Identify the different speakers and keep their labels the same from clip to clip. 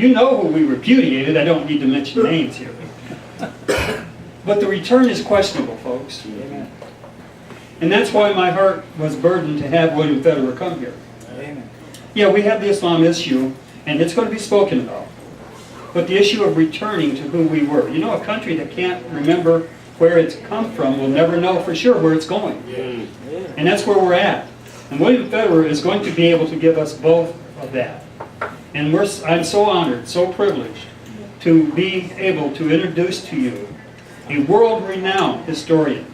Speaker 1: You know who we repudiated. I don't need to mention names here. But the return is questionable, folks. And that's why my heart was burdened to have William Federer come here. Yeah, we have the Islam issue, and it's going to be spoken about. But the issue of returning to who we were. You know, a country that can't remember where it's come from will never know for sure where it's going. And that's where we're at. And William Federer is going to be able to give us both of that. And I'm so honored, so privileged to be able to introduce to you a world-renowned historian.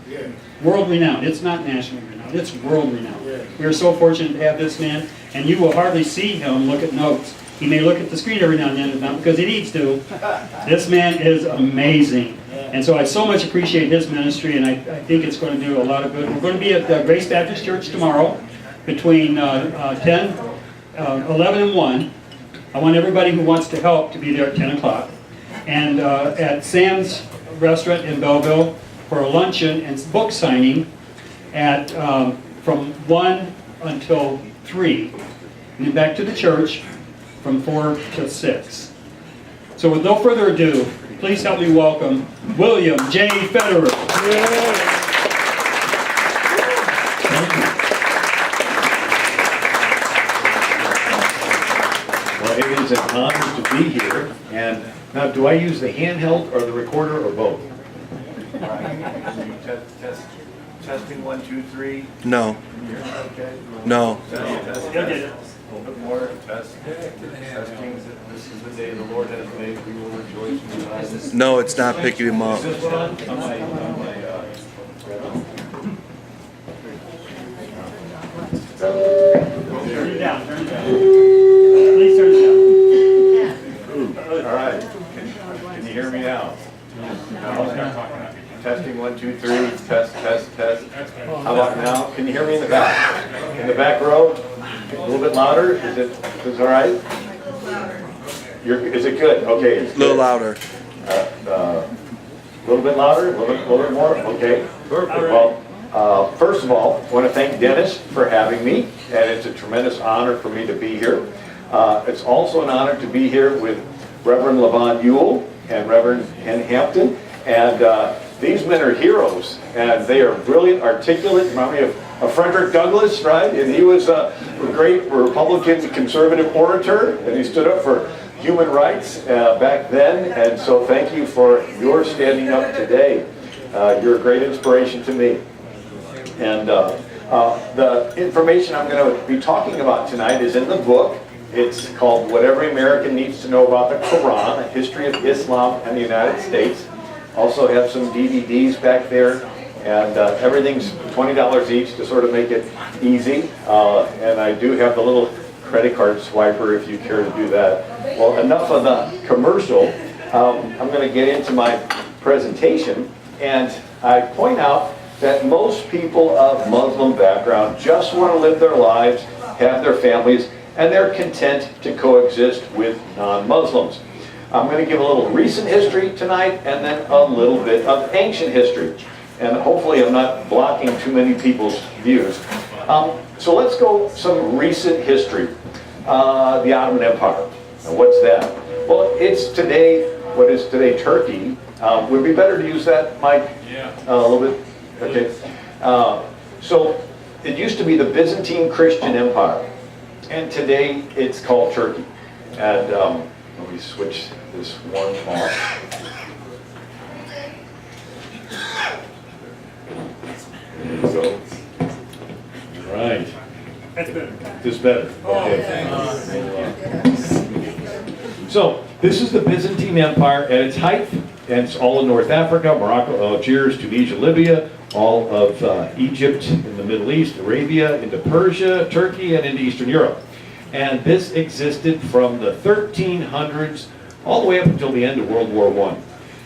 Speaker 1: World-renowned. It's not nationally renowned. It's world-renowned. We are so fortunate to have this man, and you will hardly see him look at notes. He may look at the screen every now and then, not because he needs to. This man is amazing. And so I so much appreciate his ministry, and I think it's going to do a lot of good. We're going to be at the Grace Baptist Church tomorrow between 11 and 1. I want everybody who wants to help to be there at 10 o'clock. And at Sam's Restaurant in Belleville for a luncheon and book signing at from 1 until 3. And then back to the church from 4 to 6. So with no further ado, please help me welcome William J. Federer.
Speaker 2: Well, it is an honor to be here. And now, do I use the handheld or the recorder or both?
Speaker 3: Testing 1, 2, 3.
Speaker 4: No.
Speaker 3: Okay.
Speaker 4: No.
Speaker 3: A little bit more. Testing. This is the day the Lord has made. We will rejoice and be glad.
Speaker 4: No, it's not picking him up.
Speaker 1: Turn it down, turn it down. Please turn it down.
Speaker 3: All right. Can you hear me now? Testing 1, 2, 3. Test. How about now? Can you hear me in the back? In the back row? A little bit louder? Is it all right? Is it good? Okay. It's
Speaker 4: A little
Speaker 3: good.
Speaker 4: louder.
Speaker 3: A little bit louder? A little bit more? Okay. Perfect. Well, first of all, I want to thank Dennis for having me, and it's a tremendous honor for me to be here. It's also an honor to be here with Reverend Levon Ewell and Reverend Hen Hampton, and these men are heroes, and they are brilliant, articulate. Remind me of Frederick Douglass, right? And he was a great Republican conservative orator, and he stood up for human rights back then, and so thank you for your standing up today. You're a great inspiration to me. And the information I'm going to be talking about tonight is in the book. It's called What Every American Needs to Know About the Quran, A History of Islam and the United States. Also have some DVDs back there, and everything's $20 each to sort of make it easy. And I do have the little credit card swiper if you care to do that. Well, enough of the commercial. I'm going to get into my presentation, and I point out that most people of Muslim background just want to live their lives, have their families, and they're content to coexist with non-Muslims. I'm going to give a little recent history tonight and then a little bit of ancient history. And hopefully I'm not blocking too many people's views. So let's go some recent history. The Ottoman Empire. Now what's that? Well, it's today, what is today Turkey. Would it be better to use that, Mike?
Speaker 5: Yeah.
Speaker 3: A little bit? Okay. So it used to be the Byzantine Christian Empire. And today it's called Turkey. And let me switch this one off. There we go. All right.
Speaker 1: That's better.
Speaker 3: This better. Okay. So this is the Byzantine Empire at its height, and it's all in North Africa, Morocco, Algiers, Tunisia, Libya, all of Egypt in the Middle East, Arabia, into Persia, Turkey, and into Eastern Europe. And this existed from the 1300s all the way up until the end of World War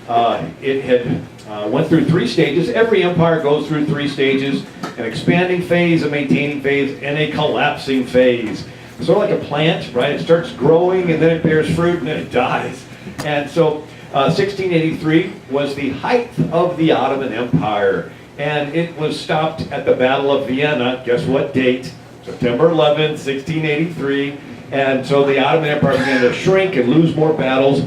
Speaker 3: I. It had went through 3 stages. Every empire goes through 3 stages: an expanding phase, a maintaining phase, and a collapsing phase. Sort of like a plant, right? It starts growing, and then it bears fruit, and then it dies. And so 1683 was the height of the Ottoman Empire, and it was stopped at the Battle of Vienna. Guess what date? September 11, 1683.
Speaker 2: And so the Ottoman Empire began to shrink and lose more battles.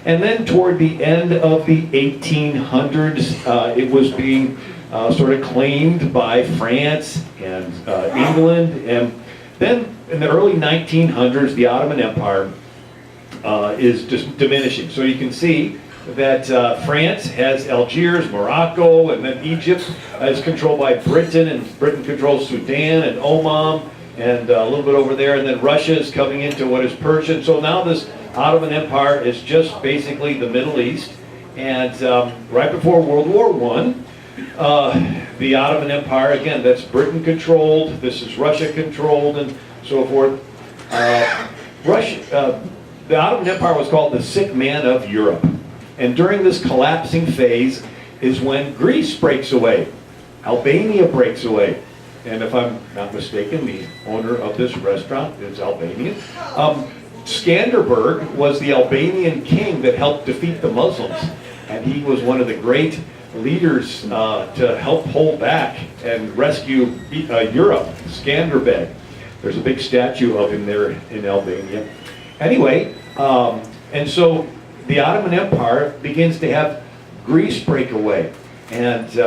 Speaker 2: And then toward the end of the 1800s, it was being sort of claimed by France and England. And then in the early 1900s, the Ottoman Empire is just diminishing. So you can see that France has Algiers, Morocco, and then Egypt is controlled by Britain, and Britain controls Sudan and Oman, and a little bit over there, and then Russia is coming into what is Persian. So now this Ottoman Empire is just basically the Middle East, and right before World War I, the Ottoman Empire, again, that's Britain controlled, this is Russia controlled, and so forth. The Ottoman Empire was called the sick man of Europe. And during this collapsing phase is when Greece breaks away, Albania breaks away. And if I'm not mistaken, the owner of this restaurant is Albanian. Skanderberg was the Albanian king that helped defeat the Muslims. And he was one of the great leaders to help hold back and rescue Europe, Skanderbeg. There's a big statue of him there in Albania. Anyway, and so the Ottoman Empire begins to have Greece break away. And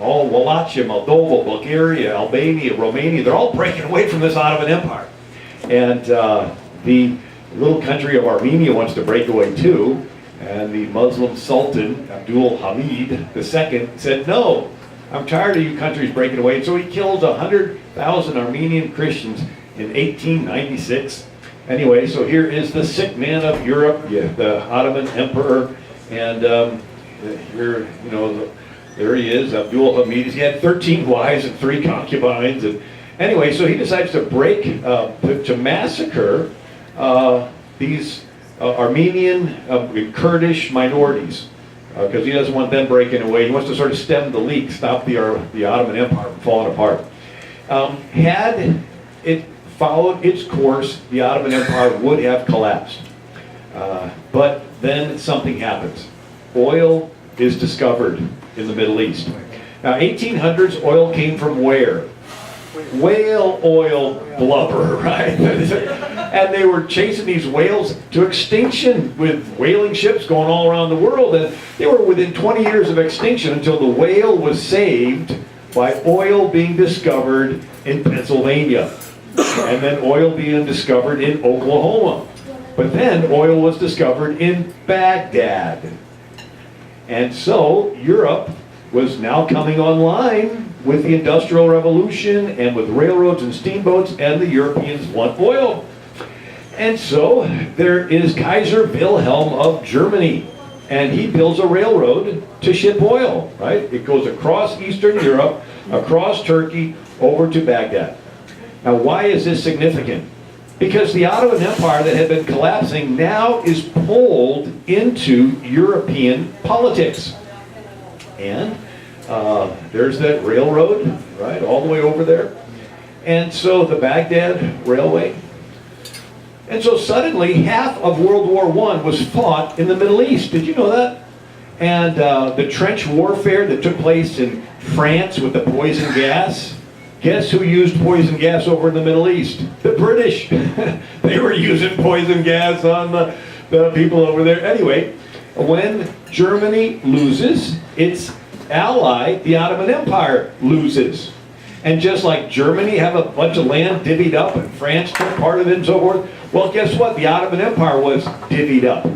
Speaker 2: all Wallachia, Moldova, Bulgaria, Albania, Romania, they're all breaking away from this Ottoman Empire. And the little country of Armenia wants to break away too. And the Muslim Sultan, Abdul Hamid II, said, no, I'm tired of you countries breaking away. And so he killed 100,000 Armenian Christians in 1896. Anyway, so here is the sick man of Europe, the Ottoman Emperor, and here, you know, there he is, Abdul Hamid. He had 13 wives and 3 concubines, and anyway, so he decides to to massacre these Armenian Kurdish minorities, because he doesn't want them breaking away. He wants to sort of stem the leak, stop the Ottoman Empire from falling apart. Had it followed its course, the Ottoman Empire would have collapsed. But then something happens. Oil is discovered in the Middle East. Now, 1800s, oil came from where? Whale oil blubber, right? And they were chasing these whales to extinction with whaling ships going all around the world. And they were within 20 years of extinction until the whale was saved by oil being discovered in Pennsylvania. And then oil being discovered in Oklahoma. But then oil was discovered in Baghdad. And so Europe was now coming online with the Industrial Revolution and with railroads and steamboats, and the Europeans want oil. And so there is Kaiser Wilhelm of Germany, and he builds a railroad to ship oil, right? It goes across Eastern Europe, across Turkey, over to Baghdad. Now, why is this significant? Because the Ottoman Empire that had been collapsing now is pulled into European politics. And there's that railroad, right, all the way over there. And so the Baghdad Railway. And so suddenly half of World War I was fought in the Middle East. Did you know that? And the trench warfare that took place in France with the poison gas. Guess who used poison gas over in the Middle East? The British. They were using poison gas on the people over there. Anyway, when Germany loses, its ally, the Ottoman Empire, loses. And just like Germany have a bunch of land divvied up and France took part of it and so forth, well, guess what? The Ottoman Empire was divvied up.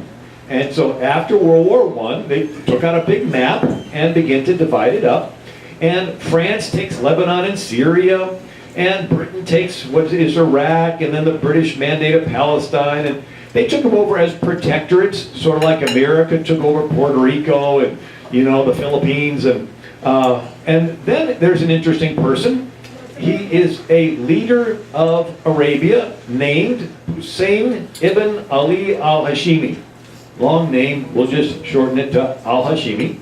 Speaker 2: And so after World War I, they took out a big map and began to divide it up. And France takes Lebanon and Syria, and Britain takes what is Iraq, and then the British mandated Palestine, and they took them over as protectorates, sort of like America took over Puerto Rico and, you know, the Philippines, and then there's an interesting person. He is a leader of Arabia named Hussein ibn Ali al-Hashimi. Long name, we'll just shorten it to al-Hashimi.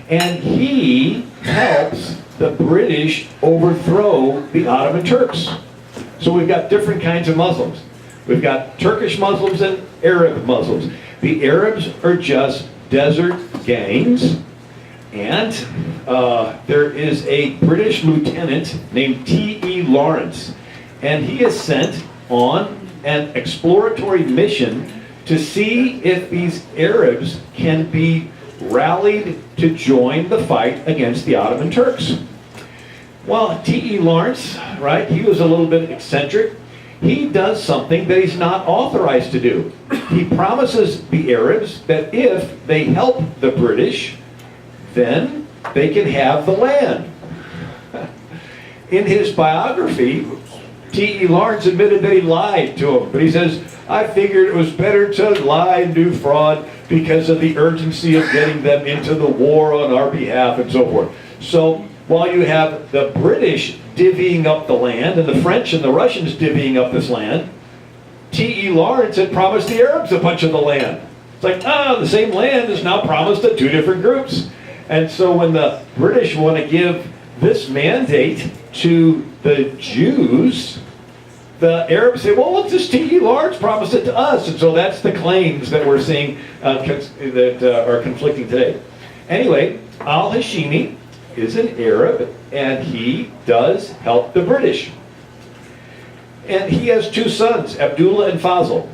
Speaker 2: And he helps the British overthrow the Ottoman Turks. So we've got different kinds of Muslims. We've got Turkish Muslims and Arab Muslims. The Arabs are just desert gangs. And there is a British lieutenant named T.E. Lawrence. And he is sent on an exploratory mission to see if these Arabs can be rallied to join the fight against the Ottoman Turks. Well, T.E. Lawrence, right, he was a little bit eccentric. He does something that he's not authorized to do. He promises the Arabs that if they help the British, then they can have the land. In his biography, T.E. Lawrence admitted that he lied to him, but he says, I figured it was better to lie and do fraud because of the urgency of getting them into the war on our behalf and so forth. So while you have the British divvying up the land and the French and the Russians divvying up this land, T.E. Lawrence had promised the Arabs a bunch of the land. It's like, the same land is now promised to two different groups. And so when the British want to give this mandate to the Jews, the Arabs say, well, what's this T.E. Lawrence promised it to us? And so that's the claims that we're seeing that are conflicting today. Anyway, al-Hashimi is an Arab, and he does help the British. And he has two sons, Abdullah and Fazl.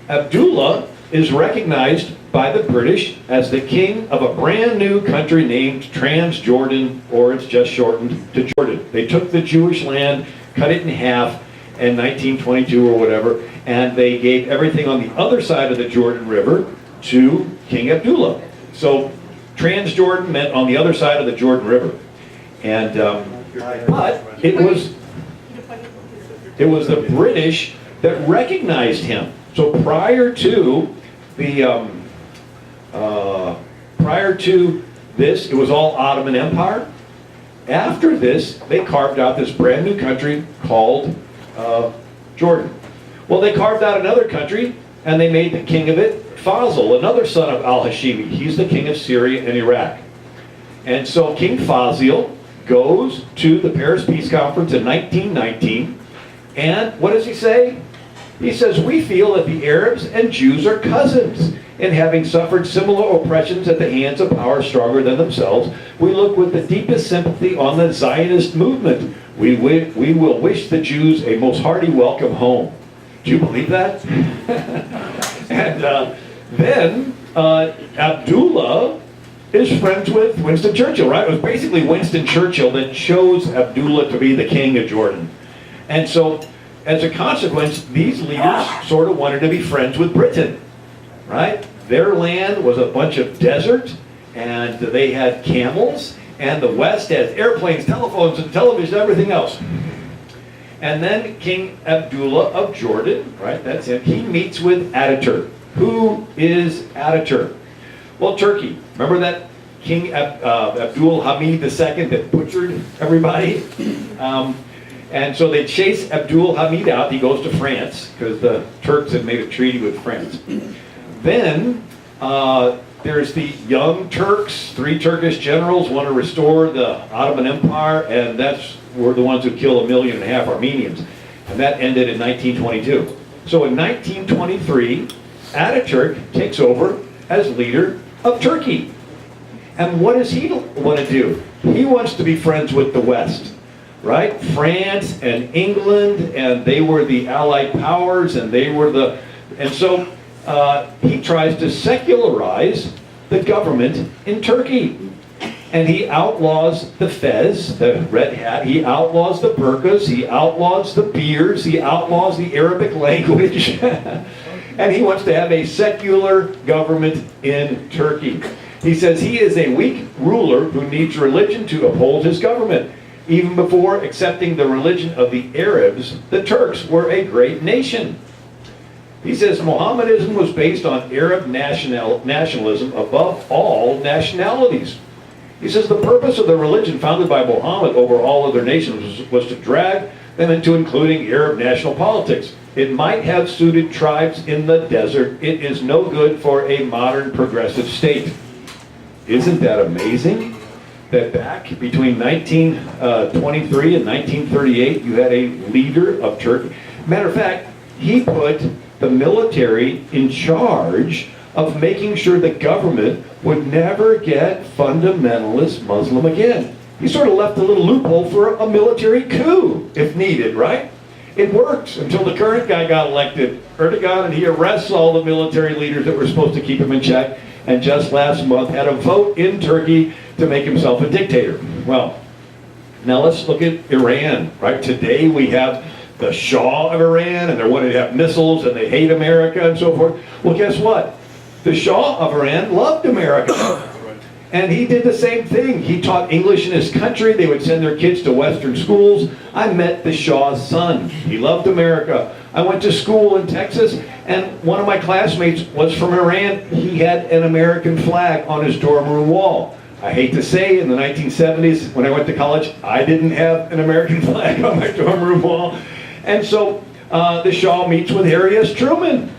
Speaker 2: Abdullah is recognized by the British as the king of a brand new country named Transjordan, or it's just shortened to Jordan. They took the Jewish land, cut it in half in 1922 or whatever, and they gave everything on the other side of the Jordan River to King Abdullah. So Transjordan meant on the other side of the Jordan River. And but it was the British that recognized him. So prior to this, it was all Ottoman Empire. After this, they carved out this brand new country called Jordan. Well, they carved out another country, and they made the king of it Fazl, another son of al-Hashimi. He's the king of Syria and Iraq. And so King Fazl goes to the Paris Peace Conference in 1919, and what does he say? He says, we feel that the Arabs and Jews are cousins, and having suffered similar oppressions at the hands of power stronger than themselves, we look with the deepest sympathy on the Zionist movement. We will wish the Jews a most hearty welcome home. Do you believe that? And then Abdullah is friends with Winston Churchill, right? It was basically Winston Churchill that chose Abdullah to be the king of Jordan. And so, as a consequence, these leaders sort of wanted to be friends with Britain, right? Their land was a bunch of desert, and they had camels, and the West has airplanes, telephones, and television, everything else. And then King Abdullah of Jordan, right, that's him, he meets with Ataturk. Who is Ataturk? Well, Turkey. Remember that King Abdul Hamid II that butchered everybody? And so they chase Abdul Hamid out. He goes to France because the Turks had made a treaty with France. Then there's the Young Turks. 3 Turkish generals want to restore the Ottoman Empire, and were the ones who killed 1.5 million Armenians. And that ended in 1922. So in 1923, Ataturk takes over as leader of Turkey. And what does he want to do? He wants to be friends with the West, right? France and England, and they were the Allied powers, and so he tries to secularize the government in Turkey. And he outlaws the fez, the red hat, he outlaws the burqas, he outlaws the beards, he outlaws the Arabic language. And he wants to have a secular government in Turkey. He says he is a weak ruler who needs religion to uphold his government. Even before accepting the religion of the Arabs, the Turks were a great nation. He says Mohammedanism was based on Arab nationalism above all nationalities. He says the purpose of the religion founded by Muhammad over all other nations was to drag them into including Arab national politics. It might have suited tribes in the desert. It is no good for a modern progressive state. Isn't that amazing? That back between 1923 and 1938, you had a leader of Turkey. Matter of fact, he put the military in charge of making sure the government would never get fundamentalist Muslim again. He sort of left a little loophole for a military coup, if needed, right? it works until the current guy got elected, Erdogan, and he arrests all the military leaders that were supposed to keep him in check, and just last month had a vote in Turkey to make himself a dictator. Well, now let's look at Iran, right? Today we have the Shah of Iran, and they want to have missiles, and they hate America, and so forth. Well, guess what? The Shah of Iran loved America. And he did the same thing. He taught English in his country. They would send their kids to Western schools. I met the Shah's son. He loved America. I went to school in Texas, and one of my classmates was from Iran. He had an American flag on his dorm room wall. I hate to say, in the 1970s, when I went to college, I didn't have an American flag on my dorm room wall. And so the Shah meets with Harry S. Truman.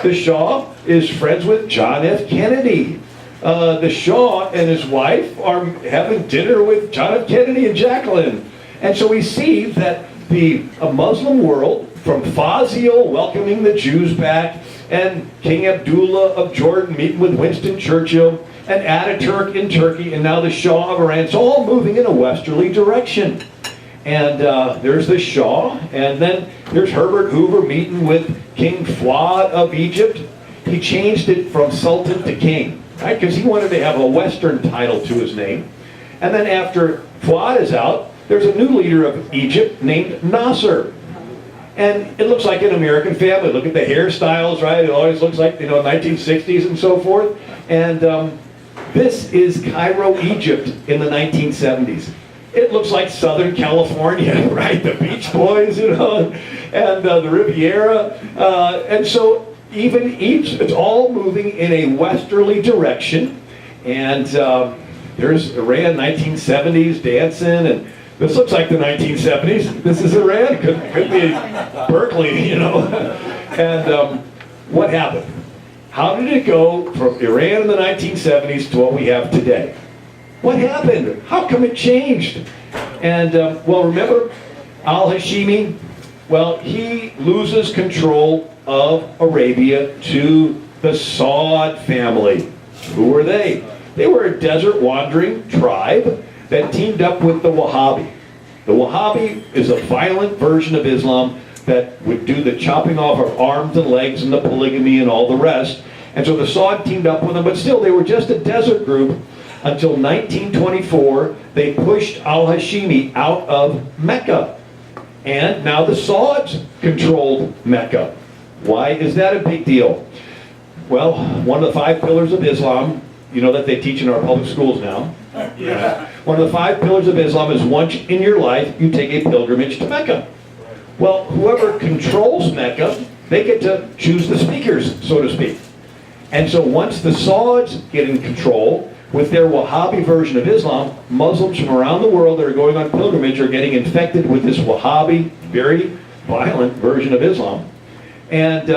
Speaker 2: The Shah is friends with John F. Kennedy. The Shah and his wife are having dinner with John F. Kennedy and Jacqueline. And so we see that the Muslim world, from Fazil welcoming the Jews back, and King Abdullah of Jordan meeting with Winston Churchill, and Ataturk in Turkey, and now the Shah of Iran, it's all moving in a westerly direction. And there's the Shah, and then there's Herbert Hoover meeting with King Fuad of Egypt. He changed it from Sultan to King, right? Because he wanted to have a Western title to his name. And then after Fuad is out, there's a new leader of Egypt named Nasser. And it looks like an American family. Look at the hairstyles, right? It always looks like, 1960s and so forth. And this is Cairo, Egypt in the 1970s. It looks like Southern California, right? The Beach Boys, and the Riviera. And so even it's all moving in a westerly direction. And there's Iran, 1970s, dancing, and this looks like the 1970s. This is Iran. Could be Berkeley, And what happened? How did it go from Iran in the 1970s to what we have today? What happened? How come it changed? And, remember al-Hashimi? Well, he loses control of Arabia to the Saud family. Who were they? They were a desert wandering tribe that teamed up with the Wahhabi. The Wahhabi is a violent version of Islam that would do the chopping off of arms and legs and the polygamy and all the rest. And so the Saud teamed up with them, but still they were just a desert group until 1924. They pushed al-Hashimi out of Mecca. And now the Sauds controlled Mecca. Why is that a big deal? Well, one of the 5 pillars of Islam, that they teach in our public schools now. Yeah. One of the 5 pillars of Islam is once in your life, you take a pilgrimage to Mecca. Well, whoever controls Mecca, they get to choose the speakers, so to speak. And so once the Sauds get in control with their Wahhabi version of Islam, Muslims from around the world that are going on pilgrimage are getting infected with this Wahhabi, very violent version of Islam. And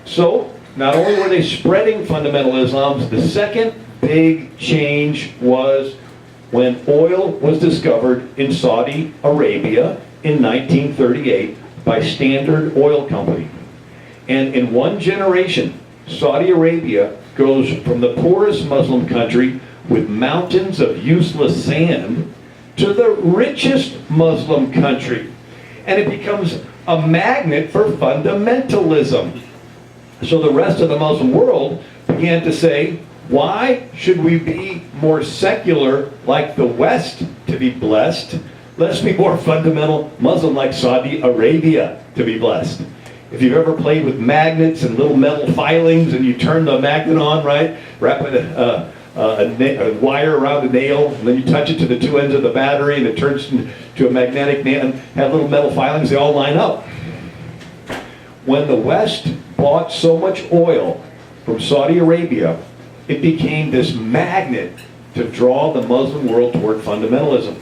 Speaker 2: so not only were they spreading fundamental Islam, the second big change was when oil was discovered in Saudi Arabia in 1938 by Standard Oil Company. And in one generation, Saudi Arabia goes from the poorest Muslim country with mountains of useless sand to the richest Muslim country. And it becomes a magnet for fundamentalism. So the rest of the Muslim world began to say, why should we be more secular like the West to be blessed? Let's be more fundamental Muslim like Saudi Arabia to be blessed. If you've ever played with magnets and little metal filings and you turn the magnet on, right, wrap a wire around a nail, and then you touch it to the 2 ends of the battery and it turns into a magnetic nail, and have little metal filings, they all line up. When the West bought so much oil from Saudi Arabia, it became this magnet to draw the Muslim world toward fundamentalism.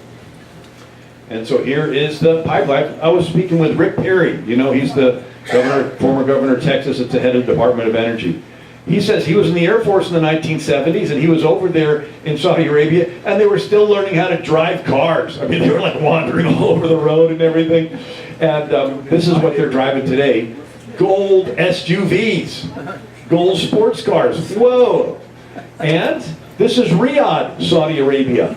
Speaker 2: And so here is the pipeline. I was speaking with Rick Perry. He's the former governor of Texas. It's the head of the Department of Energy. He says he was in the Air Force in the 1970s, and he was over there in Saudi Arabia, and they were still learning how to drive cars. I mean, they were like wandering all over the road and everything. And this is what they're driving today. Gold SUVs. Gold sports cars. Whoa. And this is Riyadh, Saudi Arabia.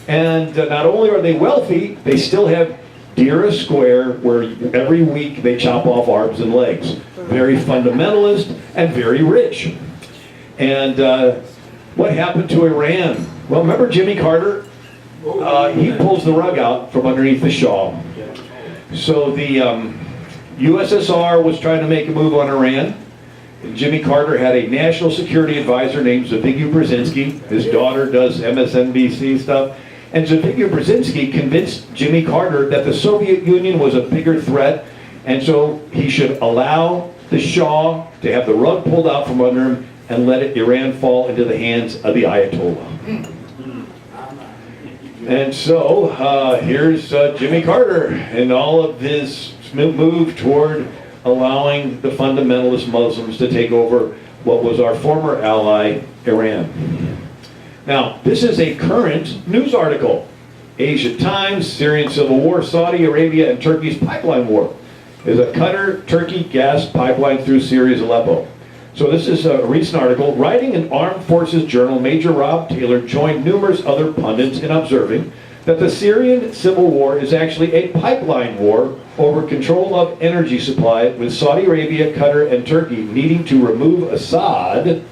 Speaker 2: And not only are they wealthy, they still have Dira Square, where every week they chop off arms and legs. Very fundamentalist and very rich. And what happened to Iran? Well, remember Jimmy Carter? He pulls the rug out from underneath the Shah. So the USSR was trying to make a move on Iran. And Jimmy Carter had a national security advisor named Zbigniew Brzezinski. His daughter does MSNBC stuff. And Zbigniew Brzezinski convinced Jimmy Carter that the Soviet Union was a bigger threat, and so he should allow the Shah to have the rug pulled out from under him and let Iran fall into the hands of the Ayatollah. And so here's Jimmy Carter and all of his move toward allowing the fundamentalist Muslims to take over what was our former ally, Iran. Now, this is a current news article. Asia Times, Syrian civil war, Saudi Arabia and Turkey's pipeline war. There's a Qatar-Turkey gas pipeline through Syria's Aleppo. So this is a recent article. Writing in Armed Forces Journal, Major Rob Taylor joined numerous other pundits in observing that the Syrian civil war is actually a pipeline war over control of energy supply, with Saudi Arabia, Qatar, and Turkey needing to remove Assad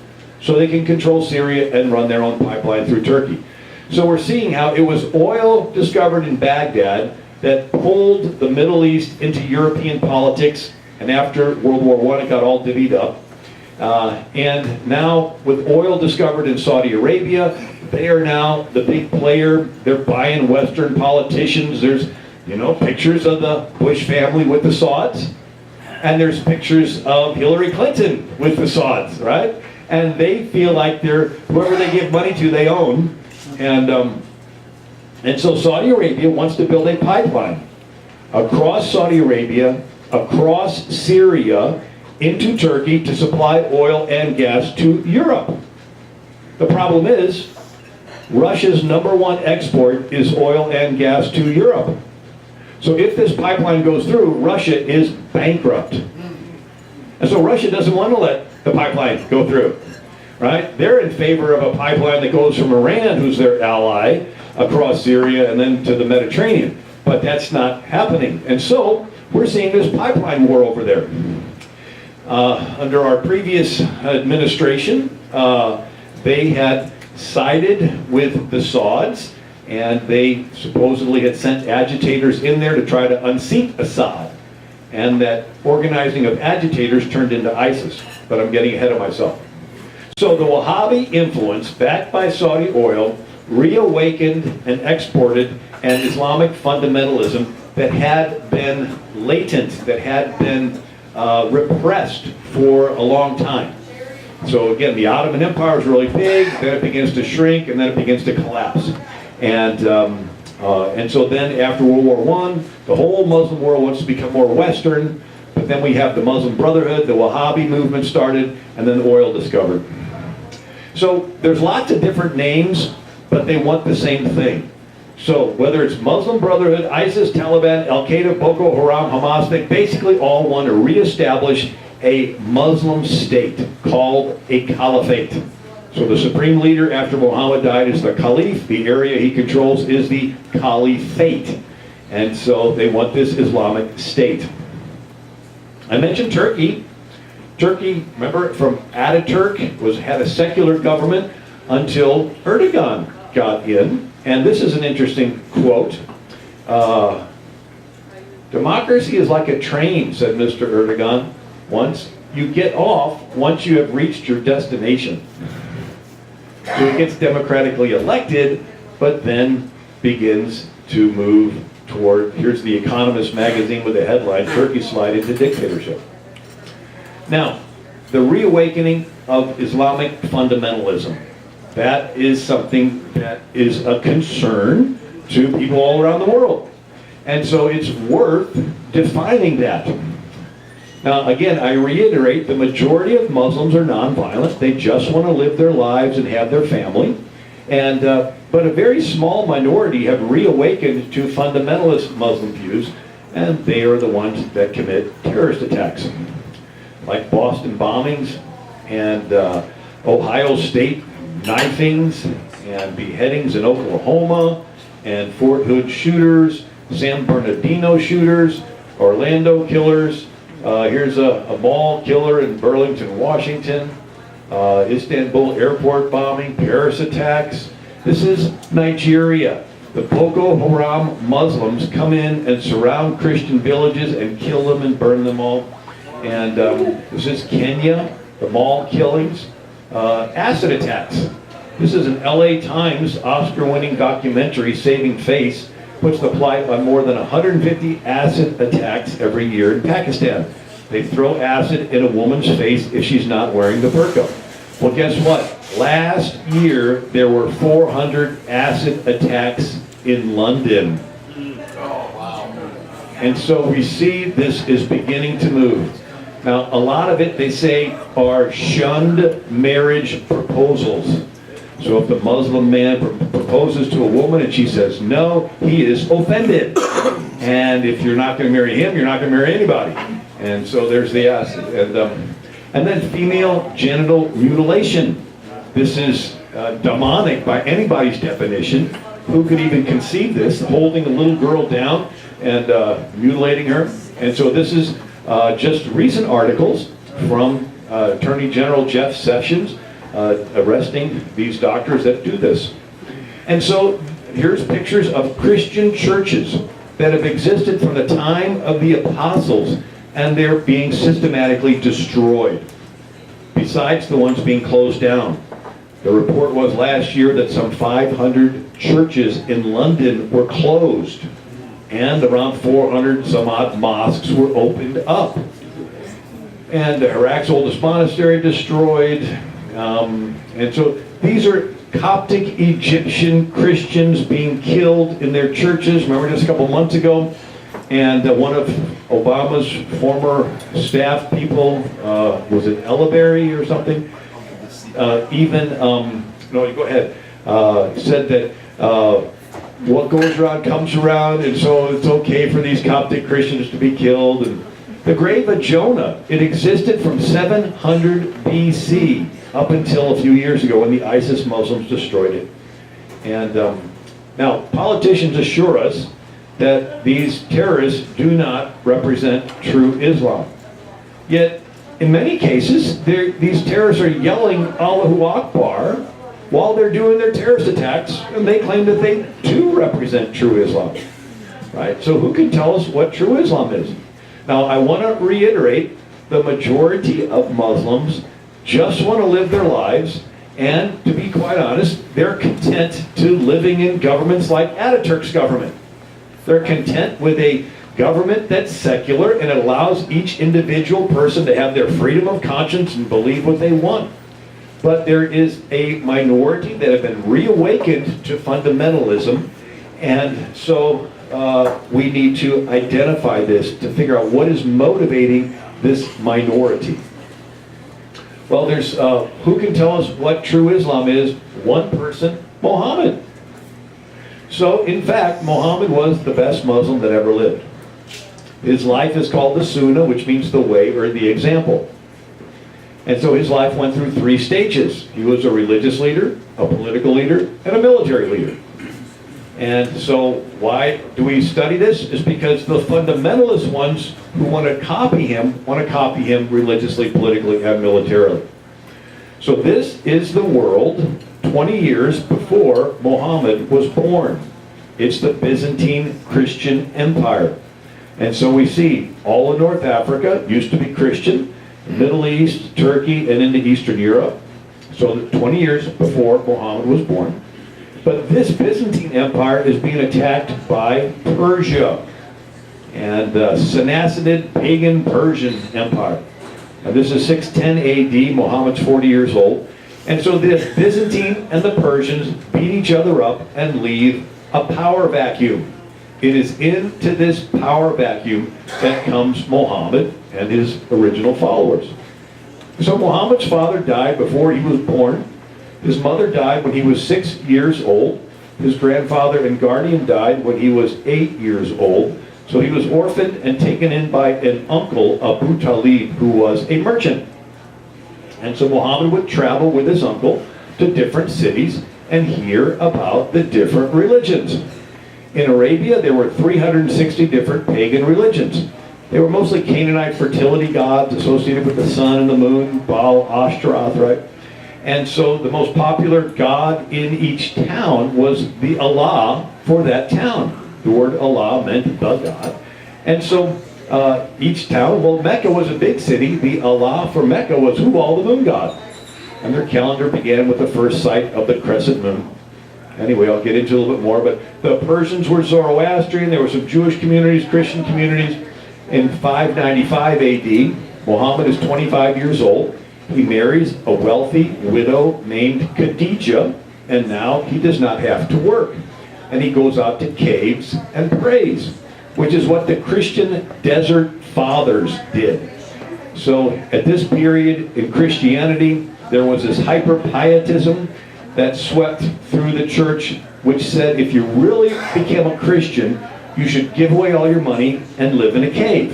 Speaker 2: so they can control Syria and run their own pipeline through Turkey. So we're seeing how it was oil discovered in Baghdad that pulled the Middle East into European politics, and after World War I it got all divvied up. And now with oil discovered in Saudi Arabia, they are now the big player. They're buying Western politicians. There's, pictures of the Bush family with the Sauds, and there's pictures of Hillary Clinton with the Sauds, right? And they feel like whoever they give money to, they own. And so Saudi Arabia wants to build a pipeline across Saudi Arabia, across Syria, into Turkey to supply oil and gas to Europe. The problem is, Russia's #1 export is oil and gas to Europe. So if this pipeline goes through, Russia is bankrupt. And so Russia doesn't want to let the pipeline go through, right? They're in favor of a pipeline that goes from Iran, who's their ally, across Syria and then to the Mediterranean. But that's not happening. And so we're seeing this pipeline war over there. Under our previous administration, they had sided with the Sauds, and they supposedly had sent agitators in there to try to unseat Assad. And that organizing of agitators turned into ISIS. But I'm getting ahead of myself. So the Wahhabi influence, backed by Saudi oil, reawakened and exported an Islamic fundamentalism that had been latent, that had been repressed for a long time. So again, the Ottoman Empire was really big, then it begins to shrink, and then it begins to collapse. And so then after World War I, the whole Muslim world wants to become more Western, but then we have the Muslim Brotherhood, the Wahhabi movement started, and then oil discovered. So there's lots of different names, but they want the same thing. So whether it's Muslim Brotherhood, ISIS, Taliban, Al-Qaeda, Boko Haram, Hamas, they basically all want to reestablish a Muslim state called a caliphate. So the supreme leader after Muhammad died is the caliph. The area he controls is the caliphate. And so they want this Islamic state. I mentioned Turkey. Turkey, remember, from Ataturk, had a secular government until Erdogan got in. And this is an interesting quote. Democracy is like a train, said Mr. Erdogan once. You get off once you have reached your destination. So he gets democratically elected, but then begins to move toward, here's the Economist magazine with a headline, Turkey slide into dictatorship. Now, the reawakening of Islamic fundamentalism. That is something that is a concern to people all around the world. And so it's worth defining that. Now, again, I reiterate, the majority of Muslims are nonviolent. They just want to live their lives and have their family. And, but a very small minority have reawakened to fundamentalist Muslim views, and they are the ones that commit terrorist attacks, like Boston bombings and Ohio State knifings and beheadings in Oklahoma and Fort Hood shooters San Bernardino shooters, Orlando killers. Here's a mall killer in Burlington, Washington. Istanbul airport bombing, Paris attacks. This is Nigeria. The Boko Haram Muslims come in and surround Christian villages and kill them and burn them all. And this is Kenya, the mall killings. Acid attacks. This is an LA Times Oscar-winning documentary, Saving Face, puts the plight on more than 150 acid attacks every year in Pakistan. They throw acid in a woman's face if she's not wearing the burqa. Well, guess what? Last year, there were 400 acid attacks in London. And so we see this is beginning to move. Now, a lot of it, they say, are shunned marriage proposals. So if the Muslim man proposes to a woman and she says no, he is offended. And if you're not going to marry him, you're not going to marry anybody. And so there's the acid. And then female genital mutilation. This is demonic by anybody's definition. Who could even conceive this? Holding a little girl down and mutilating her. And so this is just recent articles from Attorney General Jeff Sessions arresting these doctors that do this. And so here's pictures of Christian churches that have existed from the time of the apostles, and they're being systematically destroyed, besides the ones being closed down. The report was last year that some 500 churches in London were closed, and around 400 some odd mosques were opened up. And Iraq's oldest monastery destroyed. And so these are Coptic Egyptian Christians being killed in their churches. Remember just a couple months ago? And one of Obama's former staff people, was it Elleberry or something? No, go ahead. Said that what goes around comes around, and so it's okay for these Coptic Christians to be killed. And the grave of Jonah, it existed from 700 BC up until a few years ago when the ISIS Muslims destroyed it. And now politicians assure us that these terrorists do not represent true Islam. Yet, in many cases, these terrorists are yelling Allahu Akbar while they're doing their terrorist attacks, and they claim that they do represent true Islam. Right? So who can tell us what true Islam is? Now, I want to reiterate, the majority of Muslims just want to live their lives, and to be quite honest, they're content to living in governments like Ataturk's government. They're content with a government that's secular and it allows each individual person to have their freedom of conscience and believe what they want. But there is a minority that have been reawakened to fundamentalism, and so we need to identify this to figure out what is motivating this minority. Well, there's who can tell us what true Islam is? One person, Muhammad. So, in fact, Muhammad was the best Muslim that ever lived. His life is called the Sunnah, which means the way or the example. And so his life went through 3 stages. He was a religious leader, a political leader, and a military leader. And so why do we study this? It's because the fundamentalist ones who want to copy him religiously, politically, and militarily. So this is the world 20 years before Muhammad was born. It's the Byzantine Christian Empire. And so we see all of North Africa used to be Christian, Middle East, Turkey, and into Eastern Europe. So 20 years before Muhammad was born. But this Byzantine Empire is being attacked by Persia and the Sassanid pagan Persian Empire. Now this is 610 AD, Muhammad's 40 years old. And so the Byzantine and the Persians beat each other up and leave a power vacuum. It is into this power vacuum that comes Muhammad and his original followers. So Muhammad's father died before he was born. His mother died when he was 6 years old. His grandfather and guardian died when he was 8 years old. So he was orphaned and taken in by an uncle, Abu Talib, who was a merchant. And so Muhammad would travel with his uncle to different cities and hear about the different religions. In Arabia, there were 360 different pagan religions. They were mostly Canaanite fertility gods associated with the sun and the moon, Baal, Ashtaroth, right? And so the most popular god in each town was the Allah for that town. The word Allah meant the God. And so each town, well, Mecca was a big city. The Allah for Mecca was Hubal, the moon god. And their calendar began with the first sight of the crescent moon. Anyway, I'll get into a little bit more, but the Persians were Zoroastrian. There were some Jewish communities, Christian communities. In 595 AD, Muhammad is 25 years old. He marries a wealthy widow named Khadijah, and now he does not have to work. And he goes out to caves and prays, which is what the Christian desert fathers did. So at this period in Christianity, there was this hyper-pietism that swept through the church, which said if you really became a Christian, you should give away all your money and live in a cave.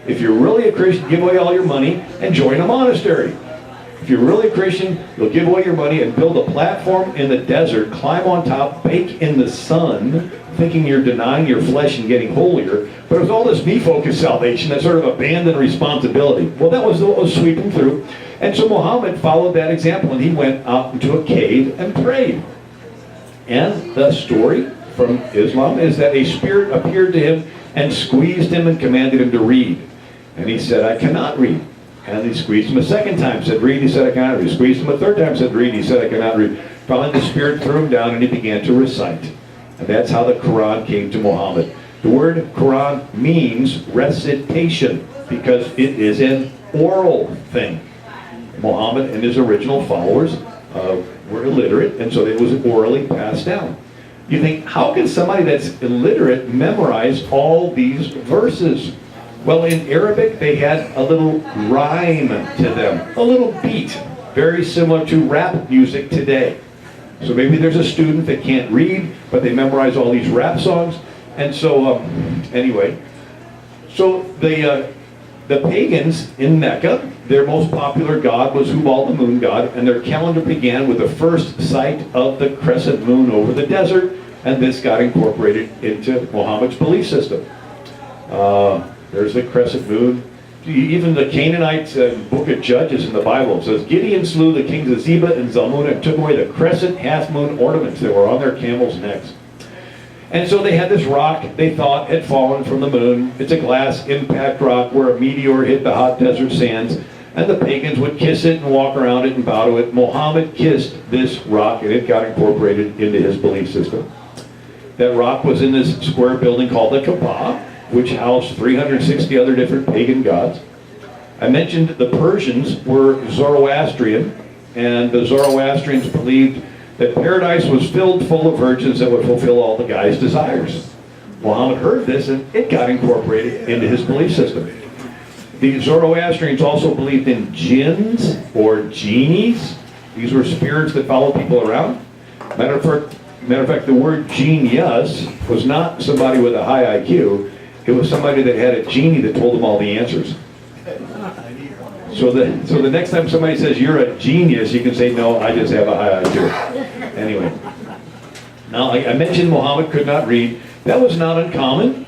Speaker 2: If you're really a Christian, give away all your money and join a monastery. If you're really a Christian, you'll give away your money and build a platform in the desert, climb on top, bake in the sun, thinking you're denying your flesh and getting holier. But it was all this me-focused salvation that sort of abandoned responsibility. Well, that was what was sweeping through. And so Muhammad followed that example, and he went out into a cave and prayed. And the story from Islam is that a spirit appeared to him and squeezed him and commanded him to read. And he said, I cannot read. And he squeezed him a second time, said, read. He said, I cannot read. Squeezed him a third time, said, read. He said, I cannot read. Finally, the spirit threw him down, and he began to recite. And that's how the Quran came to Muhammad. The word Quran means recitation because it is an oral thing. Muhammad and his original followers were illiterate, and so it was orally passed down. You think, how can somebody that's illiterate memorize all these verses? Well, in Arabic, they had a little rhyme to them, a little beat, very similar to rap music today. So maybe there's a student that can't read, but they memorize all these rap songs. And so, anyway, so the pagans in Mecca, their most popular god was Hubal, the moon god, and their calendar began with the first sight of the crescent moon over the desert, and this got incorporated into Muhammad's belief system. There's the crescent moon. Even the Canaanites book of Judges in the Bible says, Gideon slew the kings of Zebah and Zalmunna and took away the crescent half-moon ornaments that were on their camels' necks. And so they had this rock they thought had fallen from the moon. It's a glass impact rock where a meteor hit the hot desert sands, and the pagans would kiss it and walk around it and bow to it. Muhammad kissed this rock, and it got incorporated into his belief system. That rock was in this square building called the Kaaba, which housed 360 other different pagan gods. I mentioned the Persians were Zoroastrian, and the Zoroastrians believed that paradise was filled full of virgins that would fulfill all the guy's desires. Muhammad heard this, and it got incorporated into his belief system. The Zoroastrians also believed in jinns or genies. These were spirits that followed people around. Matter of fact, the word genius was not somebody with a high IQ. It was somebody that had a genie that told them all the answers. So the next time somebody says you're a genius, you can say, no, I just have a high IQ. Anyway. Now, I mentioned Muhammad could not read. That was not uncommon.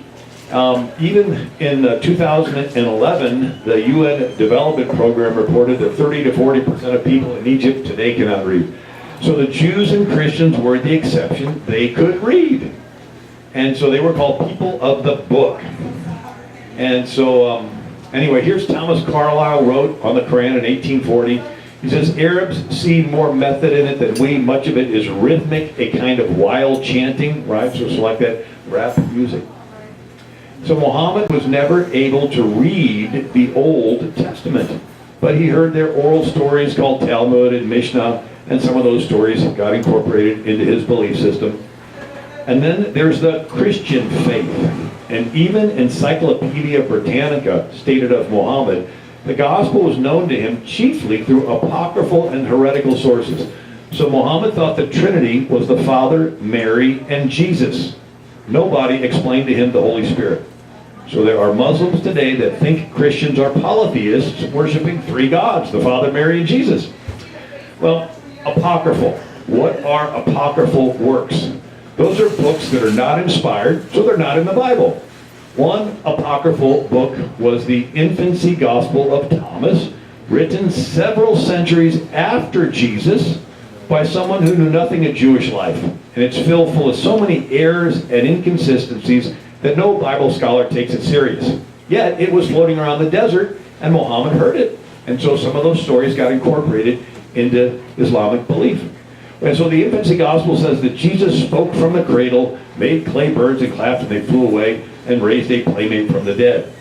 Speaker 2: Even in 2011, the UN Development Program reported that 30 to 40% of people in Egypt today cannot read. So the Jews and Christians were the exception. They could read. And so they were called people of the book. And so, anyway, here's Thomas Carlyle wrote on the Quran in 1840. He says, Arabs see more method in it than we. Much of it is rhythmic, a kind of wild chanting, right? So it's like that rap music. So Muhammad was never able to read the Old Testament, but he heard their oral stories called Talmud and Mishnah, and some of those stories got incorporated into his belief system. And then there's the Christian faith. And even Encyclopedia Britannica stated of Muhammad, the gospel was known to him chiefly through apocryphal and heretical sources. So Muhammad thought the Trinity was the Father, Mary, and Jesus. Nobody explained to him the Holy Spirit. So there are Muslims today that think Christians are polytheists, worshiping three gods, the Father, Mary, and Jesus. Well, apocryphal. What are apocryphal works? Those are books that are not inspired, so they're not in the Bible. One apocryphal book was the Infancy Gospel of Thomas, written several centuries after Jesus by someone who knew nothing of Jewish life. And it's filled full of so many errors and inconsistencies that no Bible scholar takes it serious. Yet it was floating around the desert, and Muhammad heard it. And so some of those stories got incorporated into Islamic belief. And so the Infancy Gospel says that Jesus spoke from the cradle, made clay birds and clapped, and they flew away, and raised a playmate from the dead.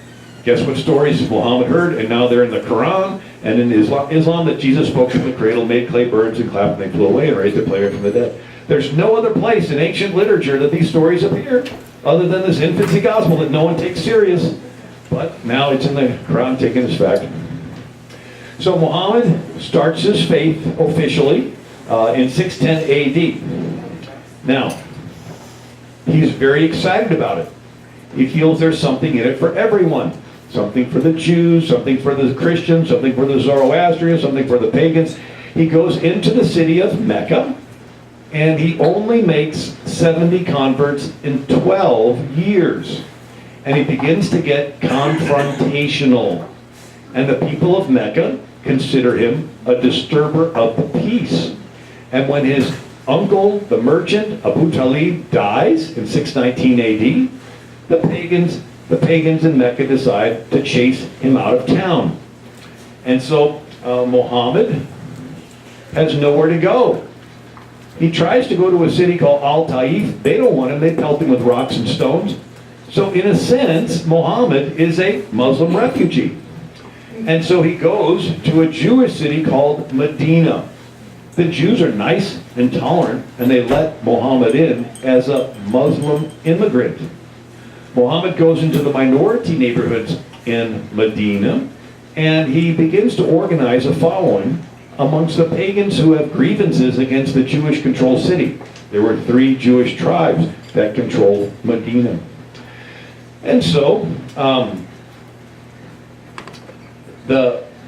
Speaker 2: Guess what stories Muhammad heard? And now they're in the Quran and in Islam that Jesus spoke from the cradle, made clay birds and clapped, and they flew away, and raised a playmate from the dead. There's no other place in ancient literature that these stories appear other than this Infancy Gospel that no one takes serious. But now it's in the Quran taken as fact. So Muhammad starts his faith officially in 610 AD. Now, he's very excited about it. He feels there's something in it for everyone. Something for the Jews, something for the Christians, something for the Zoroastrians, something for the pagans. He goes into the city of Mecca, and he only makes 70 converts in 12 years. And he begins to get confrontational. And the people of Mecca consider him a disturber of the peace. And when his uncle, the merchant, Abu Talib, dies in 619 AD, the pagans in Mecca decide to chase him out of town. And so Muhammad has nowhere to go. He tries to go to a city called Al-Taif. They don't want him. They pelt him with rocks and stones. So in a sense, Muhammad is a Muslim refugee. And so he goes to a Jewish city called Medina. The Jews are nice and tolerant, and they let Muhammad in as a Muslim immigrant. Muhammad goes into the minority neighborhoods in Medina, and he begins to organize a following amongst the pagans who have grievances against the Jewish-controlled city. There were 3 Jewish tribes that controlled Medina. And so,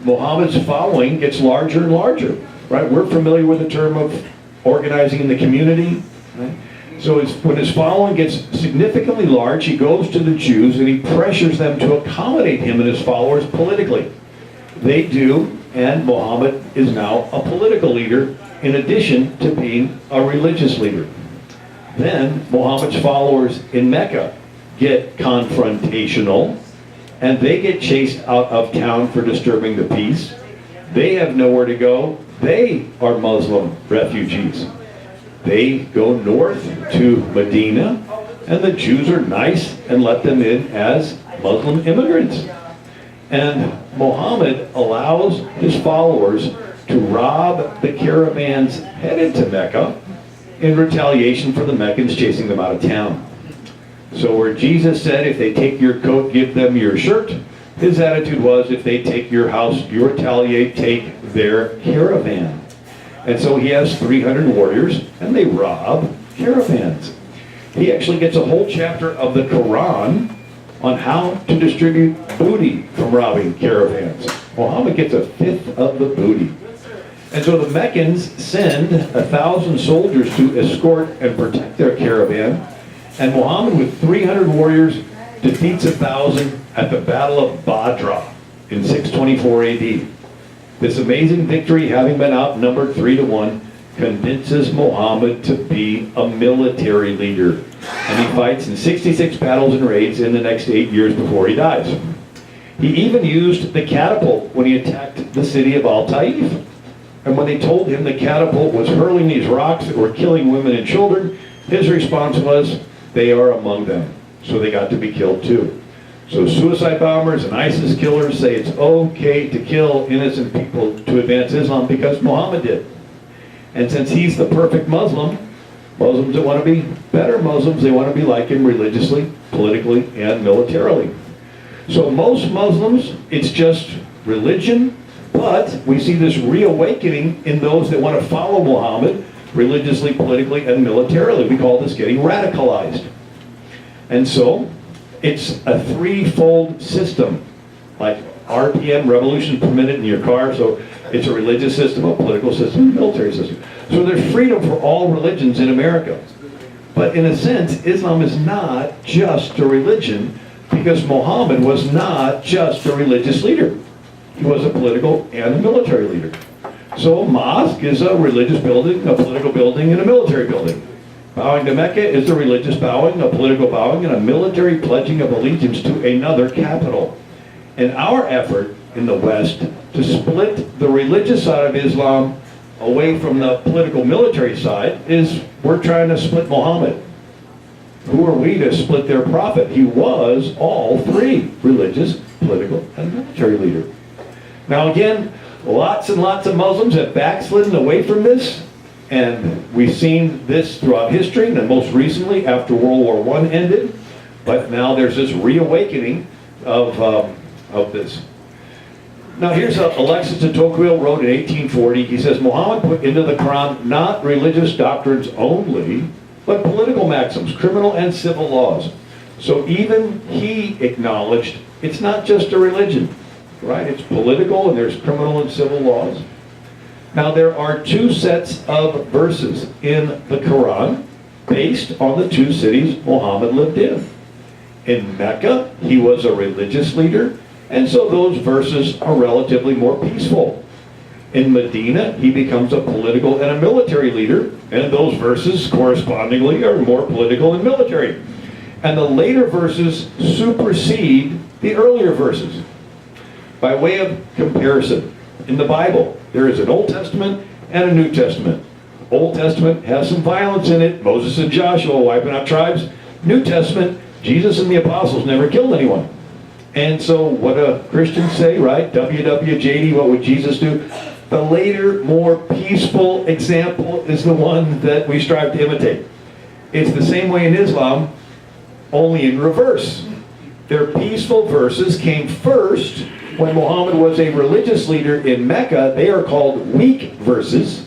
Speaker 2: Muhammad's following gets larger and larger, right? We're familiar with the term of organizing in the community, right? So when his following gets significantly large, he goes to the Jews and he pressures them to accommodate him and his followers politically. They do, and Muhammad is now a political leader in addition to being a religious leader. Then Muhammad's followers in Mecca get confrontational, and they get chased out of town for disturbing the peace. They have nowhere to go. They are Muslim refugees. They go north to Medina, and the Jews are nice and let them in as Muslim immigrants. And Muhammad allows his followers to rob the caravans headed to Mecca in retaliation for the Meccans chasing them out of town. So where Jesus said, if they take your coat, give them your shirt, his attitude was, if they take your house, you retaliate, take their caravan. And so he has 300 warriors, and they rob caravans. He actually gets a whole chapter of the Quran on how to distribute booty from robbing caravans. Muhammad gets 1/5 of the booty. And so the Meccans send 1,000 soldiers to escort and protect their caravan, and Muhammad with 300 warriors defeats 1,000 at the Battle of Badra in 624 AD. This amazing victory, having been outnumbered 3-1, convinces Muhammad to be a military leader. And he fights in 66 battles and raids in the next 8 years before he dies. He even used the catapult when he attacked the city of Al-Taif. And when they told him the catapult was hurling these rocks that were killing women and children, his response was, they are among them. So they got to be killed too. So suicide bombers and ISIS killers say it's okay to kill innocent people to advance Islam because Muhammad did. And since he's the perfect Muslim, Muslims that want to be better Muslims, they want to be like him religiously, politically, and militarily. So most Muslims, it's just religion, but we see this reawakening in those that want to follow Muhammad religiously, politically, and militarily. We call this getting radicalized. And so it's a threefold system, like RPM, revolution per minute in your car. So it's a religious system, a political system, and a military system. So there's freedom for all religions in America. But in a sense, Islam is not just a religion, because Muhammad was not just a religious leader. He was a political and a military leader. So a mosque is a religious building, a political building, and a military building. Bowing to Mecca is a religious bowing, a political bowing, and a military pledging of allegiance to another capital. And our effort in the West to split the religious side of Islam away from the political military side is we're trying to split Muhammad. Who are we to split their prophet? He was all three: religious, political, and military leader. Now again, lots and lots of Muslims have backslidden away from this, and we've seen this throughout history, and most recently after World War I ended. But now there's this reawakening of this. Now here's Alexis de Tocqueville wrote in 1840. He says, Muhammad put into the Quran not religious doctrines only, but political maxims, criminal and civil laws. So even he acknowledged it's not just a religion, right? It's political and there's criminal and civil laws. Now there are two sets of verses in the Quran based on the two cities Muhammad lived in. In Mecca, he was a religious leader, and so those verses are relatively more peaceful. In Medina, he becomes a political and a military leader, and those verses correspondingly are more political and military. And the later verses supersede the earlier verses. By way of comparison, in the Bible, there is an Old Testament and a New Testament. Old Testament has some violence in it, Moses and Joshua wiping out tribes. New Testament, Jesus and the apostles never killed anyone. And so what do Christians say, right? WWJD, what would Jesus do? The later, more peaceful example is the one that we strive to imitate. It's the same way in Islam, only in reverse. Their peaceful verses came first when Muhammad was a religious leader in Mecca. They are called weak verses,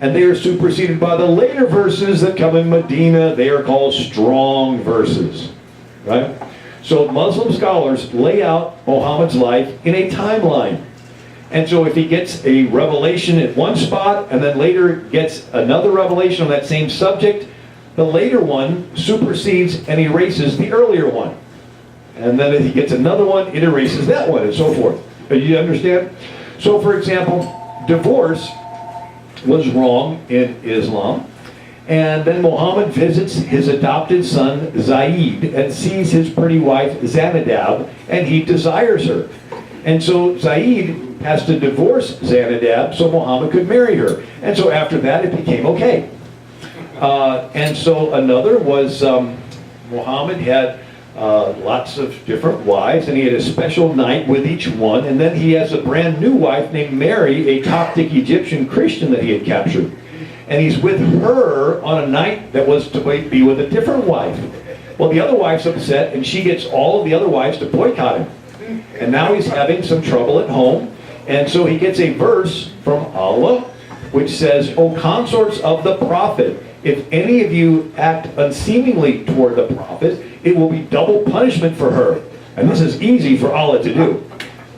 Speaker 2: and they are superseded by the later verses that come in Medina. They are called strong verses, right? So Muslim scholars lay out Muhammad's life in a timeline. And so if he gets a revelation at one spot and then later gets another revelation on that same subject, the later one supersedes and erases the earlier one. And then if he gets another one, it erases that one, and so forth. You understand? So for example, divorce was wrong in Islam. And then Muhammad visits his adopted son, Zaid, and sees his pretty wife, Zanadab, and he desires her. And so Zaid has to divorce Zanadab so Muhammad could marry her. And so after that, it became okay. And so another was Muhammad had lots of different wives, and he had a special night with each one. And then he has a brand new wife named Mary, a Coptic Egyptian Christian that he had captured. And he's with her on a night that was to be with a different wife. Well, the other wife's upset, and she gets all of the other wives to boycott him. And now he's having some trouble at home. And so he gets a verse from Allah, which says, O consorts of the Prophet, if any of you act unseemingly toward the Prophet, it will be double punishment for her. And this is easy for Allah to do.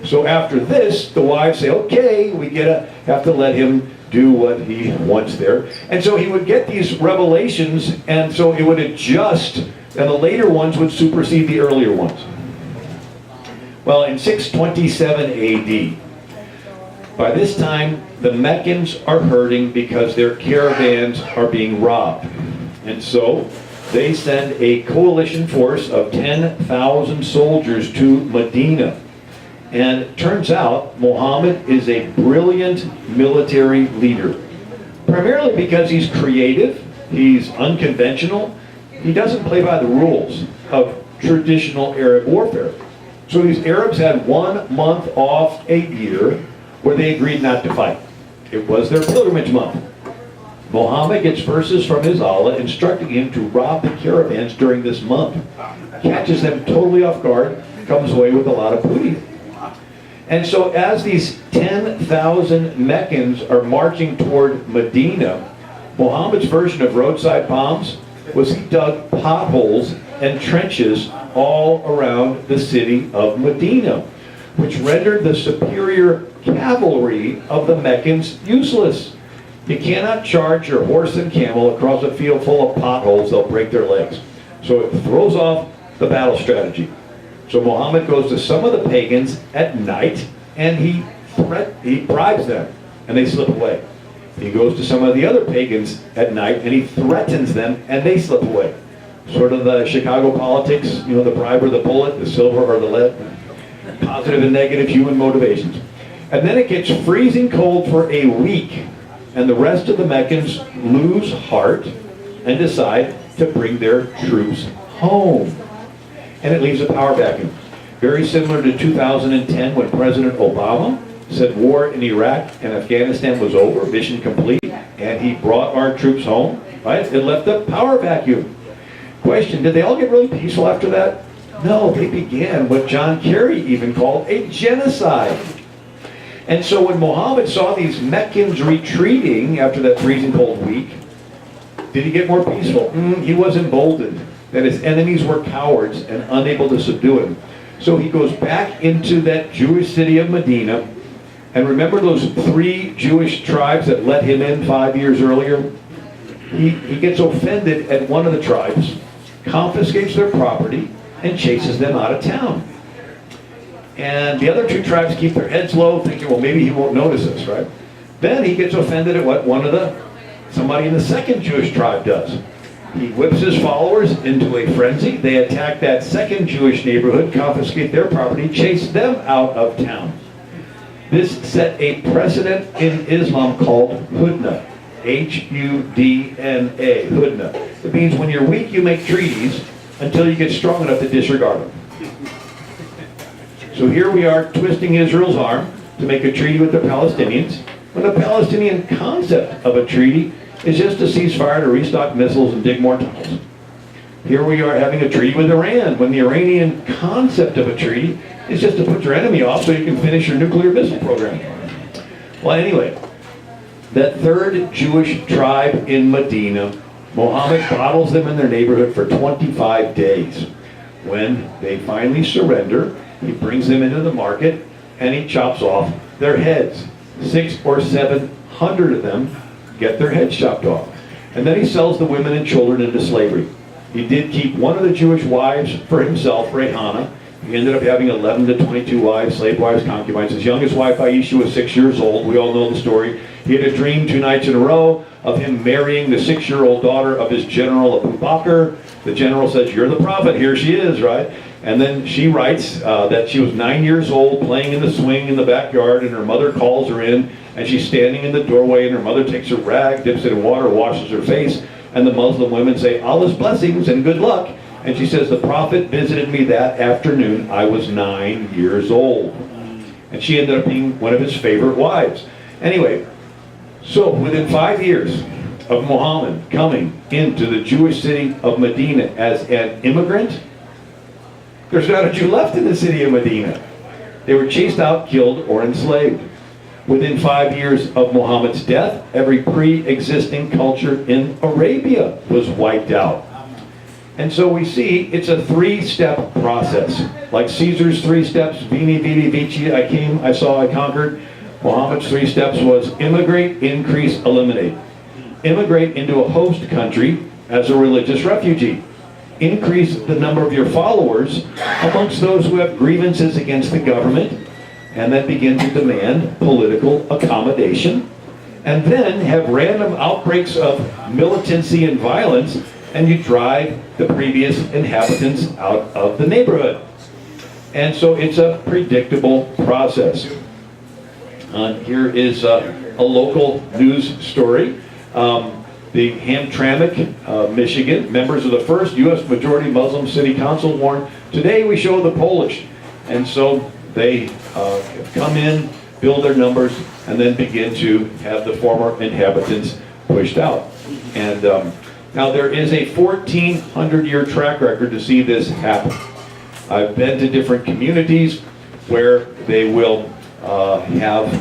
Speaker 2: So after this, the wives say, okay, we have to let him do what he wants there. And so he would get these revelations, and so it would adjust, and the later ones would supersede the earlier ones. Well, in 627 AD, by this time, the Meccans are hurting because their caravans are being robbed. And so they send a coalition force of 10,000 soldiers to Medina. And it turns out Muhammad is a brilliant military leader. Primarily because he's creative, he's unconventional, he doesn't play by the rules of traditional Arab warfare. So these Arabs had 1 month off a year where they agreed not to fight. It was their pilgrimage month. Muhammad gets verses from his Allah instructing him to rob the caravans during this month. Catches them totally off guard, comes away with a lot of booty. And so as these 10,000 Meccans are marching toward Medina, Muhammad's version of roadside bombs was he dug potholes and trenches all around the city of Medina, which rendered the superior cavalry of the Meccans useless. You cannot charge your horse and camel across a field full of potholes, they'll break their legs. So it throws off the battle strategy. So Muhammad goes to some of the pagans at night and he bribes them and they slip away. He goes to some of the other pagans at night and he threatens them and they slip away. Sort of the Chicago politics, you know, the bribe or the bullet, the silver or the lead, positive and negative human motivations. And then it gets freezing cold for a week and the rest of the Meccans lose heart and decide to bring their troops home. And it leaves a power vacuum. Very similar to 2010 when President Obama said war in Iraq and Afghanistan was over, mission complete, and he brought our troops home, right? It left a power vacuum. Question, did they all get really peaceful after that? No, they began what John Kerry even called a genocide. And so when Muhammad saw these Meccans retreating after that freezing cold week, did he get more peaceful? He was emboldened that his enemies were cowards and unable to subdue him. So he goes back into that Jewish city of Medina. And remember those 3 Jewish tribes that let him in 5 years earlier? He gets offended at one of the tribes, confiscates their property, and chases them out of town. And the other 2 tribes keep their heads low, thinking, well, maybe he won't notice us, right? Then he gets offended at what somebody in the 2nd Jewish tribe does. He whips his followers into a frenzy. They attack that 2nd Jewish neighborhood, confiscate their property, chase them out of town. This set a precedent in Islam called hudna. H-U-D-N-A, hudna. It means when you're weak, you make treaties until you get strong enough to disregard them. So here we are twisting Israel's arm to make a treaty with the Palestinians, when the Palestinian concept of a treaty is just to ceasefire, to restock missiles and dig more tunnels. Here we are having a treaty with Iran, when the Iranian concept of a treaty is just to put your enemy off so you can finish your nuclear missile program. Well, anyway, that 3rd Jewish tribe in Medina, Muhammad bottles them in their neighborhood for 25 days. When they finally surrender, he brings them into the market and he chops off their heads. 600 or 700 of them get their heads chopped off. And then he sells the women and children into slavery. He did keep one of the Jewish wives for himself, Rehana. He ended up having 11 to 22 wives, slave wives, concubines. His youngest wife, Aisha, was 6 years old. We all know the story. He had a dream 2 nights in a row of him marrying the 6-year-old daughter of his general, Abu Bakr. The general says, you're the prophet, here she is, right? And then she writes that she was 9 years old, playing in the swing in the backyard, and her mother calls her in, and she's standing in the doorway, and her mother takes her rag, dips it in water, washes her face, and the Muslim women say, Allah's blessings and good luck. And she says, the prophet visited me that afternoon. I was 9 years old. And she ended up being one of his favorite wives. Anyway, so within 5 years of Muhammad coming into the Jewish city of Medina as an immigrant, there's not a Jew left in the city of Medina. They were chased out, killed, or enslaved. Within 5 years of Muhammad's death, every pre-existing culture in Arabia was wiped out. And so we see it's a 3-step process. Like Caesar's 3 steps, Veni, Vidi, Vici, I came, I saw, I conquered. Muhammad's 3 steps was immigrate, increase, eliminate. Immigrate into a host country as a religious refugee. Increase the number of your followers amongst those who have grievances against the government, and then begin to demand political accommodation, and then have random outbreaks of militancy and violence, and you drive the previous inhabitants out of the neighborhood. And so it's a predictable process. Here is a local news story. The Hamtramck, Michigan, members of the first U.S. majority Muslim city council warned, today we show the Polish. And so they come in, build their numbers, and then begin to have the former inhabitants pushed out. And now there is a 1,400-year track record to see this happen. I've been to different communities where they will have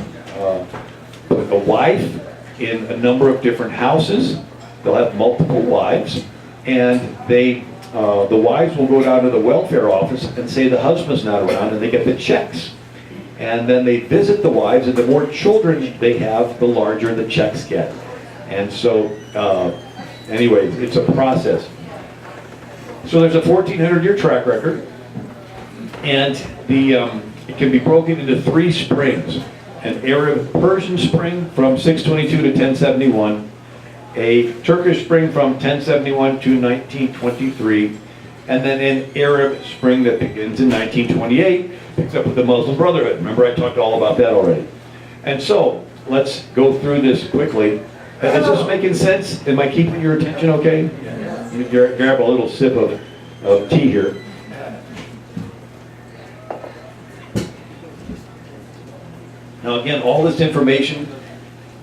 Speaker 2: a wife in a number of different houses. They'll have multiple wives, and the wives will go down to the welfare office and say the husband's not around, and they get the checks. And then they visit the wives, and the more children they have, the larger the checks get. And so, anyway, it's a process. So there's a 1,400-year track record, and it can be broken into 3 springs. An Arab Persian spring from 622 to 1071, a Turkish spring from 1071 to 1923, and then an Arab spring that begins in 1928, picks up with the Muslim Brotherhood. Remember, I talked all about that already. And so, let's go through this quickly. Is this making sense? Am I keeping your attention okay? Let me grab a little sip of tea here. Now again, all this information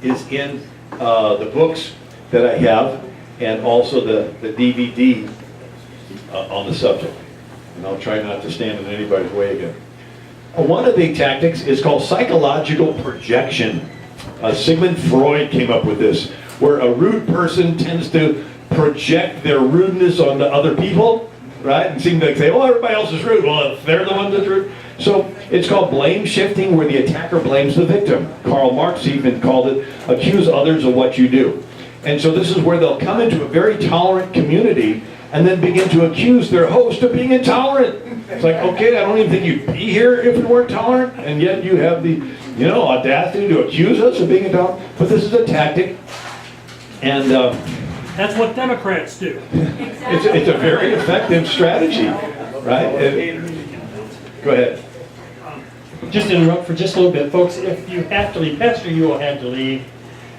Speaker 2: is in the books that I have, and also the DVD on the subject. And I'll try not to stand in anybody's way again. One of the tactics is called psychological projection. Sigmund Freud came up with this, where a rude person tends to project their rudeness onto other people, right? And seem to say, oh, everybody else is rude. Well, if they're the ones that's rude. So it's called blame shifting, where the attacker blames the victim. Karl Marx even called it accuse others of what you do. And so this is where they'll come into a very tolerant community and then begin to accuse their host of being intolerant. It's like, okay, I don't even think you'd be here if you weren't tolerant, and yet you have the, audacity to accuse us of being intolerant. But this is a tactic, and
Speaker 4: that's what Democrats do.
Speaker 2: it's a very effective strategy, right? Go ahead.
Speaker 1: Just to interrupt for just a little bit, folks, if you have to leave, Pastor Ewell had to leave.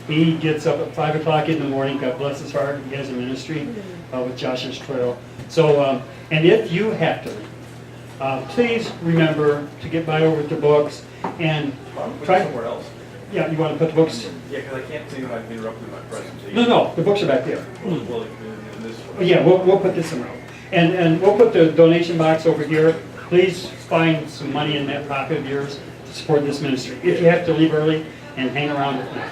Speaker 1: He gets up at 5 o'clock in the morning, God bless his heart, he has a ministry with Josh's Trail. So, and if you have to leave, please remember to get by over to books and try
Speaker 5: somewhere else.
Speaker 1: Yeah, you want to put the books?
Speaker 5: Yeah, because I can't see if I've interrupted my presentation.
Speaker 1: No, the books are back there.
Speaker 5: Well, in this one.
Speaker 1: Yeah, we'll put this somewhere else. And we'll put the donation box over here. Please find some money in that pocket of yours to support this ministry. If you have to leave early, and hang around with me.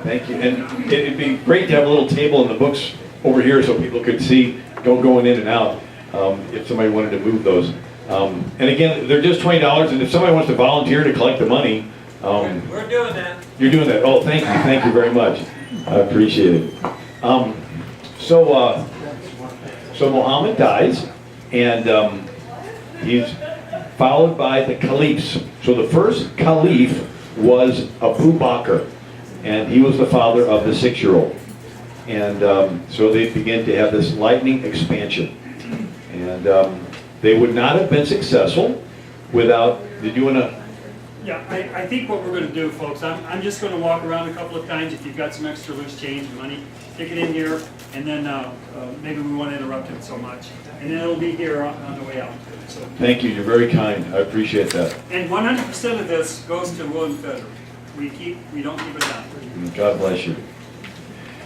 Speaker 2: Thank you. And it'd be great to have a little table in the books over here so people could see going in and out if somebody wanted to move those. And again, they're just $20, and if somebody wants to volunteer to collect the money,
Speaker 5: We're doing that.
Speaker 2: you're doing that. Oh, thank you very much. I appreciate it. So Muhammad dies, and he's followed by the caliphs. So the first caliph was Abu Bakr, and he was the father of the 6-year-old. And so they began to have this lightning expansion. And they would not have been successful without, did you want to?
Speaker 1: Yeah, I think what we're going to do, folks, I'm just going to walk around a couple of times. If you've got some extra loose change, money, stick it in here, and then maybe we won't interrupt it so much. And then it'll be here on the way out. So.
Speaker 2: Thank you, you're very kind. I appreciate that.
Speaker 1: And 100% of this goes to Willow Federer. We don't keep it down.
Speaker 2: God bless you.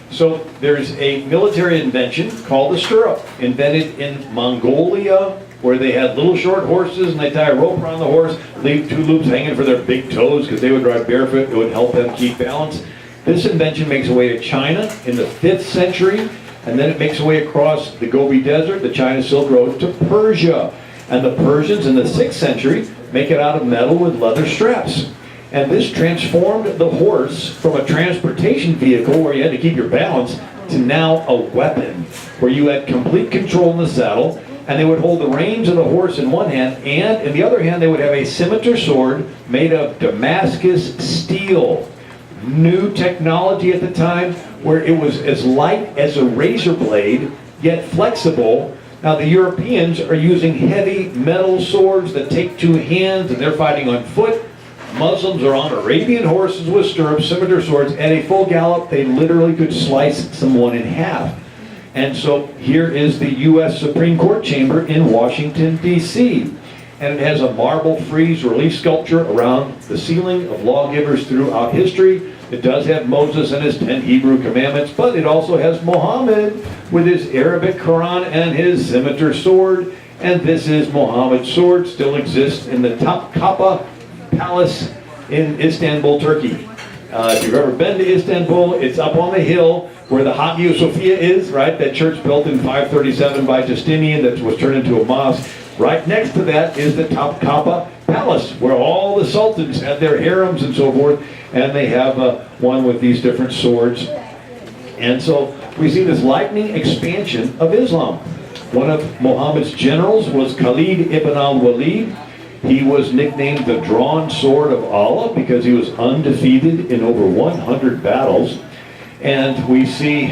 Speaker 2: So there's a military invention called the stirrup, invented in Mongolia, where they had little short horses and they tie a rope around the horse, leave 2 loops hanging for their big toes because they would ride barefoot. It would help them keep balance. This invention makes its way to China in the 5th century, and then it makes its way across the Gobi Desert, the China Silk Road, to Persia. And the Persians in the 6th century make it out of metal with leather straps. And this transformed the horse from a transportation vehicle where you had to keep your balance to now a weapon where you had complete control in the saddle, and they would hold the reins of the horse in one hand, and in the other hand they would have a scimitar sword made of Damascus steel. New technology at the time where it was as light as a razor blade, yet flexible. Now the Europeans are using heavy metal swords that take 2 hands, and they're fighting on foot. Muslims are on Arabian horses with stirrups, scimitar swords. At a full gallop, they literally could slice someone in half. And so here is the U.S. Supreme Court chamber in Washington, D.C. And it has a marble frieze relief sculpture around the ceiling of lawgivers throughout history. It does have Moses and his 10 Hebrew commandments, but it also has Muhammad with his Arabic Quran and his scimitar sword. And this is Muhammad's sword, still exists in the Topkapi Palace in Istanbul, Turkey. If you've ever been to Istanbul, it's up on the hill where the Hagia Sophia is, right? That church built in 537 by Justinian that was turned into a mosque. Right next to that is the Topkapi Palace, where all the sultans had their harems and so forth, and they have one with these different swords. And so we see this lightning expansion of Islam. One of Muhammad's generals was Khalid ibn al-Walid. He was nicknamed the Drawn Sword of Allah because he was undefeated in over 100 battles. And we see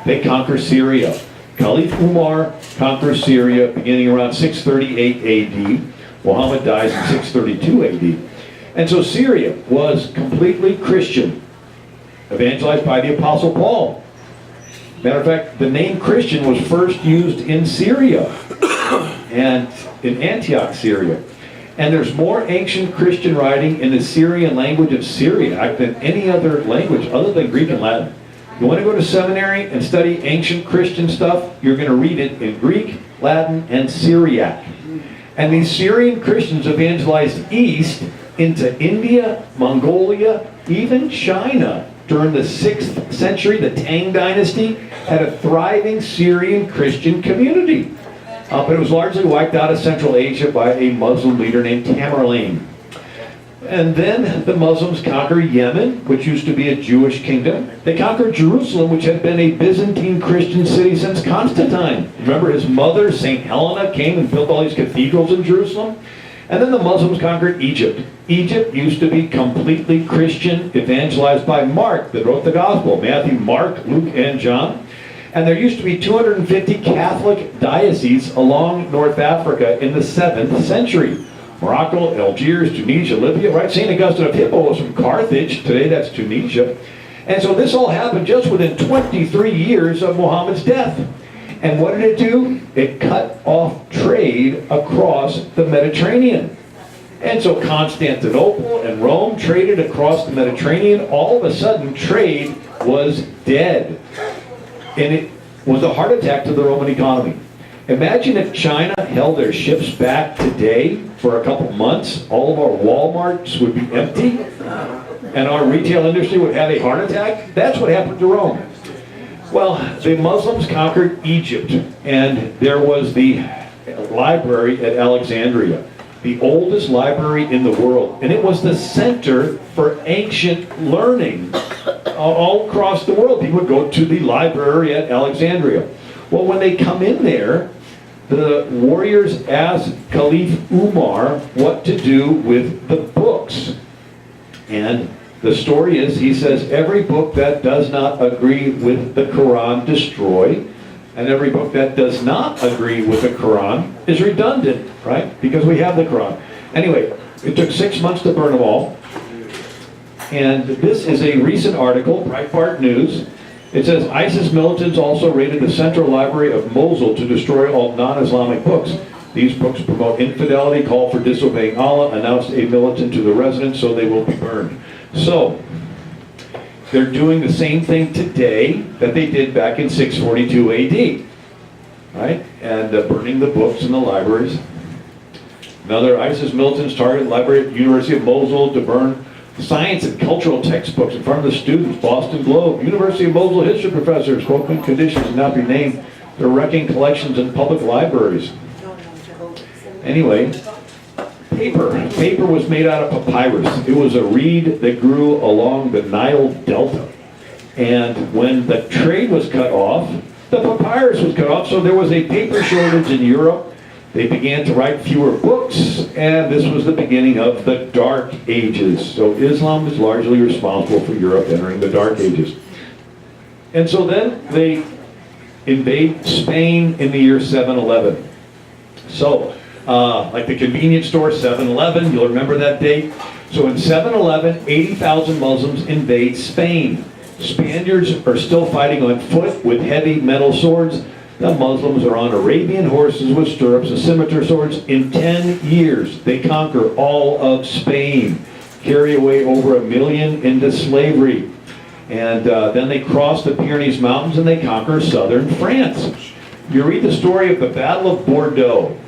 Speaker 2: they conquer Syria. Caliph Umar conquers Syria beginning around 638 AD. Muhammad dies in 632 AD. And so Syria was completely Christian, evangelized by the Apostle Paul. Matter of fact, the name Christian was first used in Syria and in Antioch, Syria. And there's more ancient Christian writing in the Syrian language of Syriac than any other language other than Greek and Latin. You want to go to seminary and study ancient Christian stuff, you're going to read it in Greek, Latin, and Syriac. And these Syrian Christians evangelized east into India, Mongolia, even China. During the 6th century, the Tang dynasty had a thriving Syrian Christian community. But it was largely wiped out of Central Asia by a Muslim leader named Tamerlane. And then the Muslims conquer Yemen, which used to be a Jewish kingdom. They conquered Jerusalem, which had been a Byzantine Christian city since Constantine. Remember his mother, St. Helena, came and built all these cathedrals in Jerusalem? And then the Muslims conquered Egypt. Egypt used to be completely Christian, evangelized by Mark, that wrote the Gospel. Matthew, Mark, Luke, and John. And there used to be 250 Catholic dioceses along North Africa in the 7th century. Morocco, Algiers, Tunisia, Libya, right? St. Augustine of Hippo was from Carthage. Today that's Tunisia. And so this all happened just within 23 years of Muhammad's death. And what did it do? It cut off trade across the Mediterranean. And so Constantinople and Rome traded across the Mediterranean. All of a sudden, trade was dead. And it was a heart attack to the Roman economy. Imagine if China held their ships back today for a couple months. All of our Walmarts would be empty, and our retail industry would have a heart attack. That's what happened to Rome. Well, the Muslims conquered Egypt, and there was the library at Alexandria, the oldest library in the world. And it was the center for ancient learning all across the world. People would go to the library at Alexandria. Well, when they come in there, the warriors ask Caliph Umar what to do with the books. And the story is, he says, every book that does not agree with the Quran, destroy. And every book that does not agree with the Quran is redundant, right? Because we have the Quran. Anyway, it took 6 months to burn them all. And this is a recent article, Breitbart News. It says, ISIS militants also raided the Central Library of Mosul to destroy all non-Islamic books. These books promote infidelity, call for disobeying Allah, announced a militant to the residents, so they will be burned. So, they're doing the same thing today that they did back in 642 AD, right? And burning the books in the libraries. Another ISIS militants targeted the library at the University of Mosul to burn science and cultural textbooks in front of the students. Boston Globe, University of Mosul history professors, quote, conditions will not be named. They're wrecking collections in public libraries. Anyway, paper. Paper was made out of papyrus. It was a reed that grew along the Nile Delta. And when the trade was cut off, the papyrus was cut off, so there was a paper shortage in Europe. They began to write fewer books, and this was the beginning of the Dark Ages. So Islam is largely responsible for Europe entering the Dark Ages. And so then they invade Spain in the year 711. So, like the convenience store 7-Eleven, you'll remember that date. So in 711, 80,000 Muslims invade Spain. Spaniards are still fighting on foot with heavy metal swords. The Muslims are on Arabian horses with stirrups and scimitar swords. In 10 years, they conquer all of Spain, carry away over 1 million into slavery. And then they cross the Pyrenees Mountains and they conquer southern France. You read the story of the Battle of Bordeaux.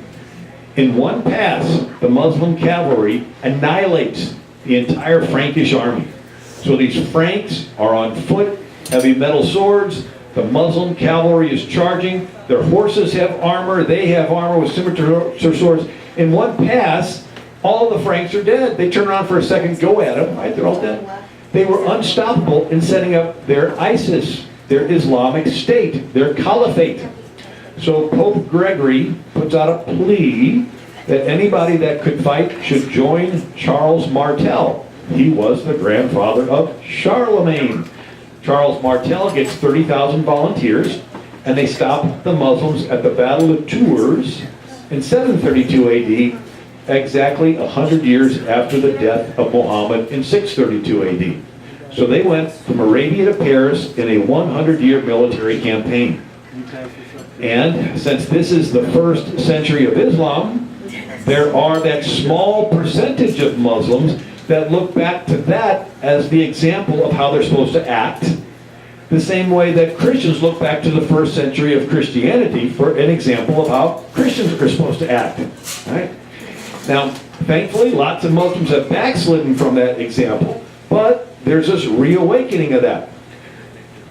Speaker 2: In one pass, the Muslim cavalry annihilates the entire Frankish army. So these Franks are on foot, heavy metal swords. The Muslim cavalry is charging. Their horses have armor. They have armor with scimitar swords. In one pass, all the Franks are dead. They turn around for a second, go at them, right? They're all dead. They were unstoppable in setting up their ISIS, their Islamic State, their caliphate. So Pope Gregory puts out a plea that anybody that could fight should join Charles Martel. He was the grandfather of Charlemagne. Charles Martel gets 30,000 volunteers, and they stop the Muslims at the Battle of Tours in 732 AD, exactly 100 years after the death of Muhammad in 632 AD. So they went from Arabia to Paris in a 100-year military campaign. And since this is the 1st century of Islam, there are that small percentage of Muslims that look back to that as the example of how they're supposed to act, the same way that Christians look back to the 1st century of Christianity for an example of how Christians are supposed to act. Right? Now, thankfully, lots of Muslims have backslidden from that example, but there's this reawakening of that.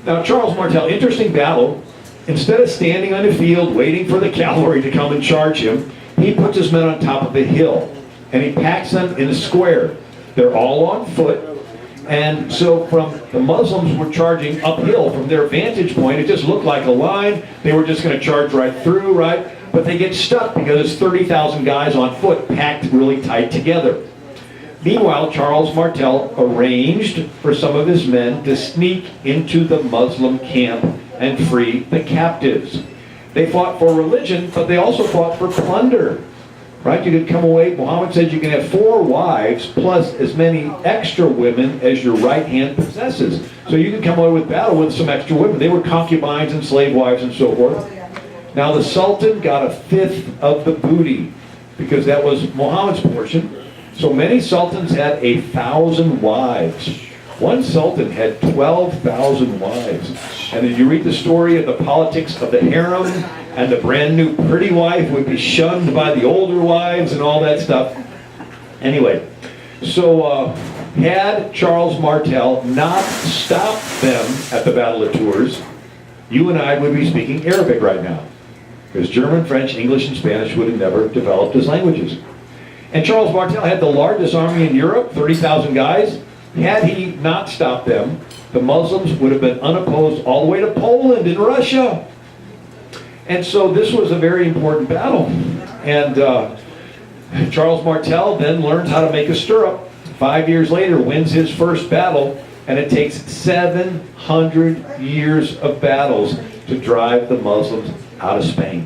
Speaker 2: Now, Charles Martel, interesting battle. Instead of standing on the field waiting for the cavalry to come and charge him, he puts his men on top of a hill, and he packs them in a square. They're all on foot, and so from the Muslims were charging uphill from their vantage point. It just looked like a line. They were just going to charge right through, right? But they get stuck because it's 30,000 guys on foot packed really tight together. Meanwhile, Charles Martel arranged for some of his men to sneak into the Muslim camp and free the captives. They fought for religion, but they also fought for plunder. Right? You could come away, Muhammad said you can have 4 wives plus as many extra women as your right hand possesses. So you could come away with battle with some extra women. They were concubines and slave wives and so forth. Now the Sultan got 1/5 of the booty because that was Muhammad's portion. So many sultans had 1,000 wives. One sultan had 12,000 wives. And then you read the story of the politics of the harem, and the brand new pretty wife would be shunned by the older wives and all that stuff. Anyway, so had Charles Martel not stopped them at the Battle of Tours, you and I would be speaking Arabic right now. Because German, French, English, and Spanish would have never developed as languages. And Charles Martel had the largest army in Europe, 30,000 guys. Had he not stopped them, the Muslims would have been unopposed all the way to Poland and Russia. And so this was a very important battle. And Charles Martel then learns how to make a stirrup. 5 years later, wins his first battle, and it takes 700 years of battles to drive the Muslims out of Spain.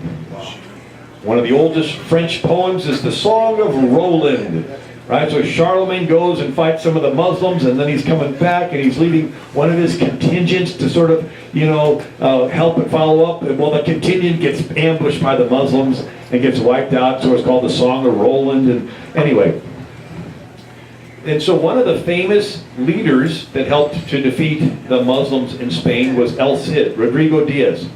Speaker 2: One of the oldest French poems is the Song of Roland. Right, so Charlemagne goes and fights some of the Muslims, and then he's coming back, and he's leading one of his contingents to sort of, help and follow up. Well, the contingent gets ambushed by the Muslims and gets wiped out, so it's called the Song of Roland. And anyway, and so one of the famous leaders that helped to defeat the Muslims in Spain was El Cid, Rodrigo Diaz.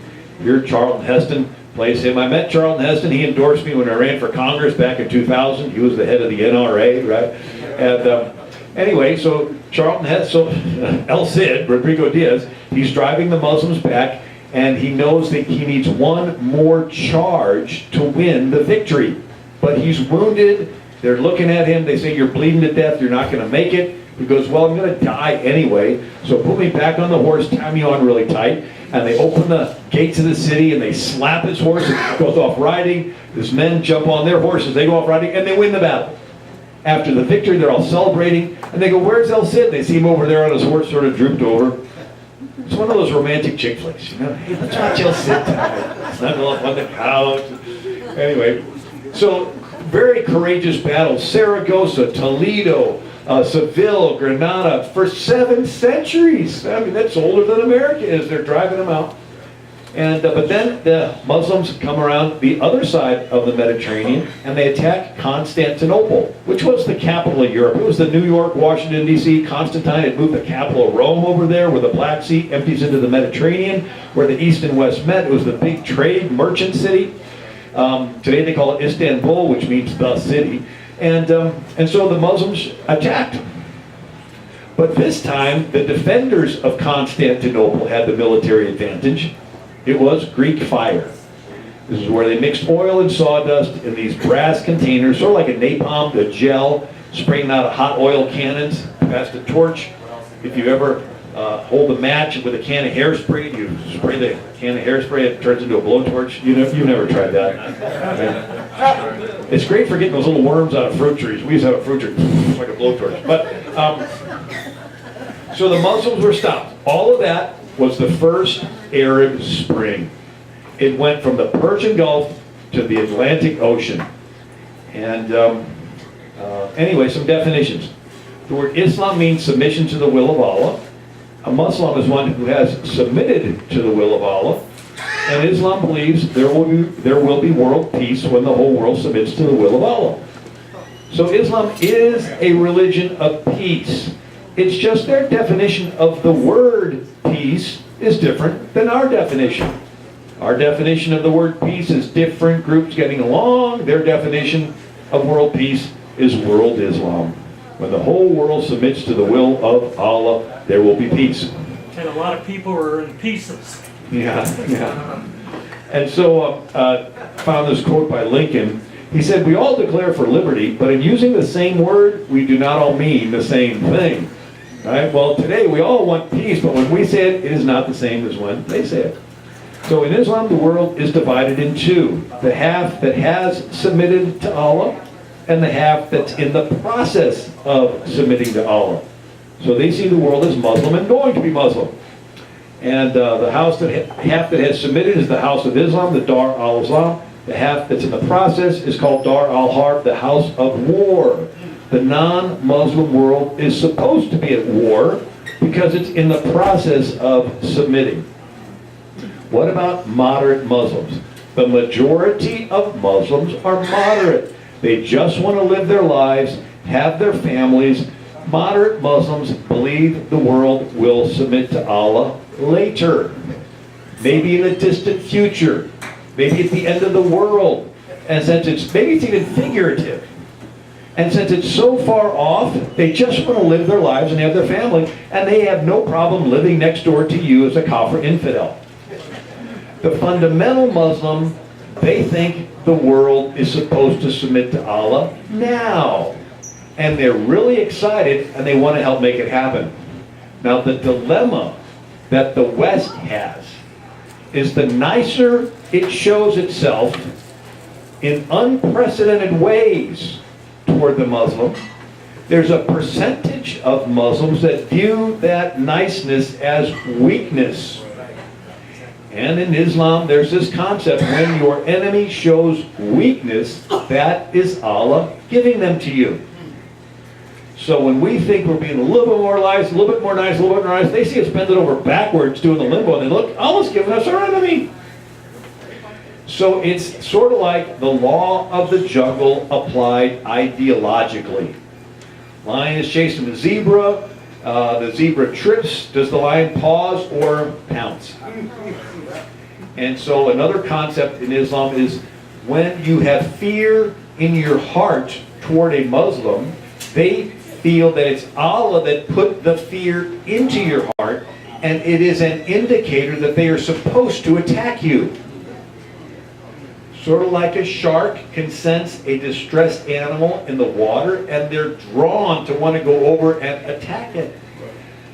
Speaker 2: Here, Charlton Heston plays him. I met Charlton Heston. He endorsed me when I ran for Congress back in 2000. He was the head of the NRA, right? And anyway, so Charlton Heston, El Cid, Rodrigo Diaz, he's driving the Muslims back, and he knows that he needs one more charge to win the victory. But he's wounded. They're looking at him. They say, "You're bleeding to death. You're not going to make it." He goes, "Well, I'm going to die anyway, so put me back on the horse, tie me on really tight." And they open the gates of the city, and they slap his horse, and he goes off riding. His men jump on their horses, they go off riding, and they win the battle. After the victory, they're all celebrating, and they go, "Where's El Cid?" They see him over there on his horse, sort of drooped over. It's one of those romantic chick flicks, Hey, let's watch El Cid tonight. Snuggle up on the couch. Anyway, so very courageous battles. Saragossa, Toledo, Seville, Granada, for 7 centuries. I mean, that's older than America is. They're driving them out. And but then the Muslims come around the other side of the Mediterranean, and they attack Constantinople, which was the capital of Europe. It was the New York, Washington, D.C. Constantine had moved the capital of Rome over there, where the Black Sea empties into the Mediterranean, where the East and West met. It was the big trade merchant city. Today they call it Istanbul, which means the city. And so the Muslims attacked. But this time, the defenders of Constantinople had the military advantage. It was Greek fire. This is where they mixed oil and sawdust in these brass containers, sort of like a napalm, a gel, spraying out of hot oil cannons, past a torch. If you ever hold a match with a can of hairspray, you spray the can of hairspray, it turns into a blowtorch. You've never tried that. It's great for getting those little worms out of fruit trees. We used to have a fruit tree, like a blowtorch. But, so the Muslims were stopped. All of that was the first Arab Spring. It went from the Persian Gulf to the Atlantic Ocean. And anyway, some definitions. The word Islam means submission to the will of Allah. A Muslim is one who has submitted to the will of Allah. And Islam believes there will be world peace when the whole world submits to the will of Allah. So Islam is a religion of peace. It's just their definition of the word peace is different than our definition. Our definition of the word peace is different groups getting along. Their definition of world peace is world Islam. When the whole world submits to the will of Allah, there will be peace.
Speaker 4: And a lot of people are in pieces.
Speaker 2: Yeah. And so found this quote by Lincoln. He said, "We all declare for liberty, but in using the same word, we do not all mean the same thing." Right? Well, today we all want peace, but when we say it, it is not the same as when they say it. So in Islam, the world is divided in two. The half that has submitted to Allah, and the half that's in the process of submitting to Allah. So they see the world as Muslim and going to be Muslim. And the half that has submitted is the house of Islam, the Dar al-Islam. The half that's in the process is called Dar al-Harb, the house of war. The non-Muslim world is supposed to be at war because it's in the process of submitting. What about moderate Muslims? The majority of Muslims are moderate. They just want to live their lives, have their families. Moderate Muslims believe the world will submit to Allah later. Maybe in a distant future. Maybe at the end of the world. And since maybe it's even figurative. And since it's so far off, they just want to live their lives and have their family, and they have no problem living next door to you as a kafir infidel. The fundamental Muslim, they think the world is supposed to submit to Allah now. And they're really excited, and they want to help make it happen. Now, the dilemma that the West has is the nicer it shows itself in unprecedented ways toward the Muslim, there's a percentage of Muslims that view that niceness as weakness. And in Islam, there's this concept, when your enemy shows weakness, that is Allah giving them to you. So when we think we're being a little bit more nice, a little bit more nice, a little bit more nice, they see us bending over backwards doing the limbo, and they look, Allah's giving us our enemy. So it's sort of like the law of the jungle applied ideologically. Lion is chasing the zebra trips. Does the lion pause or pounce? And so another concept in Islam is when you have fear in your heart toward a Muslim, they feel that it's Allah that put the fear into your heart, and it is an indicator that they are supposed to attack you. Sort of like a shark can sense a distressed animal in the water, and they're drawn to want to go over and attack it.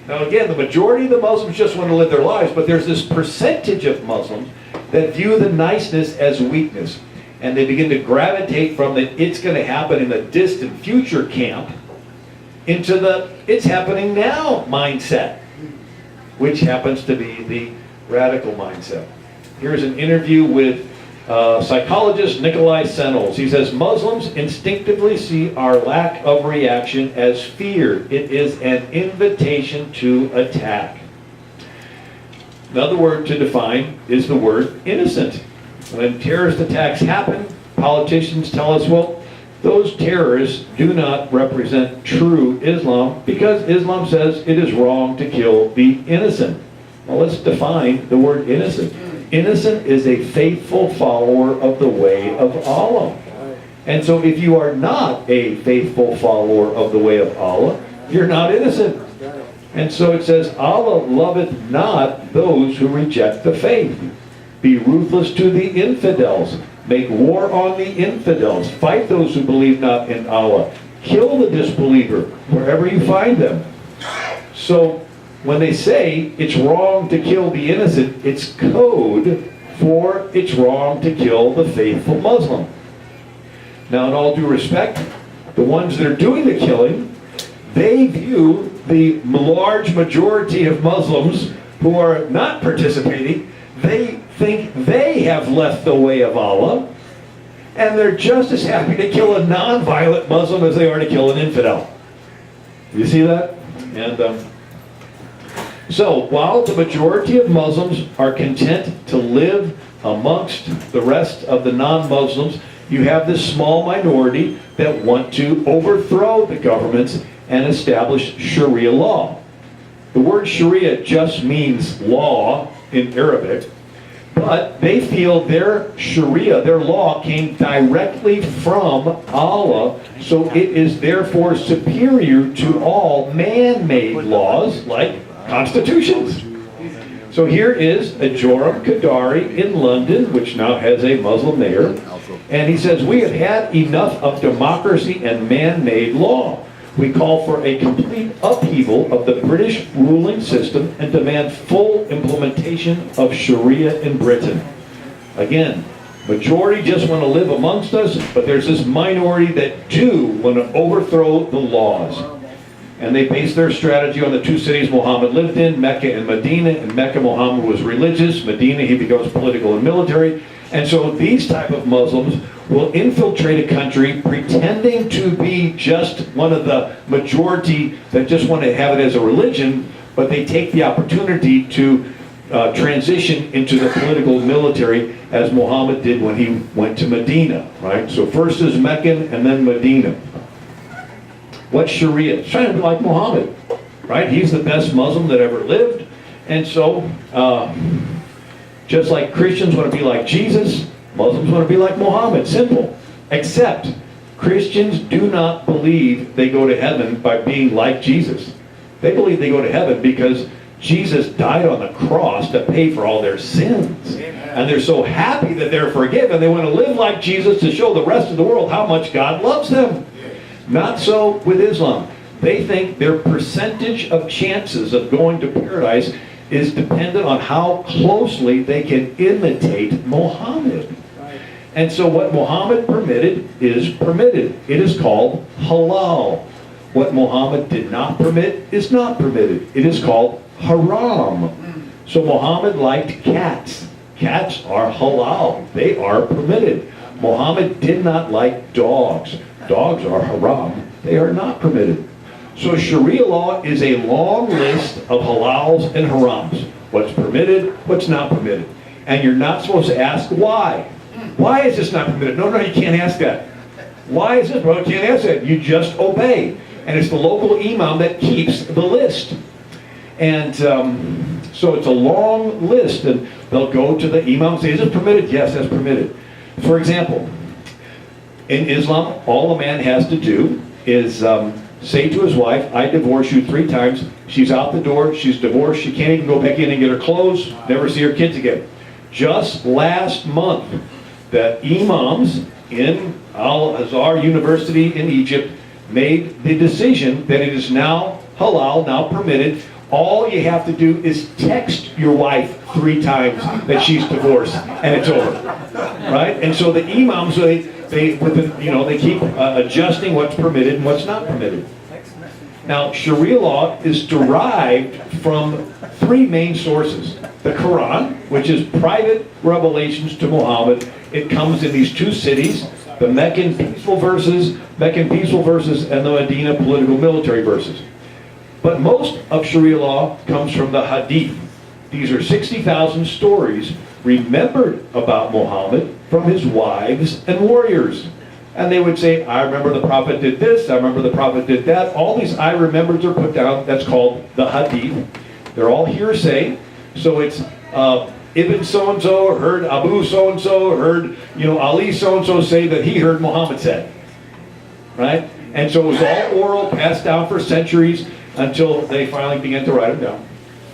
Speaker 2: Now again, the majority of the Muslims just want to live their lives, but there's this percentage of Muslims that view the niceness as weakness. And they begin to gravitate from the "it's going to happen in the distant future" camp into the "it's happening now" mindset, which happens to be the radical mindset. Here's an interview with psychologist Nikolai Sennels. He says, "Muslims instinctively see our lack of reaction as fear. It is an invitation to attack." Another word to define is the word innocent. When terrorist attacks happen, politicians tell us, well, those terrorists do not represent true Islam because Islam says it is wrong to kill the innocent. Well, let's define the word innocent. Innocent is a faithful follower of the way of Allah. And so if you are not a faithful follower of the way of Allah, you're not innocent. And so it says, Allah loveth not those who reject the faith. Be ruthless to the infidels. Make war on the infidels. Fight those who believe not in Allah. Kill the disbeliever wherever you find them. So when they say it's wrong to kill the innocent, it's code for it's wrong to kill the faithful Muslim. Now, in all due respect, the ones that are doing the killing, they view the large majority of Muslims who are not participating, they think they have left the way of Allah, and they're just as happy to kill a non-violent Muslim as they are to kill an infidel. You see that? And so, while the majority of Muslims are content to live amongst the rest of the non-Muslims, you have this small minority that want to overthrow the governments and establish Sharia law. The word Sharia just means law in Arabic, but they feel their Sharia, their law, came directly from Allah, so it is therefore superior to all man-made laws like constitutions. So here is a Joram Qadari in London, which now has a Muslim mayor, and he says, we have had enough of democracy and man-made law. We call for a complete upheaval of the British ruling system and demand full implementation of Sharia in Britain. Again, majority just want to live amongst us, but there's this minority that do want to overthrow the laws. And they base their strategy on the two cities Muhammad lived in, Mecca and Medina. In Mecca, Muhammad was religious. Medina, he becomes political and military. And so these type of Muslims will infiltrate a country pretending to be just one of the majority that just want to have it as a religion, but they take the opportunity to transition into the political and military as Muhammad did when he went to Medina, right? So first is Meccan and then Medina. What's Sharia? It's trying to be like Muhammad, right? He's the best Muslim that ever lived. And so, just like Christians want to be like Jesus, Muslims want to be like Muhammad. Simple. Except, Christians do not believe they go to heaven by being like Jesus. They believe they go to heaven because Jesus died on the cross to pay for all their sins. And they're so happy that they're forgiven, they want to live like Jesus to show the rest of the world how much God loves them. Not so with Islam. They think their percentage of chances of going to paradise is dependent on how closely they can imitate Muhammad. And so what Muhammad permitted is permitted. It is called halal. What Muhammad did not permit is not permitted. It is called haram. So Muhammad liked cats. Cats are halal. They are permitted. Muhammad did not like dogs. Dogs are haram. They are not permitted. So Sharia law is a long list of halals and harams. What's permitted, what's not permitted. And you're not supposed to ask why. Why is this not permitted? No, you can't ask that. Why is this? Well, you can't ask that. You just obey. And it's the local imam that keeps the list. And so it's a long list. And they'll go to the imam and say, is this permitted? Yes, that's permitted. For example, in Islam, all a man has to do is say to his wife, I divorce you 3 times. She's out the door, she's divorced, she can't even go back in and get her clothes, never see her kids again. Just last month, the imams in Al-Azhar University in Egypt made the decision that it is now halal, now permitted. All you have to do is text your wife 3 times that she's divorced, and it's over, right? And so the imams, they keep adjusting what's permitted and what's not permitted. Now, Sharia law is derived from 3 main sources. The Quran, which is private revelations to Muhammad. It comes in these 2 cities, the Meccan peaceful verses, and the Medina political military verses. But most of Sharia law comes from the Hadith. These are 60,000 stories remembered about Muhammad from his wives and warriors. And they would say, I remember the Prophet did this, I remember the Prophet did that. All these I remembers are put down. That's called the Hadith. They're all hearsay. So it's Ibn so-and-so heard Abu so-and-so, heard Ali so-and-so say that he heard Muhammad say. Right? And so it was all oral, passed down for centuries. until they finally began to write them down.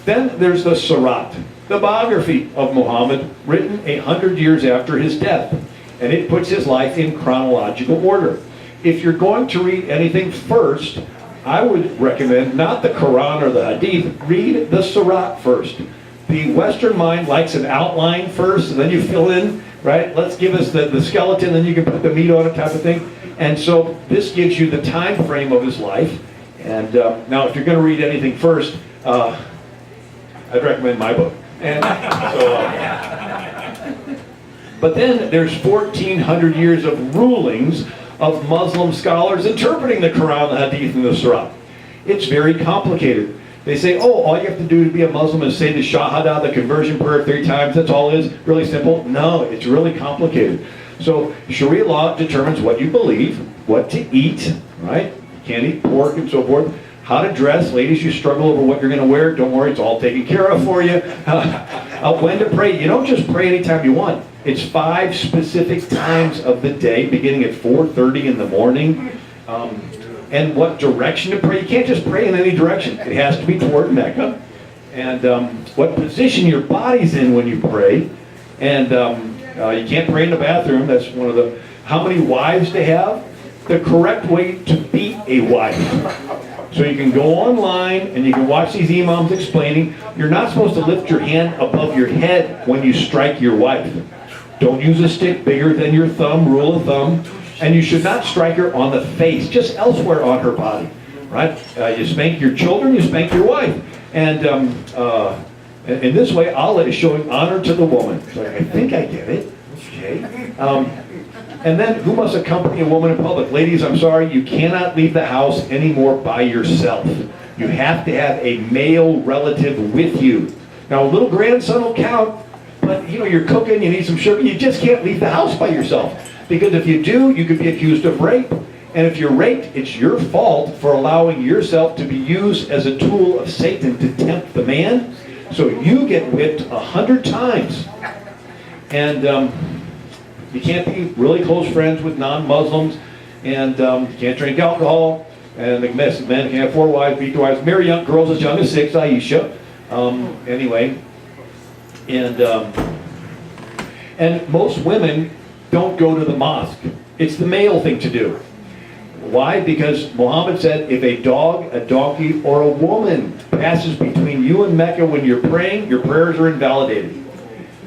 Speaker 2: Then there's the Sirat, the biography of Muhammad, written 100 years after his death. And it puts his life in chronological order. If you're going to read anything first, I would recommend not the Quran or the Hadith, read the Sirat first. The Western mind likes an outline first, and then you fill in, right? Let's give us the skeleton, then you can put the meat on it type of thing. And so this gives you the time frame of his life. And now if you're going to read anything first, I'd recommend my book. And so, but then there's 1,400 years of rulings of Muslim scholars interpreting the Quran, the Hadith, and the Surah. It's very complicated. They say, oh, all you have to do to be a Muslim is say the Shahada, the conversion prayer 3 times. That's all it is. Really simple. No, it's really complicated. So Sharia law determines what you believe, what to eat, right? You can't eat pork and so forth. How to dress. Ladies, you struggle over what you're going to wear. Don't worry, it's all taken care of for you. When to pray. You don't just pray anytime you want. It's 5 specific times of the day, beginning at 4:30 in the morning. And what direction to pray. You can't just pray in any direction. It has to be toward Mecca. And what position your body's in when you pray. And you can't pray in the bathroom. That's one of the... How many wives to have? The correct way to beat a wife. So you can go online and you can watch these imams explaining. You're not supposed to lift your hand above your head when you strike your wife. Don't use a stick bigger than your thumb, rule of thumb. And you should not strike her on the face, just elsewhere on her body, right? You spank your children, you spank your wife. And in this way, Allah is showing honor to the woman. So I think I get it. Okay. And then, who must accompany a woman in public? Ladies, I'm sorry, you cannot leave the house anymore by yourself. You have to have a male relative with you. Now, a little grandson will count, but you're cooking, you need some sugar, you just can't leave the house by yourself. Because if you do, you could be accused of rape. And if you're raped, it's your fault for allowing yourself to be used as a tool of Satan to tempt the man. So you get whipped 100 times. And you can't be really close friends with non-Muslims. And you can't drink alcohol. And the men can have 4 wives, beat their wives, marry young girls as young as 6, Aisha. Anyway. And most women don't go to the mosque. It's the male thing to do. Why? Because Muhammad said, if a dog, a donkey, or a woman passes between you and Mecca when you're praying, your prayers are invalidated.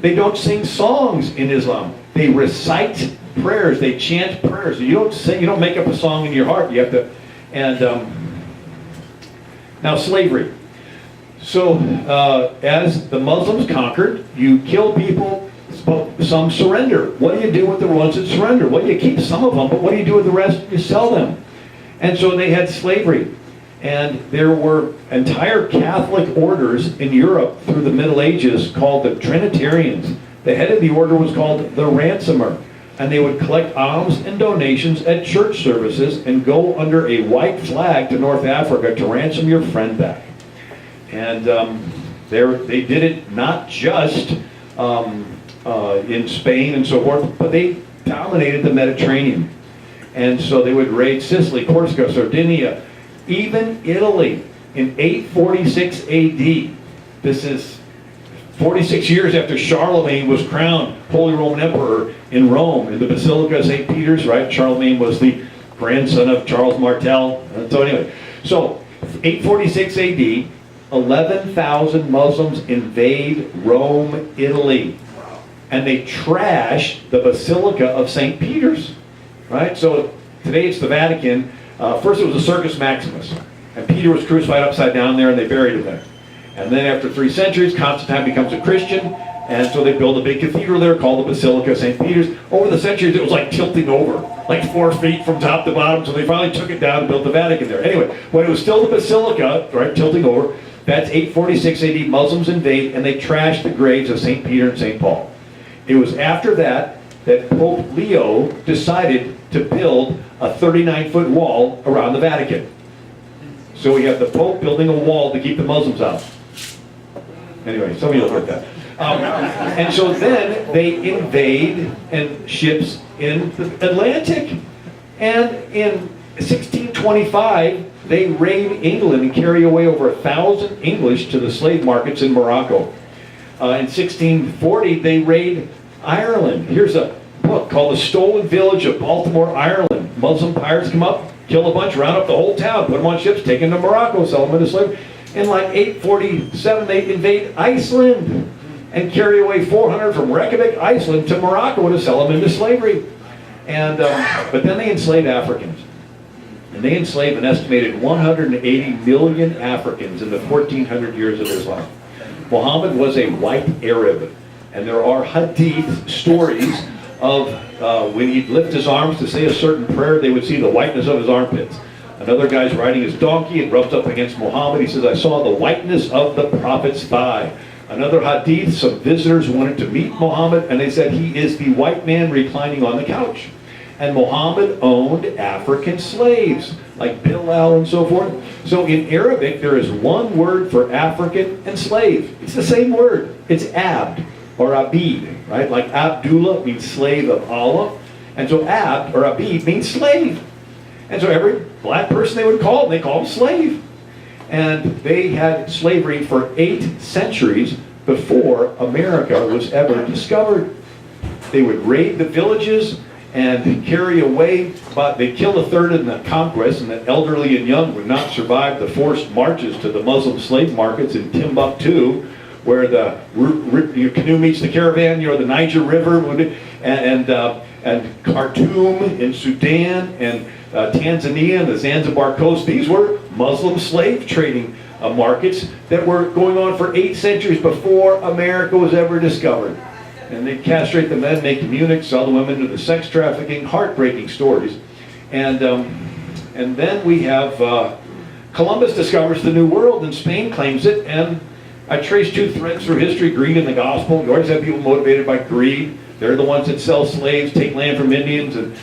Speaker 2: They don't sing songs in Islam. They recite prayers. They chant prayers. You don't make up a song in your heart. You have to. And now slavery. So as the Muslims conquered, you kill people. Some surrender. What do you do with the ones that surrender? Well, you keep some of them, but what do you do with the rest? You sell them. And so they had slavery. And there were entire Catholic orders in Europe through the Middle Ages called the Trinitarians. The head of the order was called the ransomer. And they would collect alms and donations at church services and go under a white flag to North Africa to ransom your friend back. And they did it not just in Spain and so forth, but they dominated the Mediterranean. And so they would raid Sicily, Corsica, Sardinia, even Italy in 846 AD. This is 46 years after Charlemagne was crowned Holy Roman Emperor in Rome, in the Basilica of St. Peter's, right? Charlemagne was the grandson of Charles Martel. So anyway, so 846 AD, 11,000 Muslims invade Rome, Italy. And they trash the Basilica of St. Peter's, right? So today it's the Vatican. First it was the Circus Maximus, and Peter was crucified upside down there, and they buried him there. And then after 3 centuries, Constantine becomes a Christian, and so they build a big cathedral there called the Basilica of St. Peter's. Over the centuries, it was like tilting over, like 4 feet from top to bottom, so they finally took it down and built the Vatican there. Anyway, when it was still the Basilica, right, tilting over, that's 846 AD, Muslims invade, and they trash the graves of St. Peter and St. Paul. It was after that that Pope Leo decided to build a 39-foot wall around the Vatican. So we have the Pope building a wall to keep the Muslims out. Anyway, some of you will heard that. And so then they invade and ships in the Atlantic. And in 1625, they raid England and carry away over 1,000 English to the slave markets in Morocco. In 1640, they raid Ireland. Here's a book called The Stolen Village of Baltimore, Ireland. Muslim pirates come up, kill a bunch, round up the whole town, put them on ships, take them to Morocco, sell them into slavery. In like 847, they invade Iceland and carry away 400 from Reykjavik, Iceland, to Morocco to sell them into slavery. And but then they enslave Africans. And they enslaved an estimated 180 million Africans in the 1400 years of Islam. Muhammad was a white Arab. And there are hadith stories of when he'd lift his arms to say a certain prayer, they would see the whiteness of his armpits. Another guy's riding his donkey and rubs up against Muhammad. He says, I saw the whiteness of the prophet's thigh. Another hadith, some visitors wanted to meet Muhammad, and they said, he is the white man reclining on the couch. And Muhammad owned African slaves, like Bilal and so forth. So in Arabic, there is one word for African and slave. It's the same word. It's abd, or abid, right? Like Abdullah means slave of Allah. And so abd, or abid, means slave. And so every black person they would call, they called slave. And they had slavery for 8 centuries before America was ever discovered. They would raid the villages and carry away, but they'd kill a third in the conquest, and the elderly and young would not survive the forced marches to the Muslim slave markets in Timbuktu, where your canoe meets the caravan, the Niger River, and Khartoum in Sudan, and Tanzania and the Zanzibar coast. These were Muslim slave trading markets that were going on for 8 centuries before America was ever discovered. And they'd castrate the men, make them eunuchs, sell the women to the sex trafficking, heartbreaking stories. And then we have Columbus discovers the New World, and Spain claims it. And I trace 2 threads through history: greed and the gospel. You always have people motivated by greed. They're the ones that sell slaves, take land from Indians, and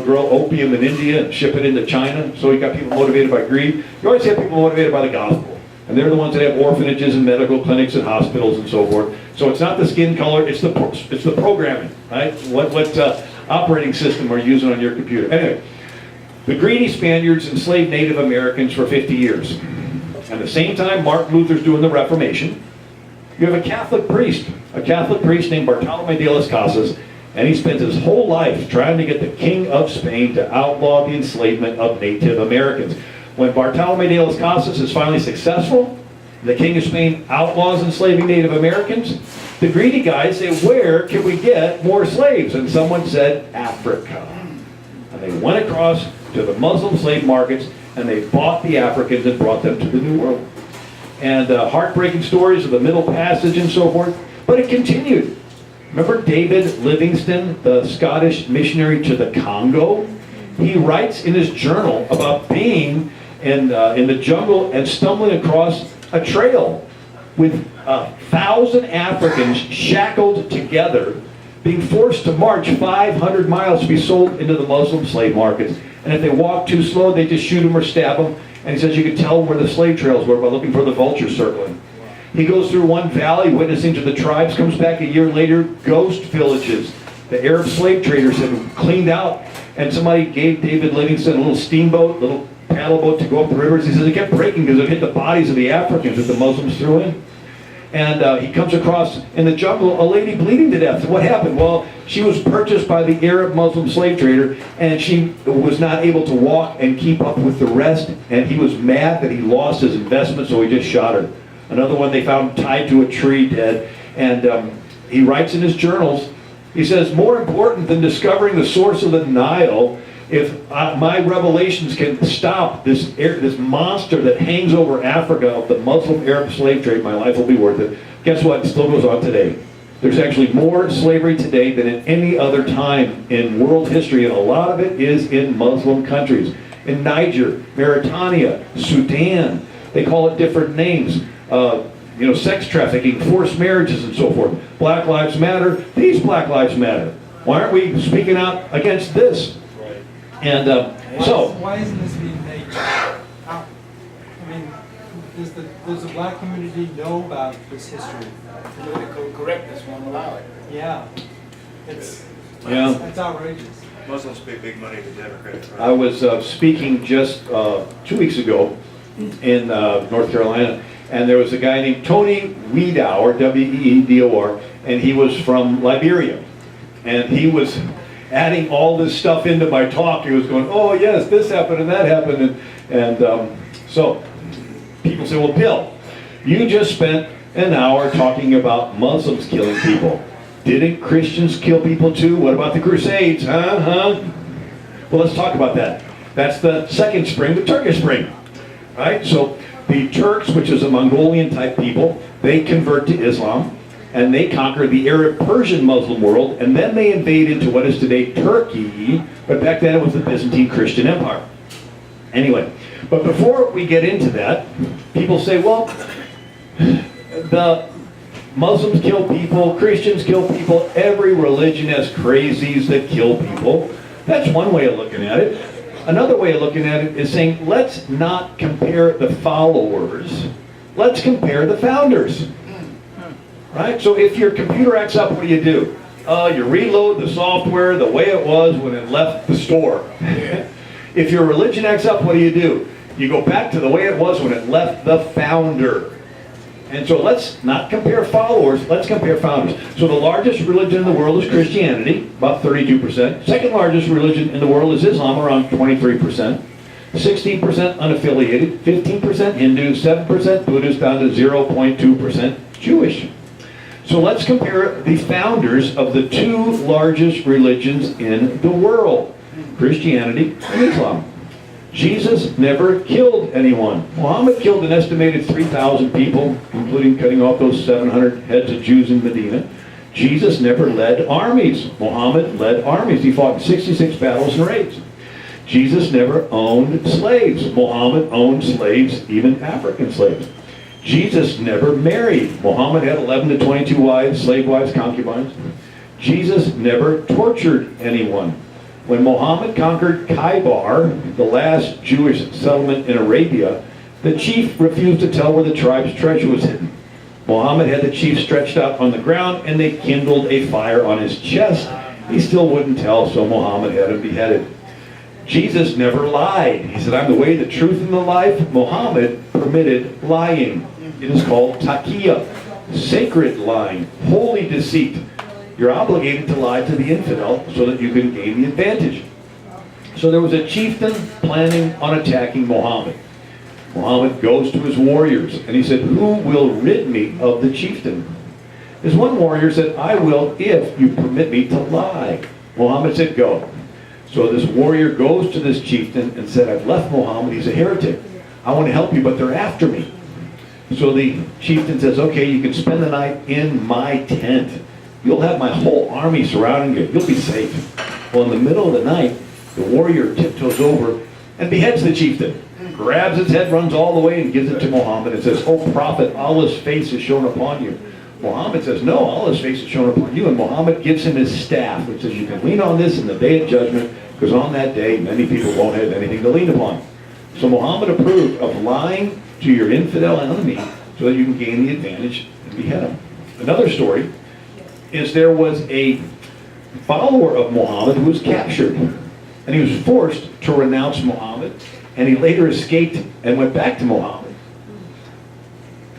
Speaker 2: grow opium in India and ship it into China. So you got people motivated by greed. You always have people motivated by the gospel. And they're the ones that have orphanages and medical clinics and hospitals and so forth. So it's not the skin color, it's the programming, right? What operating system are you using on your computer? Anyway, the greedy Spaniards enslaved Native Americans for 50 years. At the same time Martin Luther's doing the Reformation, you have a Catholic priest named Bartolome de las Casas, and he spends his whole life trying to get the King of Spain to outlaw the enslavement of Native Americans. When Bartolome de las Casas is finally successful, the King of Spain outlaws enslaving Native Americans, the greedy guys say, where can we get more slaves? And someone said, Africa. And they went across to the Muslim slave markets, and they bought the Africans and brought them to the New World. And heartbreaking stories of the Middle Passage and so forth, but it continued. Remember David Livingstone, the Scottish missionary to the Congo? He writes in his journal about being in the jungle and stumbling across a trail with 1,000 Africans shackled together, being forced to march 500 miles to be sold into the Muslim slave markets. And if they walk too slow, they just shoot them or stab them. And he says you could tell where the slave trails were by looking for the vultures circling. He goes through one valley witnessing to the tribes, comes back a year later, ghost villages. The Arab slave traders had cleaned out, and somebody gave David Livingstone a little steamboat, little paddle boat to go up the rivers. He says it kept breaking because it hit the bodies of the Africans that the Muslims threw in. And he comes across in the jungle a lady bleeding to death. What happened? Well, she was purchased by the Arab Muslim slave trader, and she was not able to walk and keep up with the rest, and he was mad that he lost his investment, so he just shot her. Another one they found tied to a tree dead, and he writes in his journals, he says, more important than discovering the source of the Nile, if my revelations can stop this monster that hangs over Africa of the Muslim Arab slave trade, my life will be worth it. Guess what? It still goes on today. There's actually more slavery today than at any other time in world history, and a lot of it is in Muslim countries. In Niger, Mauritania, Sudan, they call it different names. Sex trafficking, forced marriages, and so forth. Black Lives Matter. These Black Lives Matter. Why aren't we speaking out against this?
Speaker 5: Right.
Speaker 2: And
Speaker 6: why isn't this being made out? I mean, does the black community know about this history?
Speaker 5: Political correctness won't allow it.
Speaker 6: Yeah, it's
Speaker 2: yeah.
Speaker 6: outrageous.
Speaker 5: Muslims pay big money to Democrats, right?
Speaker 2: I was speaking just 2 weeks ago in North Carolina, and there was a guy named Tony Weedor, W-E-E-D-O-R, and he was from Liberia. And he was adding all this stuff into my talk. He was going, oh yes, this happened and that happened. So people say, well, Bill, you just spent an hour talking about Muslims killing people. Didn't Christians kill people too? What about the Crusades? Well, let's talk about that. That's the second spring, the Turkish spring. Right? So the Turks, which is a Mongolian type people, they convert to Islam, and they conquer the Arab Persian Muslim world, and then they invade into what is today Turkey, but back then it was the Byzantine Christian Empire. Anyway, but before we get into that, people say, well, the Muslims kill people, Christians kill people, every religion has crazies that kill people. That's one way of looking at it. Another way of looking at it is saying, let's not compare the followers, let's compare the founders. Right? So if your computer acts up, what do? You reload the software the way it was when it left the store. If your religion acts up, what do? You go back to the way it was when it left the founder. And so let's not compare followers, let's compare founders. So the largest religion in the world is Christianity, about 32%. Second largest religion in the world is Islam, around 23%. 16% unaffiliated, 15% Hindu, 7% Buddhist, down to 0.2% Jewish. So let's compare the founders of the two largest religions in the world, Christianity and Islam. Jesus never killed anyone. Muhammad killed an estimated 3,000 people, including cutting off those 700 heads of Jews in Medina. Jesus never led armies. Muhammad led armies. He fought in 66 battles and raids. Jesus never owned slaves. Muhammad owned slaves, even African slaves. Jesus never married. Muhammad had 11 to 22 wives, slave wives, concubines. Jesus never tortured anyone. When Muhammad conquered Khaybar, the last Jewish settlement in Arabia, the chief refused to tell where the tribe's treasure was hidden. Muhammad had the chief stretched out on the ground, and they kindled a fire on his chest. He still wouldn't tell, so Muhammad had him beheaded. Jesus never lied. He said, I'm the way, the truth, and the life. Muhammad permitted lying. It is called taqiyya, sacred lying, holy deceit. You're obligated to lie to the infidel so that you can gain the advantage. So there was a chieftain planning on attacking Muhammad. Muhammad goes to his warriors, and he said, who will rid me of the chieftain? His one warrior said, I will if you permit me to lie. Muhammad said, go. So this warrior goes to this chieftain and said, I've left Muhammad, he's a heretic. I want to help you, but they're after me. So the chieftain says, okay, you can spend the night in my tent. You'll have my whole army surrounding you. You'll be safe. Well, in the middle of the night, the warrior tiptoes over and beheads the chieftain. Grabs his head, runs all the way, and gives it to Muhammad and says, oh, prophet, Allah's face is shown upon you. Muhammad says, no, Allah's face is shown upon you. And Muhammad gives him his staff, which says, you can lean on this in the day of judgment, because on that day, many people won't have anything to lean upon. So Muhammad approved of lying to your infidel enemy so that you can gain the advantage and behead him. Another story is there was a follower of Muhammad who was captured, and he was forced to renounce Muhammad, and he later escaped and went back to Muhammad.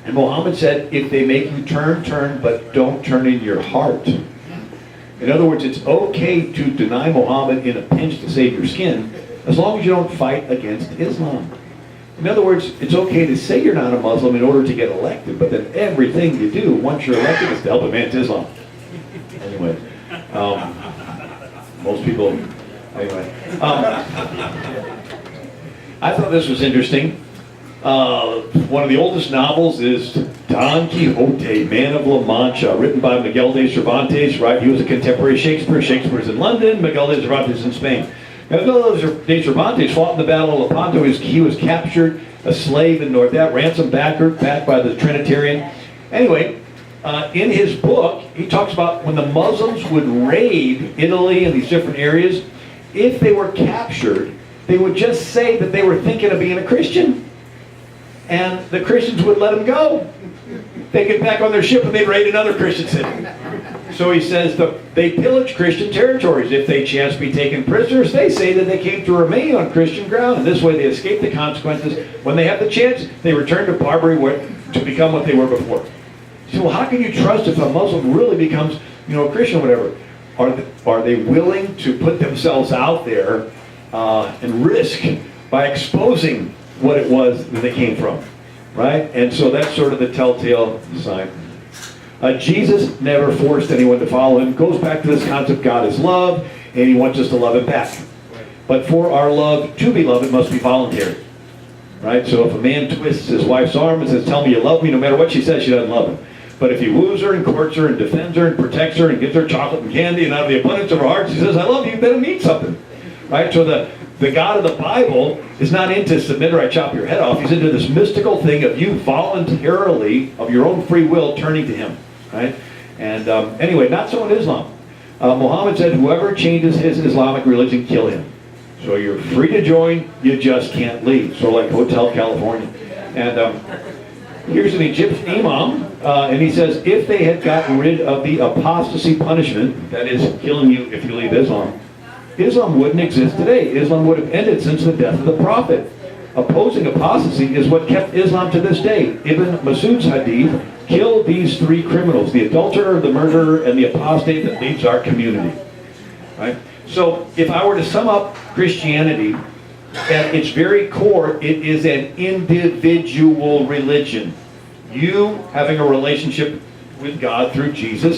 Speaker 2: And Muhammad said, if they make you turn, turn, but don't turn in your heart. In other words, it's okay to deny Muhammad in a pinch to save your skin, as long as you don't fight against Islam. In other words, it's okay to say you're not a Muslim in order to get elected, but then everything you do once you're elected is to help advance Islam. Anyway, most people, anyway. I thought this was interesting. One of the oldest novels is Don Quixote, Man of La Mancha, written by Miguel de Cervantes, right? He was a contemporary Shakespeare. Shakespeare's in London, Miguel de Cervantes in Spain. Miguel de Cervantes fought in the Battle of Lepanto. He was captured, a slave in North, ransomed back by the Trinitarian. Anyway, in his book, he talks about when the Muslims would raid Italy and these different areas, if they were captured, they would just say that they were thinking of being a Christian, and the Christians would let them go. They'd get back on their ship and they'd raid another Christian city. So he says they pillage Christian territories. If they chance to be taken prisoners, they say that they came to remain on Christian ground, and this way they escape the consequences. When they have the chance, they return to Barbary to become what they were before. So how can you trust if a Muslim really becomes, a Christian or whatever? Are they willing to put themselves out there and risk by exposing what it was that they came from, right? And so that's sort of the telltale sign. Jesus never forced anyone to follow him. Goes back to this concept, God is love, and he wants us to love him back. But for our love to be loved, it must be voluntary, right? So if a man twists his wife's arm and says, tell me you love me, no matter what she says, she doesn't love him. But if he woos her and courts her and defends her and protects her and gives her chocolate and candy, and out of the abundance of her heart she says, I love you, then it means something, right? So the God of the Bible is not into submit or I chop your head off. He's into this mystical thing of you voluntarily, of your own free will, turning to him. Right? And anyway, not so in Islam. Muhammad said, whoever changes his Islamic religion, kill him. So you're free to join, you just can't leave. So like Hotel California. And here's an Egyptian imam, and he says, if they had gotten rid of the apostasy punishment, that is killing you if you leave Islam, Islam wouldn't exist today. Islam would have ended since the death of the Prophet. Opposing apostasy is what kept Islam to this day. Ibn Masud's hadith, kill these three criminals, the adulterer, the murderer, and the apostate that leads our community. Right? So if I were to sum up Christianity, at its very core, it is an individual religion. You having a relationship with God through Jesus.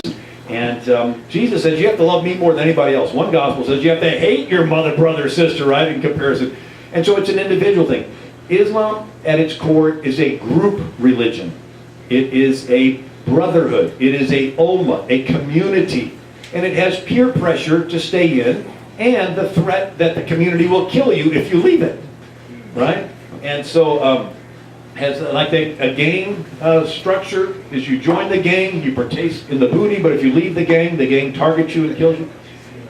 Speaker 2: And Jesus says you have to love me more than anybody else. One gospel says you have to hate your mother, brother, sister, right, in comparison. And so it's an individual thing. Islam, at its core, is a group religion. It is a brotherhood. It is a ummah, a community. And it has peer pressure to stay in and the threat that the community will kill you if you leave it. Right? And so has like a gang structure. As you join the gang, you partake in the booty, but if you leave the gang targets you and kills you.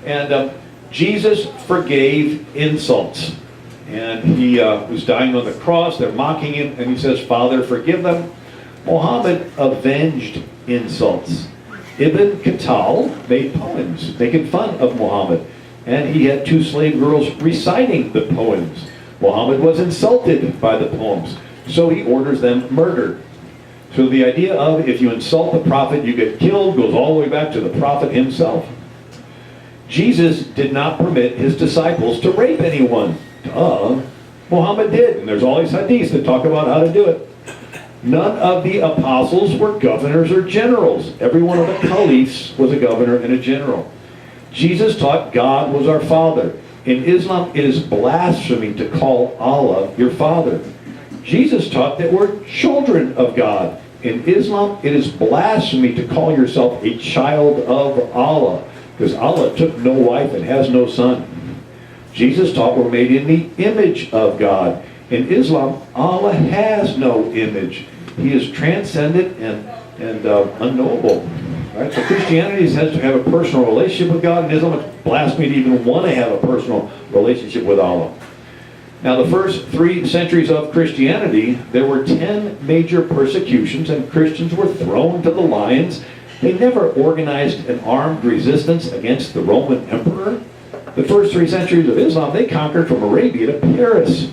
Speaker 2: And Jesus forgave insults. And he was dying on the cross. They're mocking him, and he says, Father, forgive them. Muhammad avenged insults. Ibn Khattal made poems making fun of Muhammad. And he had two slave girls reciting the poems. Muhammad was insulted by the poems, so he orders them murdered. So the idea of if you insult the prophet, you get killed, goes all the way back to the prophet himself. Jesus did not permit his disciples to rape anyone. Muhammad did, and there's all these hadiths that talk about how to do it. None of the apostles were governors or generals. Every one of the caliphs was a governor and a general. Jesus taught God was our Father. In Islam, it is blasphemy to call Allah your Father. Jesus taught that we're children of God. In Islam, it is blasphemy to call yourself a child of Allah, because Allah took no wife and has no son. Jesus taught we're made in the image of God. In Islam, Allah has no image. He is transcendent and unknowable. Right? So Christianity says to have a personal relationship with God. In Islam, it's blasphemy to even want to have a personal relationship with Allah. Now, the first 3 centuries of Christianity, there were 10 major persecutions, and Christians were thrown to the lions. They never organized an armed resistance against the Roman emperor. The first 3 centuries of Islam, they conquered from Arabia to Paris.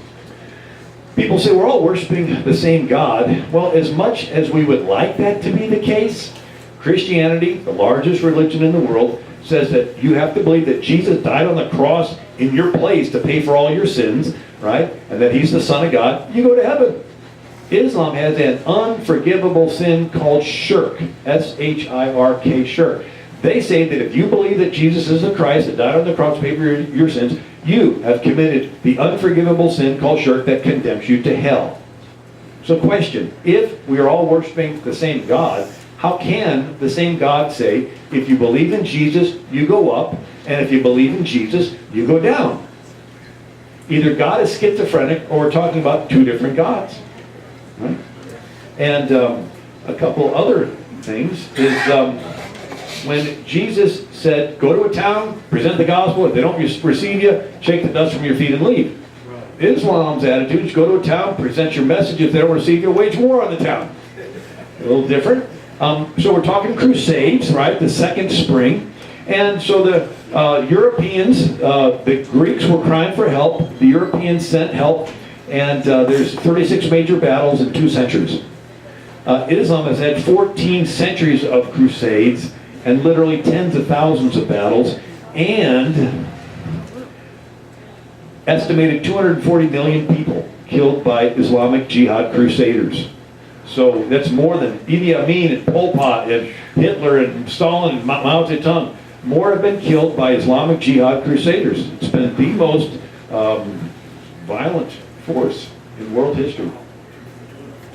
Speaker 2: People say we're all worshiping the same God. Well, as much as we would like that to be the case, Christianity, the largest religion in the world, says that you have to believe that Jesus died on the cross in your place to pay for all your sins, right? And that he's the Son of God. You go to heaven. Islam has an unforgivable sin called shirk. S-H-I-R-K, shirk. They say that if you believe that Jesus is the Christ that died on the cross to pay for your sins, you have committed the unforgivable sin called shirk that condemns you to hell. So question, if we are all worshiping the same God, how can the same God say, if you believe in Jesus, you go up, and if you believe in Jesus, you go down? Either God is schizophrenic, or we're talking about 2 different gods. Right? And a couple other things is when Jesus said, go to a town, present the gospel, if they don't receive you, shake the dust from your feet and leave. Islam's attitude is go to a town, present your message, if they don't receive you, wage war on the town. A little different. So we're talking Crusades, right? The Second Spring. And so the Europeans, the Greeks were crying for help. The Europeans sent help. And there's 36 major battles in 2 centuries. Islam has had 14 centuries of crusades and literally tens of thousands of battles, and estimated 240 million people killed by Islamic Jihad crusaders. So that's more than Idi Amin and Pol Pot and Hitler and Stalin and Mao Zedong. More have been killed by Islamic Jihad crusaders. It's been the most violent force in world history.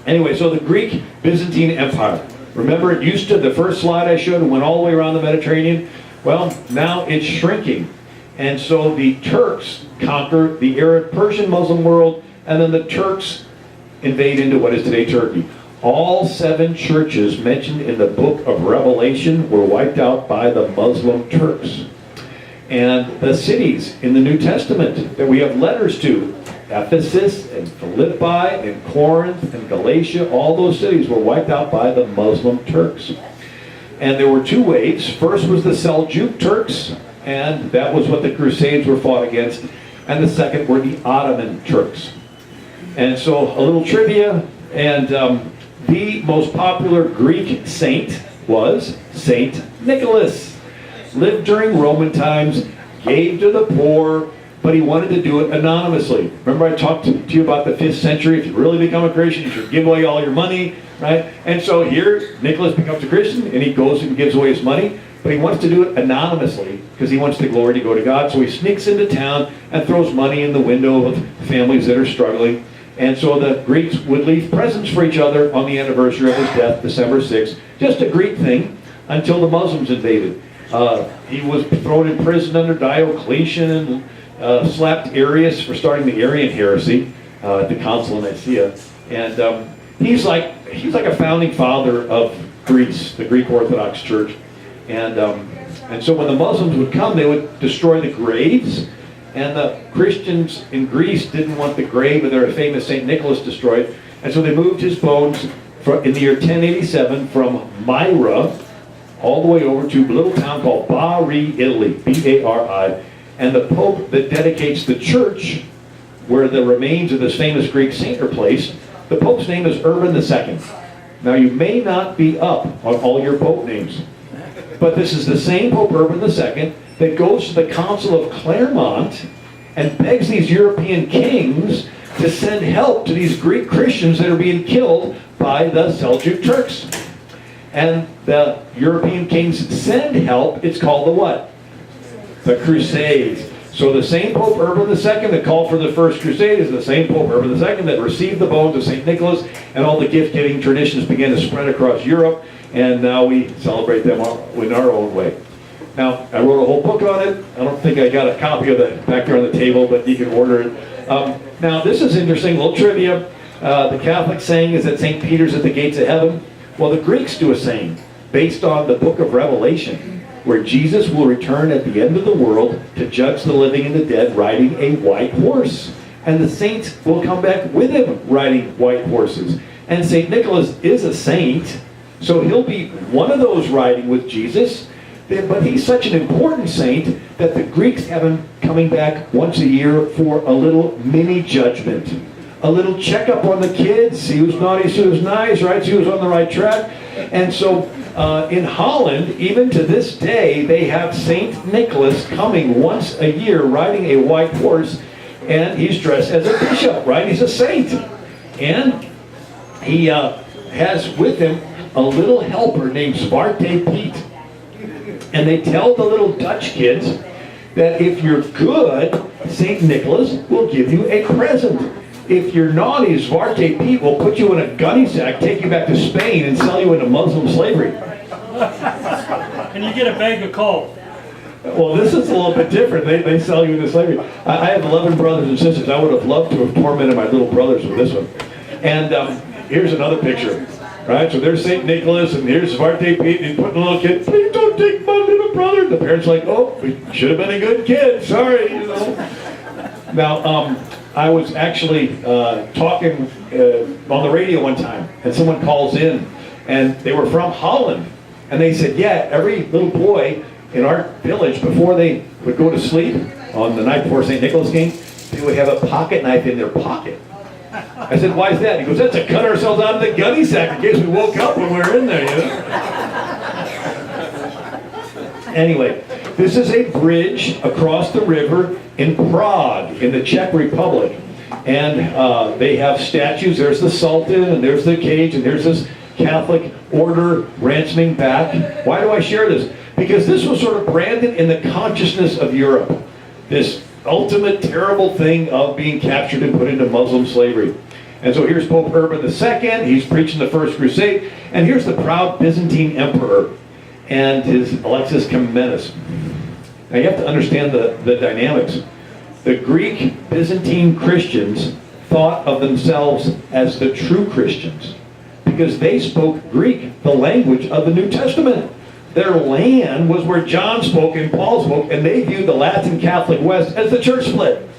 Speaker 2: Anyway, so the Greek Byzantine Empire. Remember, it used to, the first slide I showed, it went all the way around the Mediterranean. Well, now it's shrinking. And so the Turks conquer the Arab Persian Muslim world, and then the Turks invade into what is today Turkey. All 7 churches mentioned in the book of Revelation were wiped out by the Muslim Turks. And the cities in the New Testament that we have letters to, Ephesus and Philippi and Corinth and Galatia, all those cities were wiped out by the Muslim Turks. And there were 2 waves. First was the Seljuk Turks, and that was what the Crusades were fought against. And the second were the Ottoman Turks. And so a little trivia, and the most popular Greek saint was Saint Nicholas. Lived during Roman times, gave to the poor, but he wanted to do it anonymously. Remember I talked to you about the 5th century? If you really become a Christian, you should give away all your money, right? And so here, Nicholas becomes a Christian, and he goes and gives away his money, but he wants to do it anonymously because he wants the glory to go to God. So he sneaks into town and throws money in the window of families that are struggling. And so the Greeks would leave presents for each other on the anniversary of his death, December 6th. Just a Greek thing until the Muslims invaded. He was thrown in prison under Diocletian and slapped Arius for starting the Arian heresy at the Council of Nicaea. And he's like a founding father of Greece, the Greek Orthodox Church. And so when the Muslims would come, they would destroy the graves. And the Christians in Greece didn't want the grave of their famous St. Nicholas destroyed. And so they moved his bones in the year 1087 from Myra all the way over to a little town called Bari, Italy, B-A-R-I. And the Pope that dedicates the church where the remains of this famous Greek saint are placed, the Pope's name is Urban II. Now you may not be up on all your Pope names, but this is the same Pope Urban II that goes to the Council of Clermont and begs these European kings to send help to these Greek Christians that are being killed by the Seljuk Turks. And the European kings send help. It's called the what? The Crusades. So the same Pope Urban II that called for the First Crusade is the same Pope Urban II that received the bones of St. Nicholas, and all the gift-giving traditions began to spread across Europe, and now we celebrate them in our own way. Now, I wrote a whole book on it. I don't think I got a copy of it back there on the table, but you can order it. Now, this is interesting, a little trivia. The Catholic saying is that St. Peter's at the gates of heaven. Well, the Greeks do a saying based on the book of Revelation, where Jesus will return at the end of the world to judge the living and the dead riding a white horse. And the saints will come back with him riding white horses. And St. Nicholas is a saint, so he'll be one of those riding with Jesus. But he's such an important saint that the Greeks have him coming back once a year for a little mini judgment. A little checkup on the kids, see who's naughty, see who's nice, right? See who's on the right track. And so in Holland, even to this day, they have Saint Nicholas coming once a year riding a white horse, and he's dressed as a bishop, right? He's a saint. And he has with him a little helper named Zwarte Piet. And they tell the little Dutch kids that if you're good, St. Nicholas will give you a present. If you're naughty, Zwarte Piet will put you in a gunny sack, take you back to Spain, and sell you into Muslim slavery.
Speaker 4: And you get a bag of coal.
Speaker 2: Well, this is a little bit different. They sell you into slavery. I have 11 brothers and sisters. I would have loved to have tormented my little brothers with this one. And here's another picture. Right, so there's St. Nicholas, and here's Zwarte Piet, and he's putting a little kid, please don't take my little brother. The parents are like, oh, we should have been a good kid, sorry, you know. Now, I was actually talking on the radio one time, and someone calls in, and they were from Holland. And they said, yeah, every little boy in our village, before they would go to sleep on the night before St. Nicholas came, they would have a pocket knife in their pocket. I said, why is that? He goes, that's to cut ourselves out of the gunny sack in case we woke up when we were in there, you know? Anyway, this is a bridge across the river in Prague, in the Czech Republic. And they have statues. There's the Sultan, and there's the cage, and there's this Catholic order ransoming back. Why do I share this? Because this was sort of branded in the consciousness of Europe. This ultimate terrible thing of being captured and put into Muslim slavery. And so here's Pope Urban II. He's preaching the First Crusade. And here's the proud Byzantine emperor and his Alexis Comnenus. Now you have to understand the dynamics. The Greek Byzantine Christians thought of themselves as the true Christians because they spoke Greek, the language of the New Testament. Their land was where John spoke and Paul spoke, and they viewed the Latin Catholic West as the church split.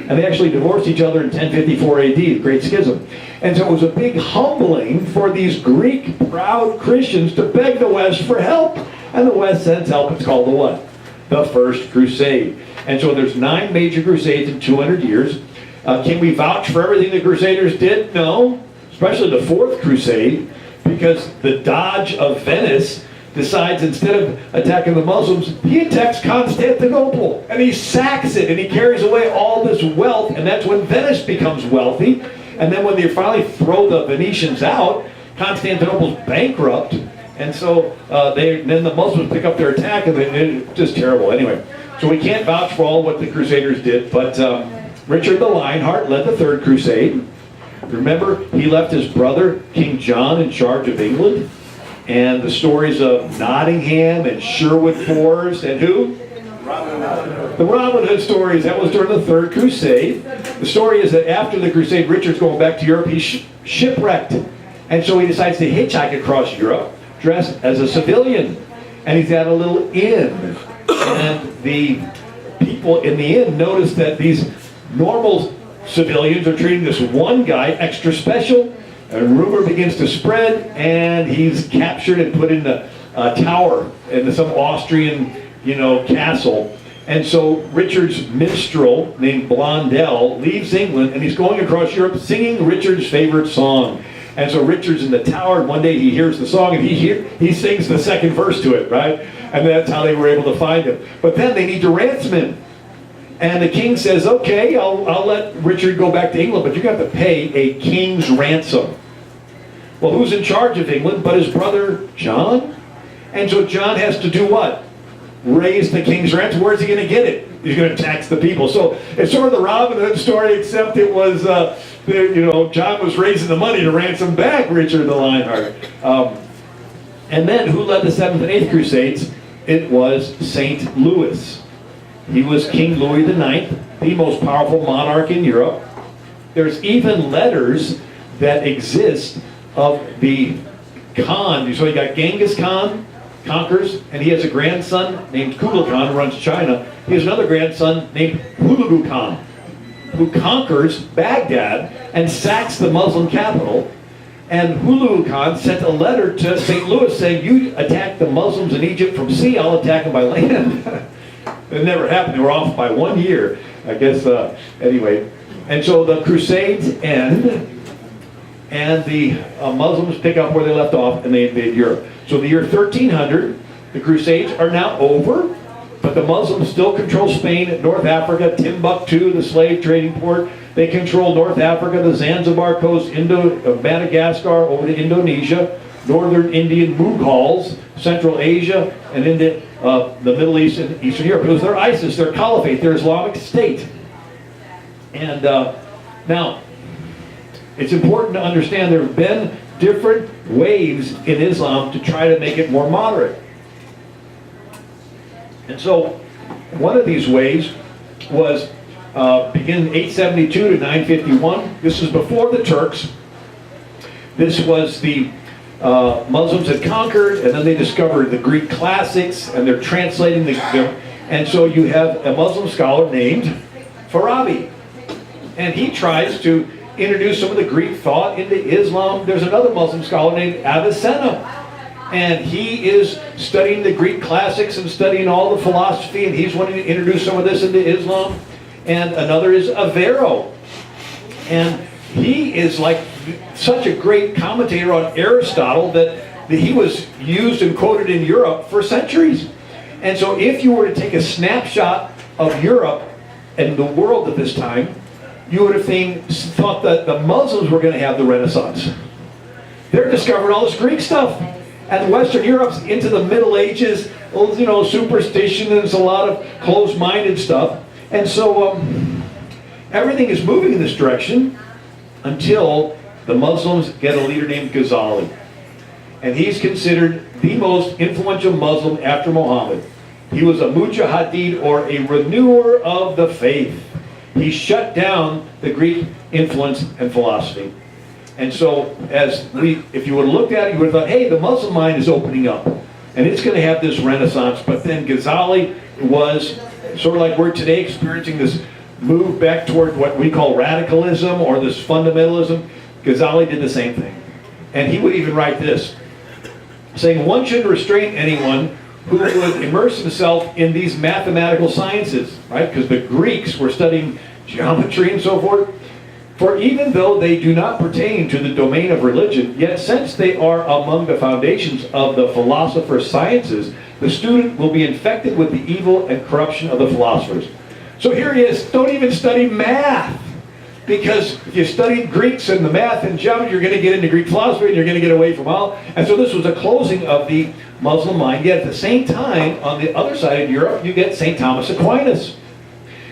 Speaker 2: And they actually divorced each other in 1054 AD, the Great Schism. And so it was a big humbling for these Greek proud Christians to beg the West for help. And the West sends help. It's called the what? The First Crusade. And so there's 9 major crusades in 200 years. Can we vouch for everything the Crusaders did? No. Especially the Fourth Crusade, because the Doge of Venice decides instead of attacking the Muslims, he attacks Constantinople, and he sacks it, and he carries away all this wealth, and that's when Venice becomes wealthy. And then when they finally throw the Venetians out, Constantinople's bankrupt, and so then the Muslims pick up their attack, and it's just terrible. Anyway, so we can't vouch for all what the Crusaders did, but Richard the Lionheart led the Third Crusade. Remember, he left his brother, King John, in charge of England. And the stories of Nottingham and Sherwood Forest and who? The Robin Hood stories. That was during the Third Crusade. The story is that after the Crusade, Richard's going back to Europe. He's shipwrecked. And so he decides to hitchhike across Europe, dressed as a civilian. And he's at a little inn. And the people in the inn notice that these normal civilians are treating this one guy extra special. And rumor begins to spread, and he's captured and put in the tower in some Austrian, castle. And so Richard's minstrel named Blondel leaves England, and he's going across Europe singing Richard's favorite song. And so Richard's in the tower, and one day he hears the song, and he sings the second verse to it, right? And that's how they were able to find him. But then they need to ransom him. And the king says, okay, I'll let Richard go back to England, but you got to pay a king's ransom. Well, who's in charge of England but his brother John? And so John has to do what? Raise the king's ransom. Where's he going to get it? He's going to tax the people. So it's sort of the Robin Hood story, except it was, John was raising the money to ransom back Richard the Lionheart. And then who led the 7th and 8th Crusades? It was St. Louis. He was King Louis IX, the most powerful monarch in Europe. There's even letters that exist of the Khan. So you got Genghis Khan, conquers, and he has a grandson named Kublai Khan who runs China. He has another grandson named Hulagu Khan, who conquers Baghdad and sacks the Muslim capital. And Hulagu Khan sent a letter to St. Louis saying, you attack the Muslims in Egypt from sea, I'll attack them by land. It never happened. They were off by 1 year, I guess. Anyway, and so the Crusades end, and the Muslims pick up where they left off, and they invade Europe. So in the year 1300, the Crusades are now over, but the Muslims still control Spain, North Africa, Timbuktu, the slave trading port. They control North Africa, the Zanzibar coast, Madagascar, over to Indonesia, northern Indian Mughals, Central Asia, and into the Middle East and Eastern Europe. It was their ISIS, their caliphate, their Islamic State. And now, it's important to understand there have been different waves in Islam to try to make it more moderate. And so, one of these waves was beginning 872 to 951. This is before the Turks. This was the Muslims had conquered, and then they discovered the Greek classics, and they're translating them. And so you have a Muslim scholar named Farabi, and he tries to introduced some of the Greek thought into Islam. There's another Muslim scholar named Avicenna, and he is studying the Greek classics and studying all the philosophy, and he's wanting to introduce some of this into Islam. And another is Avero, and he is like such a great commentator on Aristotle that he was used and quoted in Europe for centuries. And so if you were to take a snapshot of Europe and the world at this time, you would have thought that the Muslims were going to have the Renaissance. They're discovering all this Greek stuff. And Western Europe's into the Middle Ages, you know, superstition, and there's a lot of closed-minded stuff. And so everything is moving in this direction until the Muslims get a leader named Ghazali. And he's considered the most influential Muslim after Muhammad. He was a mujahideen, or a renewer of the faith. He shut down the Greek influence and philosophy. And so, if you would have looked at it, you would have thought, hey, the Muslim mind is opening up, and it's going to have this renaissance. But then Ghazali was sort of like we're today experiencing this move back toward what we call radicalism, or this fundamentalism. Ghazali did the same thing. And he would even write this, saying one shouldn't restrain anyone who would immerse himself in these mathematical sciences, right? Because the Greeks were studying geometry and so forth. For even though they do not pertain to the domain of religion, yet since they are among the foundations of the philosopher's sciences, the student will be infected with the evil and corruption of the philosophers. So here he is, don't even study math. Because if you studied Greeks and the math and geometry, you're going to get into Greek philosophy and you're going to get away from all. And so this was a closing of the Muslim mind. Yet at the same time, on the other side of Europe, you get St. Thomas Aquinas.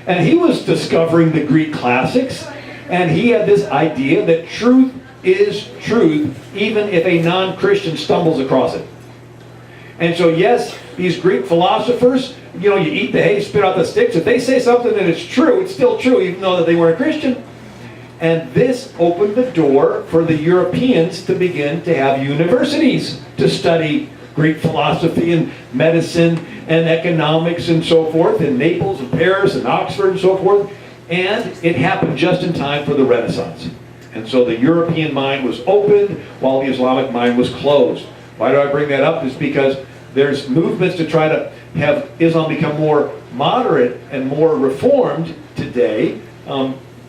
Speaker 2: And he was discovering the Greek classics. And he had this idea that truth is truth, even if a non-Christian stumbles across it. And so yes, these Greek philosophers, you know, you eat the hay, spit out the sticks. If they say something and it's true, it's still true, even though that they weren't a Christian. And this opened the door for the Europeans to begin to have universities to study Greek philosophy and medicine and economics and so forth, in Naples and Paris and Oxford and so forth. And it happened just in time for the Renaissance. And so the European mind was opened while the Islamic mind was closed. Why do I bring that up? Is because there's movements to try to have Islam become more moderate and more reformed today.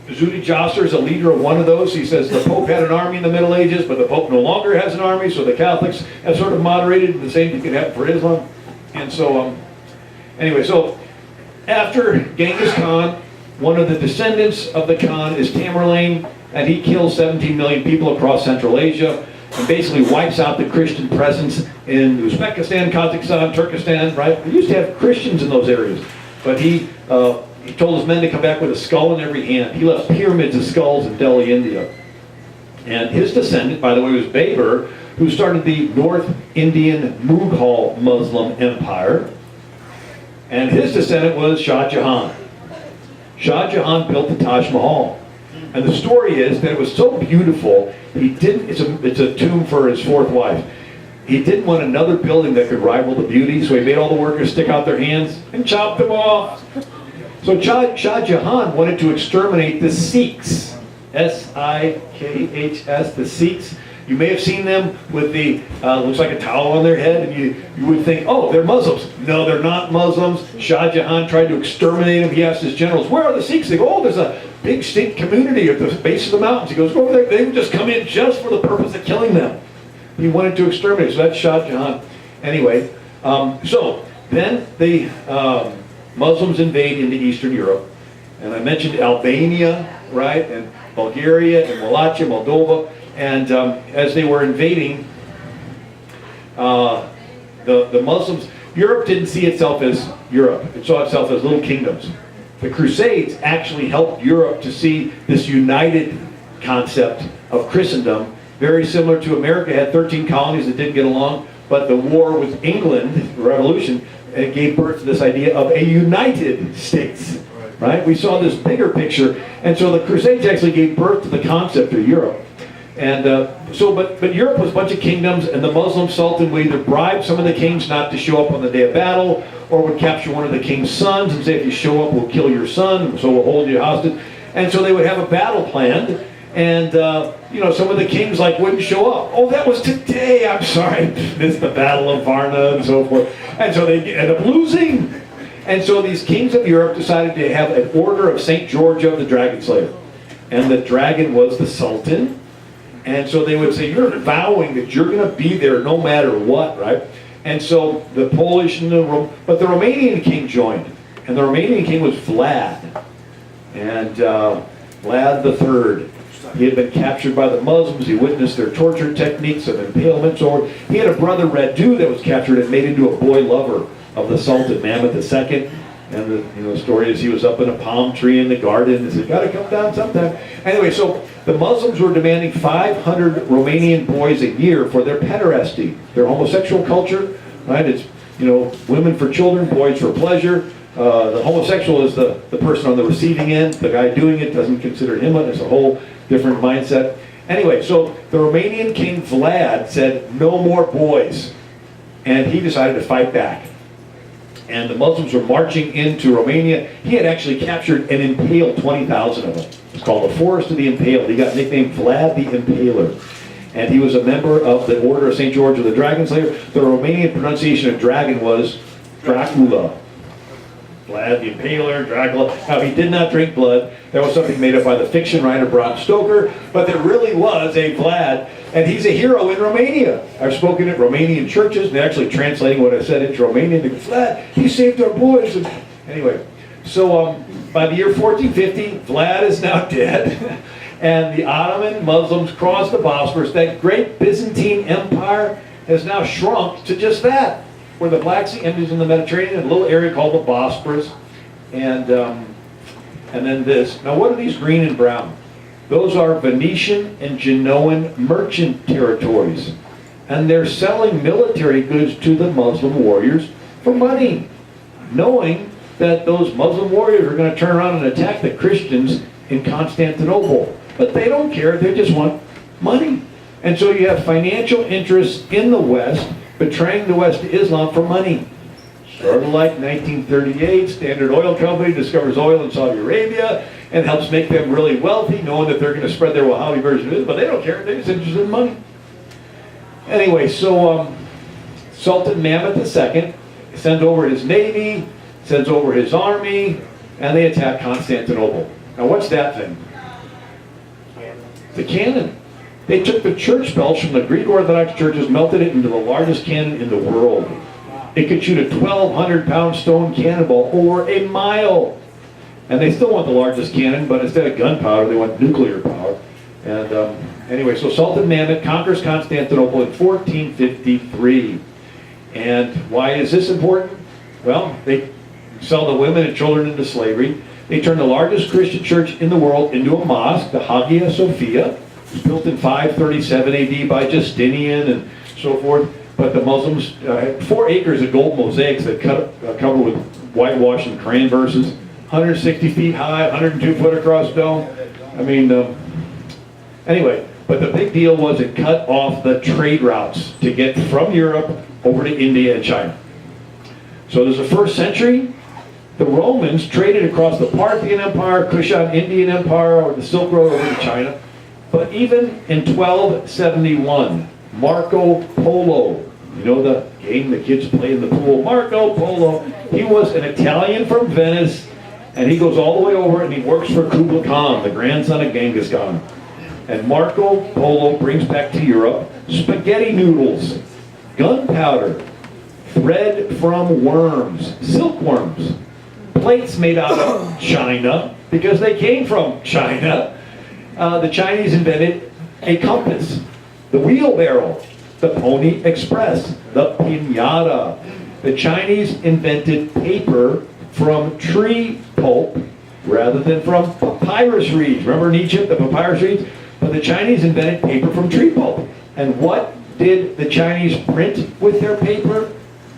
Speaker 2: Zudi Jasser is a leader of one of those. He says the Pope had an army in the Middle Ages, but the Pope no longer has an army, so the Catholics have sort of moderated. The same thing can happen for Islam. And so, anyway, so after Genghis Khan, one of the descendants of the Khan is Tamerlane, and he kills 17 million people across Central Asia, and basically wipes out the Christian presence in Uzbekistan, Kazakhstan, Turkestan, right? They used to have Christians in those areas, but he told his men to come back with a skull in every hand. He left pyramids of skulls in Delhi, India. And his descendant, by the way, was Babur, who started the North Indian Mughal Muslim Empire. And his descendant was Shah Jahan. Shah Jahan built the Taj Mahal. And the story is that it was so beautiful, it's a tomb for his fourth wife. He didn't want another building that could rival the beauty, so he made all the workers stick out their hands and chop them off. So Shah Jahan wanted to exterminate the Sikhs, S-I-K-H-S, the Sikhs. You may have seen them with the, looks like a towel on their head, and you would think, oh, they're Muslims. No, they're not Muslims. Shah Jahan tried to exterminate them. He asked his generals, where are the Sikhs? They go, oh, there's a big Sikh community at the base of the mountains. He goes, go over there. They would just come in just for the purpose of killing them. He wanted to exterminate, so that's Shah Jahan. Anyway, so then the Muslims invade into Eastern Europe. And I mentioned Albania, right, and Bulgaria, and Wallachia, Moldova. And as they were invading, the Muslims, Europe didn't see itself as Europe. It saw itself as little kingdoms. The Crusades actually helped Europe to see this united concept of Christendom, very similar to America had 13 colonies that didn't get along, but the war with England, the revolution, gave birth to this idea of a United States, right? We saw this bigger picture, and so the Crusades actually gave birth to the concept of Europe. And but Europe was a bunch of kingdoms, and the Muslim sultan would either bribe some of the kings not to show up on the day of battle, or would capture one of the king's sons and say, if you show up, we'll kill your son, so we'll hold you hostage. And so they would have a battle planned, And, some of the kings like wouldn't show up. Oh, that was today. I'm sorry. Missed the Battle of Varna and so forth. And so they end up losing. And so these kings of Europe decided to have an order of St. George of the Dragon Slayer. And the dragon was the Sultan. And so they would say, you're vowing that you're going to be there no matter what, right? And so the Polish and but the Romanian king joined. And the Romanian king was Vlad. And Vlad III. He had been captured by the Muslims. He witnessed their torture techniques of impalements. Or he had a brother, Radu, that was captured and made into a boy lover of the Sultan, Mehmed II. And the story is he was up in a palm tree in the garden and said, gotta come down sometime. Anyway, so the Muslims were demanding 500 Romanian boys a year for their pederasty, their homosexual culture, right? It's, women for children, boys for pleasure. The homosexual is the person on the receiving end. The guy doing it doesn't consider him. It's a whole different mindset. Anyway, so the Romanian king Vlad said, no more boys. And he decided to fight back. And the Muslims were marching into Romania. He had actually captured and impaled 20,000 of them. It's called the Forest of the Impaled. He got nicknamed Vlad the Impaler. And he was a member of the Order of St. George of the Dragon Slayer. The Romanian pronunciation of dragon was Dracula. Vlad the Impaler, Dracula. Now, he did not drink blood. That was something made up by the fiction writer Bram Stoker. But there really was a Vlad, and he's a hero in Romania. I've spoken at Romanian churches, and they're actually translating what I said into Romanian. They go, Vlad, he saved our boys. And anyway, so by the year 1450, Vlad is now dead. And the Ottoman Muslims crossed the Bosphorus. That great Byzantine Empire has now shrunk to just that, where the Black Sea enters in the Mediterranean, a little area called the Bosporus, and then this. Now, what are these green and brown? Those are Venetian and Genoan merchant territories, and they're selling military goods to the Muslim warriors for money, knowing that those Muslim warriors are going to turn around and attack the Christians in Constantinople. But they don't care, they just want money. And so you have financial interests in the West betraying the West to Islam for money. Sort of like 1938, Standard Oil Company discovers oil in Saudi Arabia and helps make them really wealthy, knowing that they're going to spread their Wahhabi version of it, but they don't care, they're just interested in money. Anyway, so Sultan Mehmed II sends over his navy, sends over his army, and they attack Constantinople. Now what's that thing? The cannon. They took the church bells from the Greek Orthodox churches, melted it into the largest cannon in the world. It could shoot a 1,200-pound stone cannonball over a mile. And they still want the largest cannon, but instead of gunpowder, they want nuclear power. And anyway, so Sultan Mehmed conquers Constantinople in 1453. And why is this important? Well, they sell the women and children into slavery. They turn the largest Christian church in the world into a mosque, the Hagia Sophia. It was built in 537 AD by Justinian and so forth. But the Muslims had 4 acres of gold mosaics that covered with whitewash and Quran verses, 160 feet high, 102 foot across dome. I mean, anyway, but the big deal was it cut off the trade routes to get from Europe over to India and China. So there's the first century. The Romans traded across the Parthian Empire, Kushan Indian Empire, or the Silk Road over to China. But even in 1271, Marco Polo, you know the game the kids play in the pool, Marco Polo, he was an Italian from Venice, and he goes all the way over and he works for Kublai Khan, the grandson of Genghis Khan. And Marco Polo brings back to Europe spaghetti noodles, gunpowder, thread from worms, silkworms, plates made out of China, because they came from China. The Chinese invented a compass, the wheelbarrow, the Pony Express, the piñata. The Chinese invented paper from tree pulp rather than from papyrus reeds. Remember in Egypt, the papyrus reeds? But the Chinese invented paper from tree pulp. And what did the Chinese print with their paper?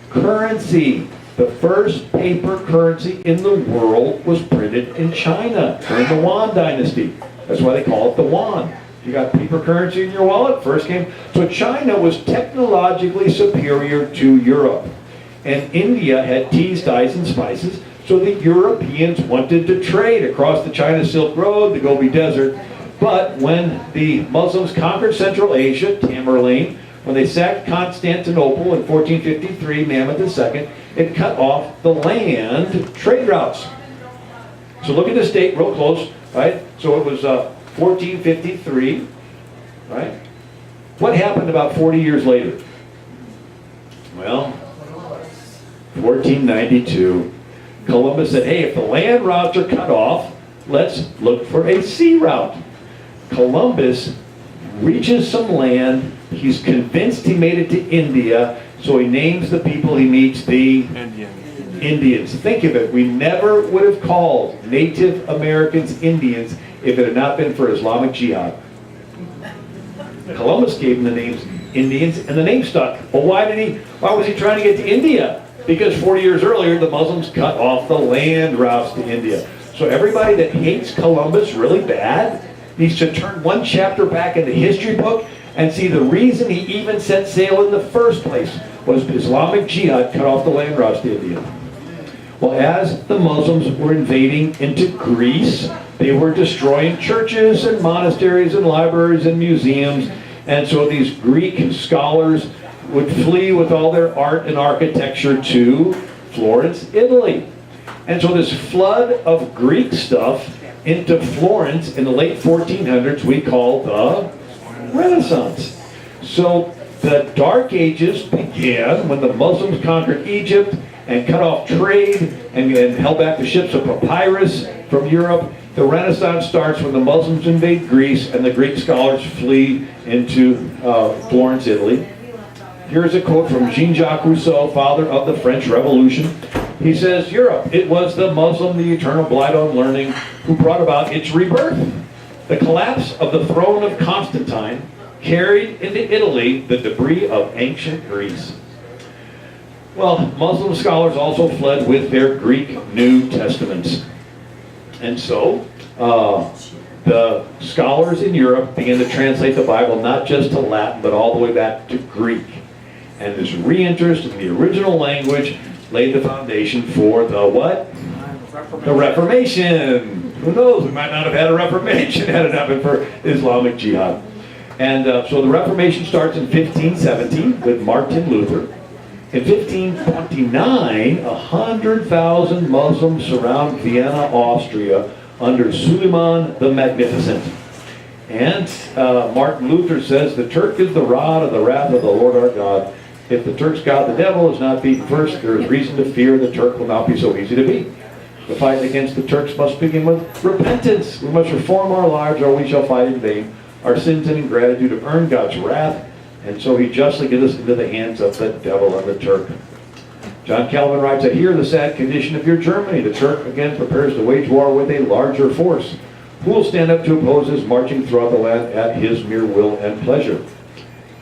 Speaker 2: Currency. The first paper currency in the world was printed in China during the Yuan dynasty. That's why they call it the yuan. You got paper currency in your wallet, first came. So China was technologically superior to Europe. And India had teas, dyes, and spices. So the Europeans wanted to trade across the China Silk Road, the Gobi Desert. But when the Muslims conquered Central Asia, Tamerlane, when they sacked Constantinople in 1453, Mehmed II, it cut off the land trade routes. So look at this date real close, right? So it was 1453, right? What happened about 40 years later? Well, 1492, Columbus said, hey, if the land routes are cut off, let's look for a sea route. Columbus reaches some land. He's convinced he made it to India, so he names the people he meets the Indians. Think of it. We never would have called Native Americans Indians if it had not been for Islamic Jihad. Columbus gave them the names Indians, and the name stuck. Well, why was he trying to get to India? Because 40 years earlier, the Muslims cut off the land routes to India. So everybody that hates Columbus really bad needs to turn one chapter back in the history book and see the reason he even set sail in the first place was Islamic Jihad cut off the land routes to India. Well, as the Muslims were invading into Greece, they were destroying churches and monasteries and libraries and museums. And so these Greek scholars would flee with all their art and architecture to Florence, Italy. And so this flood of Greek stuff into Florence in the late 1400s we call the Renaissance. So the Dark Ages began when the Muslims conquered Egypt and cut off trade and held back the ships of papyrus from Europe. The Renaissance starts when the Muslims invade Greece and the Greek scholars flee into Florence, Italy. Here's a quote from Jean-Jacques Rousseau, father of the French Revolution. He says, Europe, it was the Muslim, the eternal blight on learning, who brought about its rebirth. The collapse of the throne of Constantine carried into Italy the debris of ancient Greece. Well, Muslim scholars also fled with their Greek New Testaments. And so, the scholars in Europe began to translate the Bible not just to Latin, but all the way back to Greek. And this reinterest in the original language laid the foundation for the what? The Reformation. Who knows? We might not have had a Reformation had it not been for Islamic Jihad. And so the Reformation starts in 1517 with Martin Luther. In 1529, 100,000 Muslims surround Vienna, Austria, under Suleiman the Magnificent. And Martin Luther says, the Turk is the rod of the wrath of the Lord our God. If the Turk's God, the devil, is not beaten first, there is reason to fear the Turk will not be so easy to beat. The fight against the Turks must begin with repentance. We must reform our lives, or we shall fight in vain. Our sins and ingratitude have earned God's wrath, and so he justly gives us into the hands of the devil and the Turk. John Calvin writes, I hear the sad condition of your Germany. The Turk again prepares to wage war with a larger force. Who will stand up to oppose his marching throughout the land at his mere will and pleasure?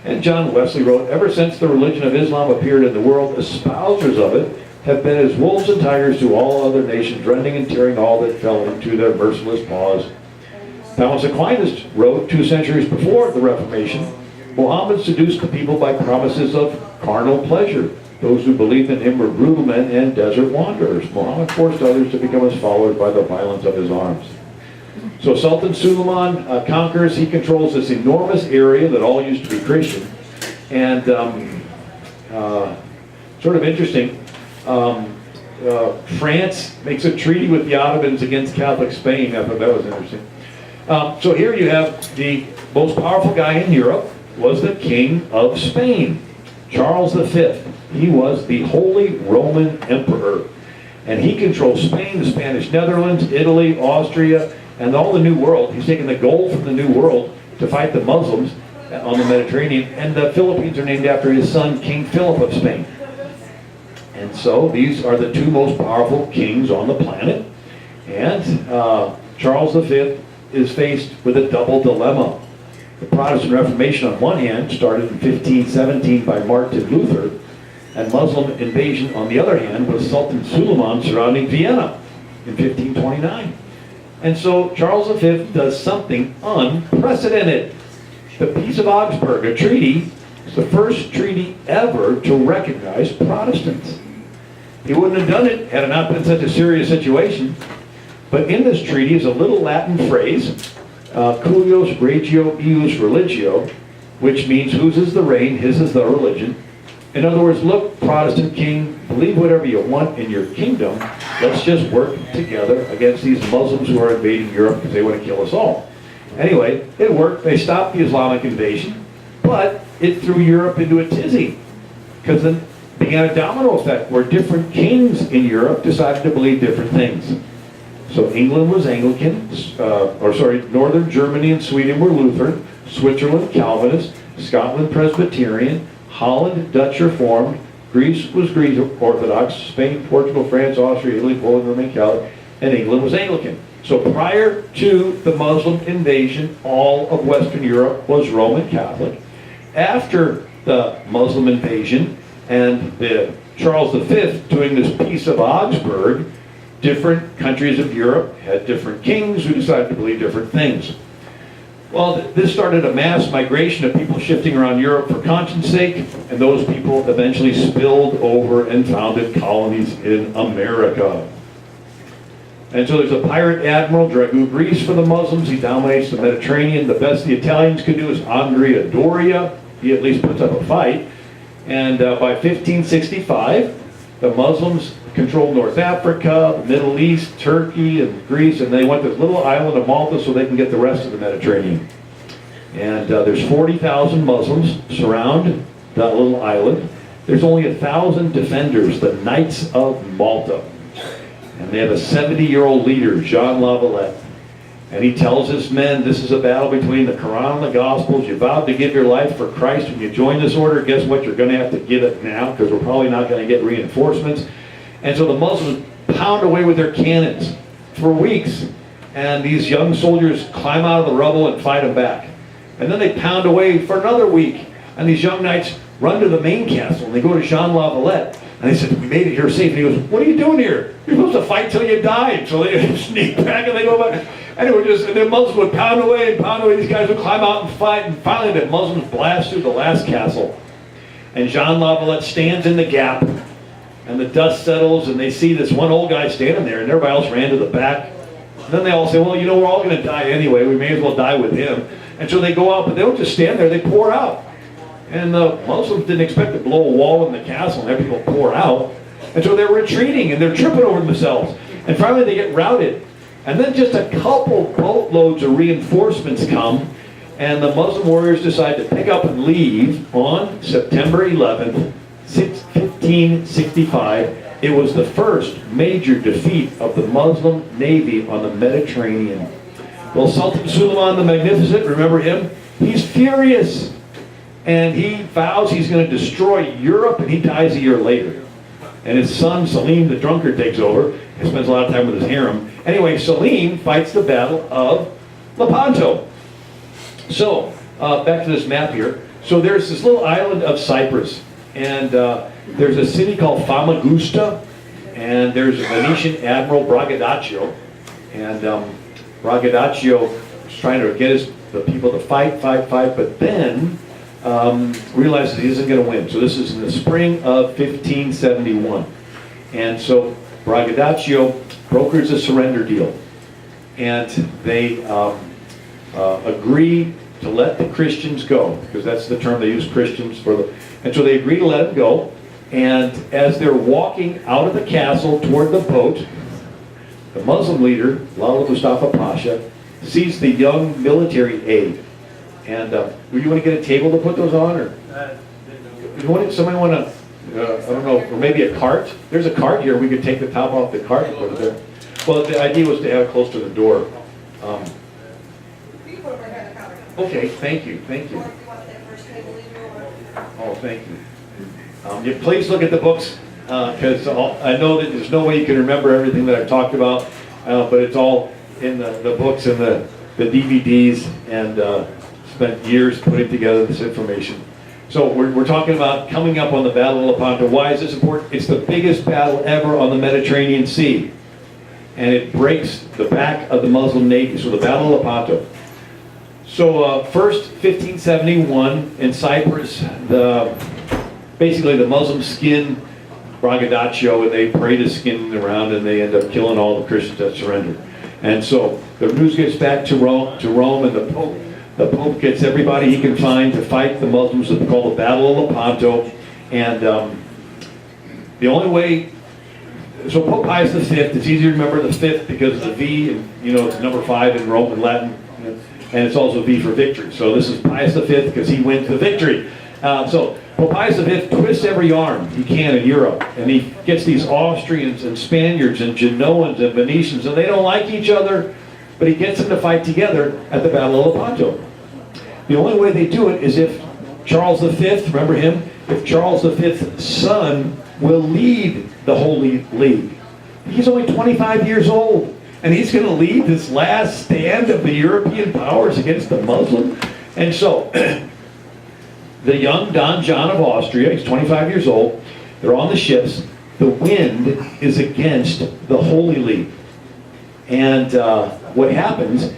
Speaker 2: And John Wesley wrote, ever since the religion of Islam appeared in the world, espousers of it have been as wolves and tigers to all other nations, rending and tearing all that fell into their merciless paws. Thomas Aquinas wrote 2 centuries before the Reformation, Muhammad seduced the people by promises of carnal pleasure. Those who believed in him were brutal men and desert wanderers. Muhammad forced others to become his followers by the violence of his arms. So Sultan Suleiman conquers. He controls this enormous area that all used to be Christian. And sort of interesting, France makes a treaty with the Ottomans against Catholic Spain. I thought that was interesting. So here you have the most powerful guy in Europe was the King of Spain, Charles V. He was the Holy Roman Emperor. And he controls Spain, the Spanish Netherlands, Italy, Austria, and all the New World. He's taken the gold from the New World to fight the Muslims on the Mediterranean. And the Philippines are named after his son, King Philip of Spain. And so these are the two most powerful kings on the planet. And Charles V is faced with a double dilemma. The Protestant Reformation on one hand started in 1517 by Martin Luther, and Muslim invasion on the other hand was Sultan Suleiman surrounding Vienna in 1529. And so Charles V does something unprecedented. The Peace of Augsburg, a treaty, is the first treaty ever to recognize Protestants. He wouldn't have done it had it not been such a serious situation. But in this treaty is a little Latin phrase, Cuius regio ius religio, which means whose is the reign, his is the religion. In other words, look, Protestant king, believe whatever you want in your kingdom. Let's just work together against these Muslims who are invading Europe because they want to kill us all. Anyway, it worked. They stopped the Islamic invasion, but it threw Europe into a tizzy because then began a domino effect where different kings in Europe decided to believe different things. So England was Anglican, Northern Germany and Sweden were Lutheran, Switzerland Calvinist, Scotland Presbyterian, Holland Dutch Reformed, Greece was Greek Orthodox, Spain, Portugal, France, Austria, Italy, Poland, Roman Catholic, and England was Anglican. So prior to the Muslim invasion, all of Western Europe was Roman Catholic. After the Muslim invasion and the Charles V doing this Peace of Augsburg, different countries of Europe had different kings who decided to believe different things. Well, this started a mass migration of people shifting around Europe for conscience sake, and those people eventually spilled over and founded colonies in America. And so there's a pirate admiral, Dragoo Greece for the Muslims. He dominates the Mediterranean. The best the Italians could do is Andrea Doria. He at least puts up a fight. And by 1565, the Muslims controlled North Africa, the Middle East, Turkey, and Greece, and they want this little island of Malta so they can get the rest of the Mediterranean. And there's 40,000 Muslims surround that little island. There's only 1,000 defenders, the Knights of Malta. And they have a 70-year-old leader, Jean Lavalette. And he tells his men, this is a battle between the Quran and the Gospels. You vowed to give your life for Christ when you join this order. Guess what? You're going to have to give it now because we're probably not going to get reinforcements. And so the Muslims pound away with their cannons for weeks. And these young soldiers climb out of the rubble and fight them back. And then they pound away for another week. And these young knights run to the main castle. And they go to Jean Lavalette. And they said, we made it here safe. And he goes, what are you doing here? You're supposed to fight till you die. So they sneak back and they go back. Anyway, and the Muslims would pound away and pound away. These guys would climb out and fight. And finally the Muslims blast through the last castle. And Jean Lavalette stands in the gap. And the dust settles, and they see this one old guy standing there, and everybody else ran to the back. And then they all say, well, you know, we're all going to die anyway. We may as well die with him. And so they go out, but they don't just stand there. They pour out. And the Muslims didn't expect to blow a wall in the castle and have people pour out. And so they're retreating, and they're tripping over themselves. And finally they get routed. And then just a couple boatloads of reinforcements come, and the Muslim warriors decide to pick up and leave on September 11th, 1565. It was the first major defeat of the Muslim navy on the Mediterranean. Well, Sultan Suleiman the Magnificent, remember him? He's furious. And he vows he's going to destroy Europe, and he dies a year later. And his son, Selim the drunkard, takes over and spends a lot of time with his harem. Anyway, Selim fights the Battle of Lepanto. So, back to this map here. So there's this little island of Cyprus. And there's a city called Famagusta, and there's a Venetian admiral, Braggadoccio, and Braggadoccio is trying to get the people to fight, but then realizes he isn't going to win. So this is in the spring of 1571, and so Braggadoccio brokers a surrender deal, and they agree to let the Christians go, because that's the term they use, Christians, and so they agree to let them go. And as they're walking out of the castle toward the boat, the Muslim leader, Lala Mustafa Pasha, sees the young military aide. And you want to get a table to put those on, or somebody want to, I don't know, or maybe a cart? There's a cart here. We could take the top off the cart and put it there. Well, the idea was to have it close to the door. Okay, thank you. Oh, thank you. Please look at the books, because I know that there's no way you can remember everything that I've talked about, but it's all in the books and the DVDs, and spent years putting together this information. So we're talking about coming up on the Battle of Lepanto. Why is this important? It's the biggest battle ever on the Mediterranean Sea, and it breaks the back of the Muslim navy. So the Battle of Lepanto. So first, 1571 in Cyprus, basically the Muslims skin Braggadoccio, and they parade his skin around, and they end up killing all the Christians that surrendered. And so the news gets back to Rome, and the Pope gets everybody he can find to fight the Muslims. It's called the Battle of Lepanto. And the only way, so Pope Pius V, it's easy to remember the fifth because of the V, and it's number 5 in Roman Latin, and it's also V for victory. So this is Pius V because he wins the victory. So Pope Pius V twists every arm he can in Europe, and he gets these Austrians and Spaniards and Genoans and Venetians, and they don't like each other, but he gets them to fight together at the Battle of Lepanto. The only way they do it is if Charles V, remember him? If Charles V's son will lead the Holy League. He's only 25 years old, and he's going to lead this last stand of the European powers against the Muslim. And so, the young Don John of Austria, he's 25 years old, they're on the ships, the wind is against the Holy League. And what happens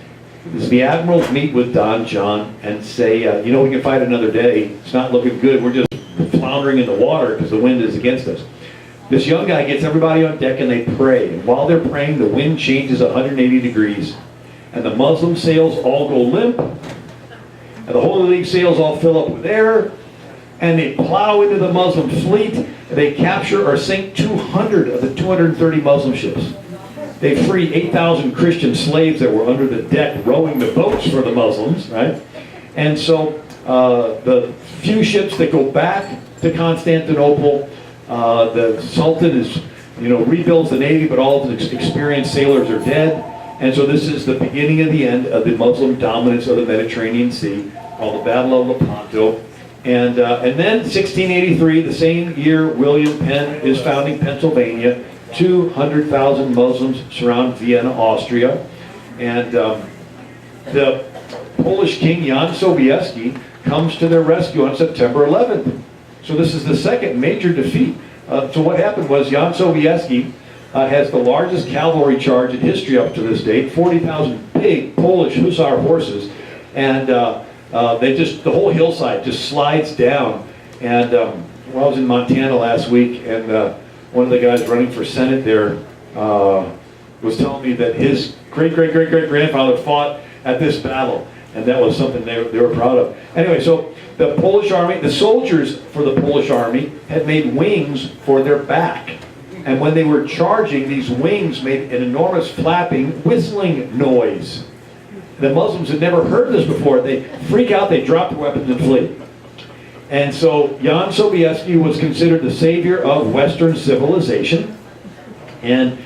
Speaker 2: is the admirals meet with Don John and say, we can fight another day, it's not looking good, we're just floundering in the water because the wind is against us. This young guy gets everybody on deck and they pray. And while they're praying, the wind changes 180 degrees. And the Muslim sails all go limp. And the Holy League sails all fill up with air. And they plow into the Muslim fleet. They capture or sink 200 of the 230 Muslim ships. They free 8,000 Christian slaves that were under the deck rowing the boats for the Muslims, right? And so the few ships that go back to Constantinople, the Sultan rebuilds the navy, but all of the experienced sailors are dead. And so this is the beginning of the end of the Muslim dominance of the Mediterranean Sea, called the Battle of Lepanto. And then 1683, the same year William Penn is founding Pennsylvania, 200,000 Muslims surround Vienna, Austria. And the Polish king Jan Sobieski comes to their rescue on September 11th. So this is the second major defeat. So what happened was Jan Sobieski has the largest cavalry charge in history up to this date, 40,000 big Polish hussar horses, and the whole hillside just slides down. And I was in Montana last week, and one of the guys running for Senate there was telling me that his great-great-great-great-grandfather fought at this battle, and that was something they were proud of. Anyway, so the Polish army, the soldiers for the Polish army had made wings for their back. And when they were charging, these wings made an enormous flapping, whistling noise. The Muslims had never heard this before. They freak out, they drop their weapons and flee. And so Jan Sobieski was considered the savior of Western civilization. And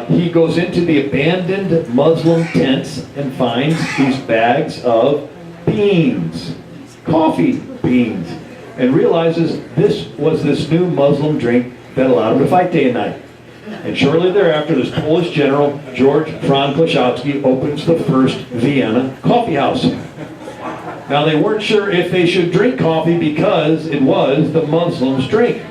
Speaker 2: he goes into the abandoned Muslim tents and finds these bags of beans, coffee beans, and realizes this was this new Muslim drink that allowed him to fight day and night. And shortly thereafter, this Polish general, George Franz Klaszewski, opens the first Vienna coffee house. Now, they weren't sure if they should drink coffee because it was the Muslims' drink.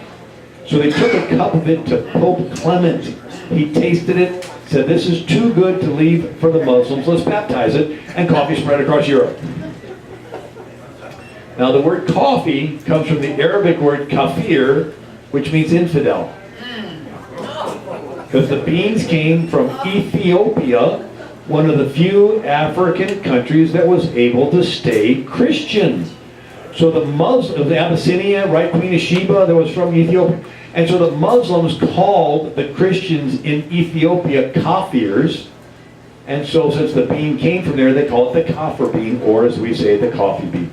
Speaker 2: So they took a cup of it to Pope Clement. He tasted it, said, "This is too good to leave for the Muslims, let's baptize it," and coffee spread across Europe. Now, the word coffee comes from the Arabic word kafir, which means infidel. Because the beans came from Ethiopia, one of the few African countries that was able to stay Christian. So the Muslims, Abyssinia, right, Queen of Sheba, that was from Ethiopia. And so the Muslims called the Christians in Ethiopia kafirs. And so since the bean came from there, they call it the kafir bean, or as we say, the coffee bean.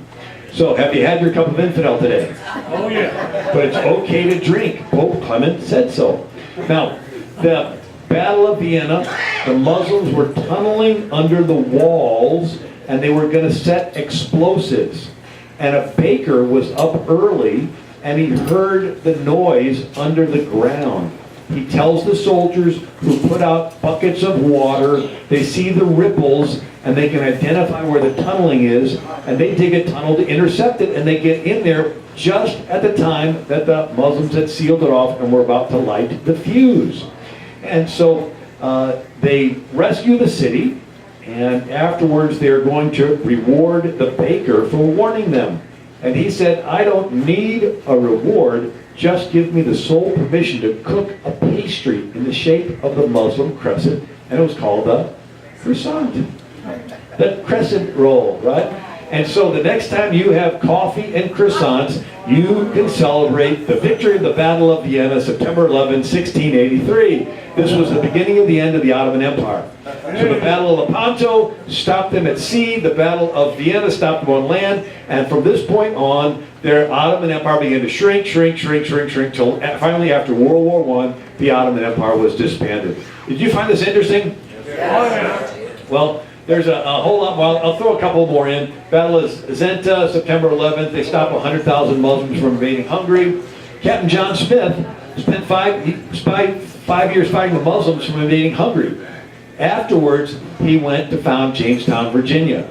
Speaker 2: So have you had your cup of infidel today?
Speaker 4: Oh, yeah.
Speaker 2: But it's okay to drink. Pope Clement said so. Now, the Battle of Vienna, the Muslims were tunneling under the walls, and they were going to set explosives. And a baker was up early, and he heard the noise under the ground. He tells the soldiers who put out buckets of water, they see the ripples, and they can identify where the tunneling is, and they dig a tunnel to intercept it, and they get in there just at the time that the Muslims had sealed it off and were about to light the fuse. And so they rescue the city, and afterwards they're going to reward the baker for warning them. And he said, "I don't need a reward, just give me the sole permission to cook a pastry in the shape of the Muslim crescent," and it was called the croissant. The crescent roll, right? And so the next time you have coffee and croissants, you can celebrate the victory of the Battle of Vienna, September 11, 1683. This was the beginning of the end of the Ottoman Empire. So the Battle of Lepanto stopped them at sea, the Battle of Vienna stopped them on land, and from this point on, their Ottoman Empire began to shrink, till finally after World War I, the Ottoman Empire was disbanded. Did you find this interesting? Well, there's a whole lot more. I'll throw a couple more in. Battle of Zenta, September 11th. They stopped 100,000 Muslims from invading Hungary. Captain John Smith spent 5 years fighting the Muslims from invading Hungary. Afterwards, he went to found Jamestown, Virginia.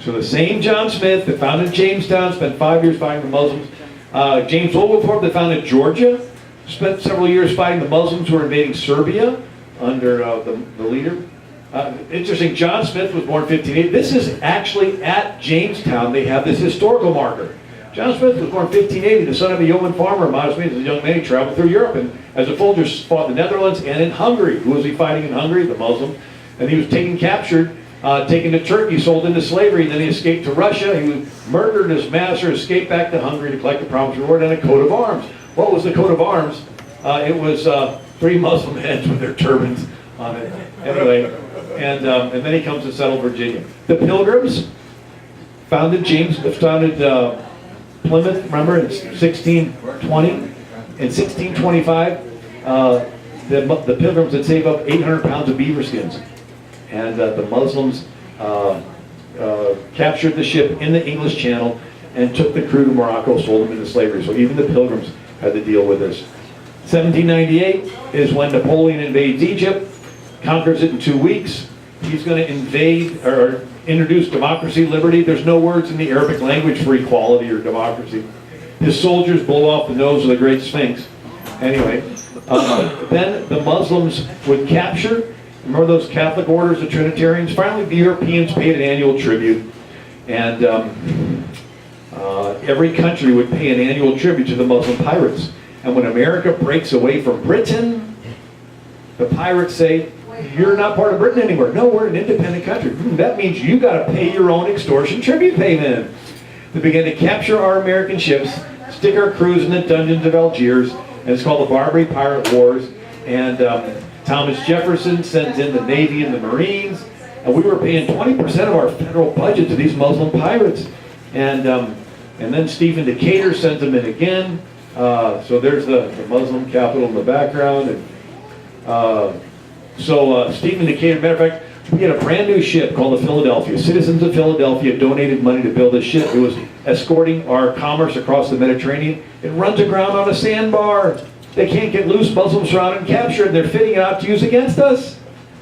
Speaker 2: So the same John Smith that founded Jamestown spent 5 years fighting the Muslims. James Oglethorpe that founded Georgia spent several years fighting the Muslims who were invading Serbia under the leader. Interesting, John Smith was born 1580. This is actually at Jamestown. They have this historical marker. John Smith was born 1580, the son of a yeoman farmer. Modest means as a young man, he traveled through Europe and as a soldier fought in the Netherlands and in Hungary. Who was he fighting in Hungary? The Muslim. And he was captured, taken to Turkey, sold into slavery. Then he escaped to Russia. He was murdered. His master escaped back to Hungary to collect the promised reward and a coat of arms. What was the coat of arms? It was 3 Muslim heads with their turbans on it. Anyway, and then he comes to settle Virginia. The Pilgrims founded Plymouth, remember, in 1620. In 1625, the Pilgrims had saved up 800 pounds of beaver skins. And the Muslims captured the ship in the English Channel and took the crew to Morocco, sold them into slavery. So even the Pilgrims had to deal with this. 1798 is when Napoleon invades Egypt, conquers it in 2 weeks. He's going to invade or introduce democracy, liberty. There's no words in the Arabic language for equality or democracy. His soldiers blow off the nose of the Great Sphinx. Anyway, then the Muslims would capture, remember those Catholic orders, the Trinitarians? Finally, the Europeans paid an annual tribute. And every country would pay an annual tribute to the Muslim pirates. And when America breaks away from Britain, the pirates say, you're not part of Britain anymore. No, we're an independent country. That means you got to pay your own extortion tribute payment. They began to capture our American ships, stick our crews in the dungeons of Algiers, and it's called the Barbary Pirate Wars. And Thomas Jefferson sends in the Navy and the Marines, and we were paying 20% of our federal budget to these Muslim pirates. And then Stephen Decatur sends them in again. So there's the Muslim capital in the background. And, Stephen Decatur, matter of fact, we had a brand new ship called the Philadelphia. Citizens of Philadelphia donated money to build this ship. It was escorting our commerce across the Mediterranean. It runs aground on a sandbar. They can't get loose. Muslims surrounded and captured. They're fitting it out to use against us.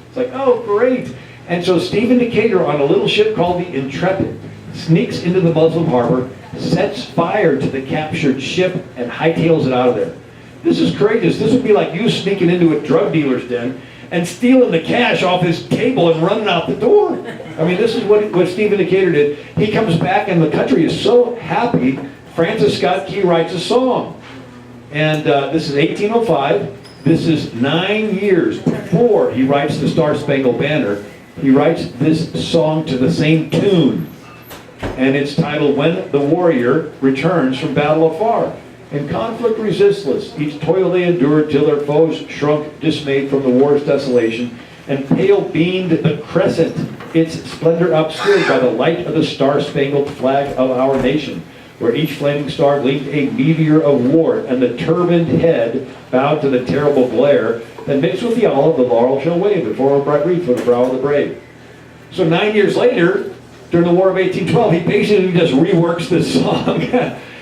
Speaker 2: It's like, oh, great. And so Stephen Decatur on a little ship called the Intrepid sneaks into the Muslim harbor, sets fire to the captured ship, and hightails it out of there. This is courageous. This would be like you sneaking into a drug dealer's den and stealing the cash off his table and running out the door. I mean, this is what Stephen Decatur did. He comes back and the country is so happy, Francis Scott Key writes a song. And this is 1805. This is 9 years before he writes the Star Spangled Banner. He writes this song to the same tune. And it's titled, When the Warrior Returns from Battle Afar. In conflict resistless, each toil they endured till their foes shrunk dismayed from the war's desolation, and pale beamed the crescent, its splendor obscured by the light of the star-spangled flag of our nation, where each flaming star gleamed a meteor of war, and the turbaned head bowed to the terrible glare, then mixed with the olive the laurel shall wave before a bright wreath for the brow of the brave. So 9 years later, during the War of 1812, he basically just reworks this song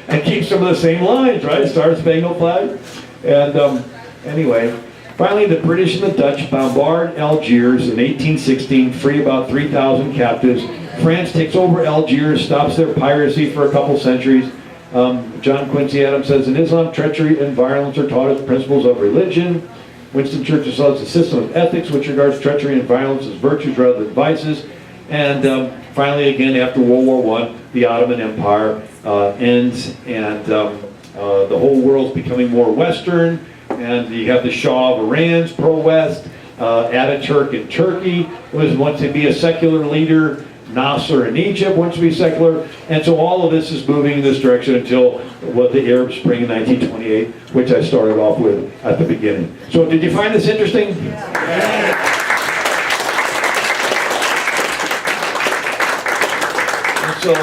Speaker 2: and keeps some of the same lines, right? Star Spangled Flag. And anyway, finally the British and the Dutch bombard Algiers in 1816, free about 3,000 captives. France takes over Algiers, stops their piracy for a couple centuries. John Quincy Adams says, in Islam, treachery and violence are taught as principles of religion. Winston Churchill says a system of ethics which regards treachery and violence as virtues rather than vices. And finally, again, after World War I, the Ottoman Empire ends, and the whole world's becoming more Western, and you have the Shah of Iran's pro-West, Ataturk in Turkey was wants to be a secular leader. Nasser in Egypt wants to be secular. And so all of this is moving in this direction until what the Arab Spring in 1928, which I started off with at the beginning. So did you find this interesting? So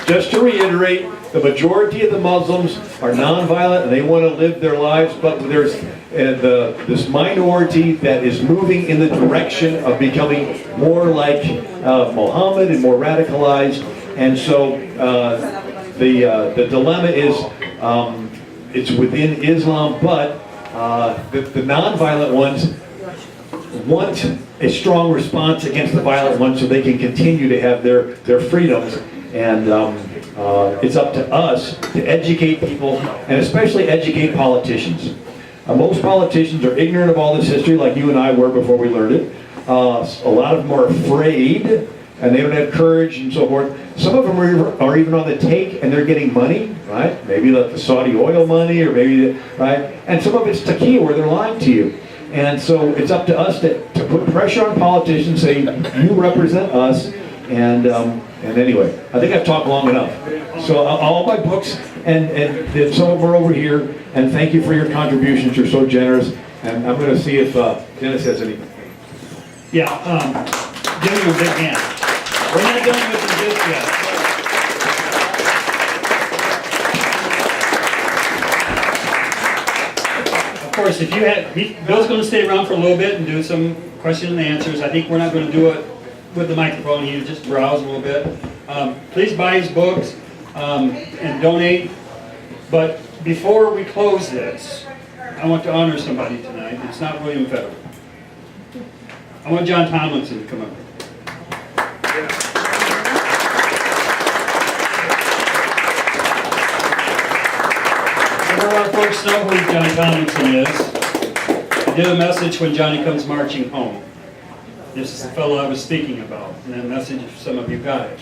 Speaker 2: just to reiterate, the majority of the Muslims are nonviolent and they want to live their lives, but there's this minority that is moving in the direction of becoming more like Muhammad and more radicalized. And so the dilemma is it's within Islam, but the nonviolent ones want a strong response against the violent ones so they can continue to have their freedoms. And it's up to us to educate people, and especially educate politicians. Most politicians are ignorant of all this history, like you and I were before we learned it. A lot of them are afraid, and they don't have courage and so forth. Some of them are even on the take, and they're getting money, right? Maybe the Saudi oil money, or maybe, right? And some of it's taqiyya, where they're lying to you. And so it's up to us to put pressure on politicians, saying, you represent us, and anyway, I think I've talked long enough. So all my books, and some of them are over here, and thank you for your contributions. You're so generous. And I'm going to see if Dennis has any.
Speaker 1: Yeah, give him a big hand. We're not done with the gift yet. Of course, if you had, Bill's going to stay around for a little bit and do some question and answers. I think we're not going to do it with the microphone. You just browse a little bit. Please buy his books and donate. But before we close this, I want to honor somebody tonight. It's not William Federer. I want John Tomlinson to come up. Some of our folks know who Johnny Tomlinson is. I did a message when Johnny comes marching home. This is the fellow I was speaking about, and that message, some of you got it.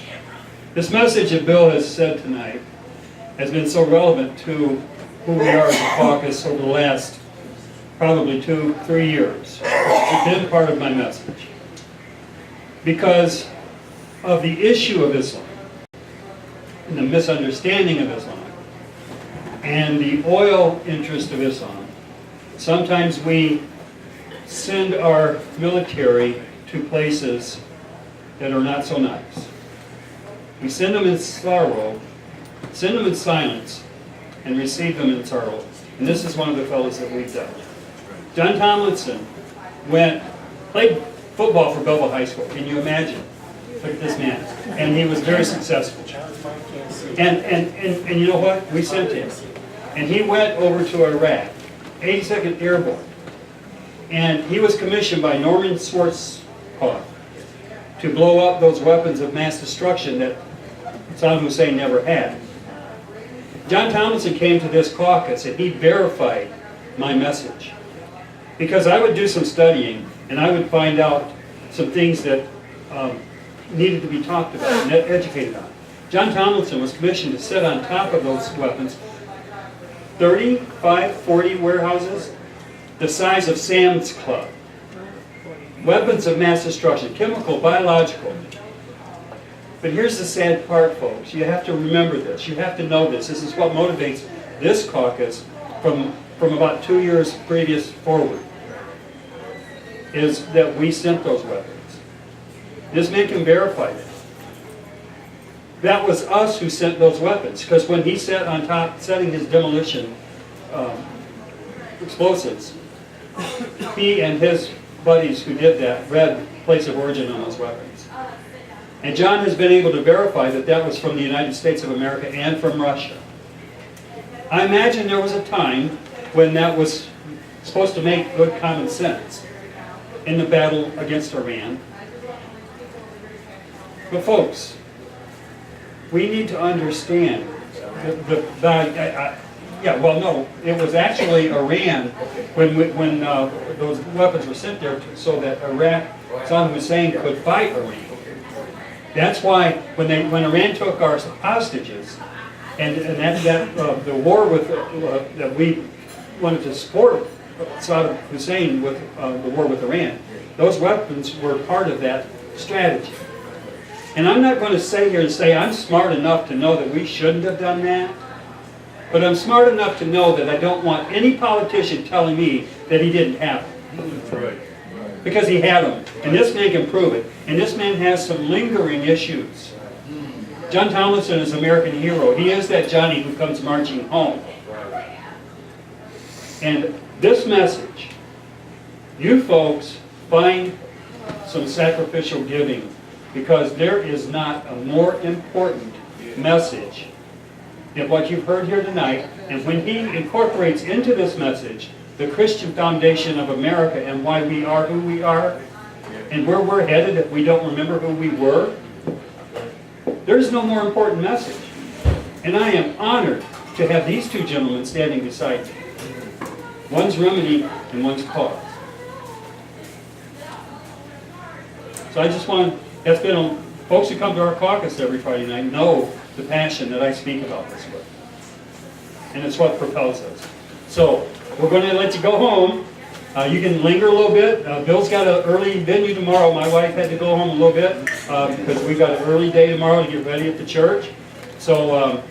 Speaker 1: This message that Bill has said tonight has been so relevant to who we are as a caucus over the last probably 2-3 years. It's been part of my message. Because of the issue of Islam, and the misunderstanding of Islam, and the oil interest of Islam, sometimes we send our military to places that are not so nice. We send them in sorrow, send them in silence, and receive them in sorrow. And this is one of the fellows that we've done. John Tomlinson played football for Belleville High School. Can you imagine? Look at this man. And he was very successful. And you know what? We sent him. And he went over to Iraq, 82nd Airborne. And he was commissioned by Norman Schwarzkopf to blow up those weapons of mass destruction that Saddam Hussein never had. John Tomlinson came to this caucus and he verified my message. Because I would do some studying and I would find out some things that needed to be talked about and educated on. John Tomlinson was commissioned to sit on top of those weapons, 35, 40 warehouses, the size of Sam's Club. Weapons of mass destruction, chemical, biological. But here's the sad part, folks. You have to remember this. You have to know this. This is what motivates this caucus from about 2 years previous forward, is that we sent those weapons. This man can verify that. That was us who sent those weapons, because when he sat on top, setting his demolition explosives, he and his buddies who did that read place of origin on those weapons. And John has been able to verify that that was from the United States of America and from Russia. I imagine there was a time when that was supposed to make good common sense in the battle against Iran. But folks, we need to understand it was actually Iran when those weapons were sent there so that Saddam Hussein could fight Iran. That's why when Iran took our hostages, and the war with that we wanted to support Saddam Hussein with the war with Iran, those weapons were part of that strategy. And I'm not going to sit here and say I'm smart enough to know that we shouldn't have done that, but I'm smart enough to know that I don't want any politician telling me that he didn't have them.
Speaker 5: That's right.
Speaker 1: Because he had them, and this man can prove it. And this man has some lingering issues. John Tomlinson is an American hero. He is that Johnny who comes marching home. And this message, you folks find some sacrificial giving, because there is not a more important message than what you've heard here tonight. And when he incorporates into this message the Christian foundation of America and why we are who we are and where we're headed if we don't remember who we were, there's no more important message. And I am honored to have these two gentlemen standing beside me. One's remedy and one's cause. So I just want, that's been, folks who come to our caucus every Friday night know the passion that I speak about this with. And it's what propels us. So we're going to let you go home. You can linger a little bit. Bill's got an early venue tomorrow. My wife had to go home a little bit because we got an early day tomorrow to get ready at the church. So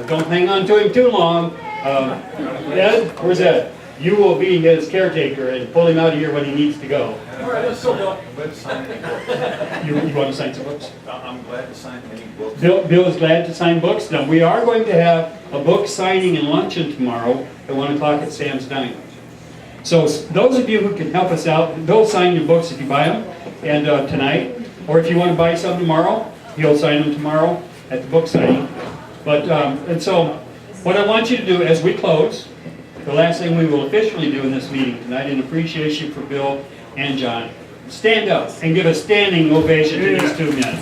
Speaker 1: don't hang on to him too long. Ed, where's Ed? You will be his caretaker and pull him out of here when he needs to go.
Speaker 7: All right, let's go. Let's sign any books.
Speaker 1: You want to sign some books?
Speaker 7: I'm glad to sign any books.
Speaker 1: Bill is glad to sign books. Now, we are going to have a book signing and luncheon tomorrow at 1 o'clock at Sam's Diner. So those of you who can help us out, Bill'll sign your books if you buy them and tonight. Or if you want to buy some tomorrow, he'll sign them tomorrow at the book signing. But, and so what I want you to do as we close, the last thing we will officially do in this meeting tonight in appreciation for Bill and John, stand up and give a standing ovation to these two men.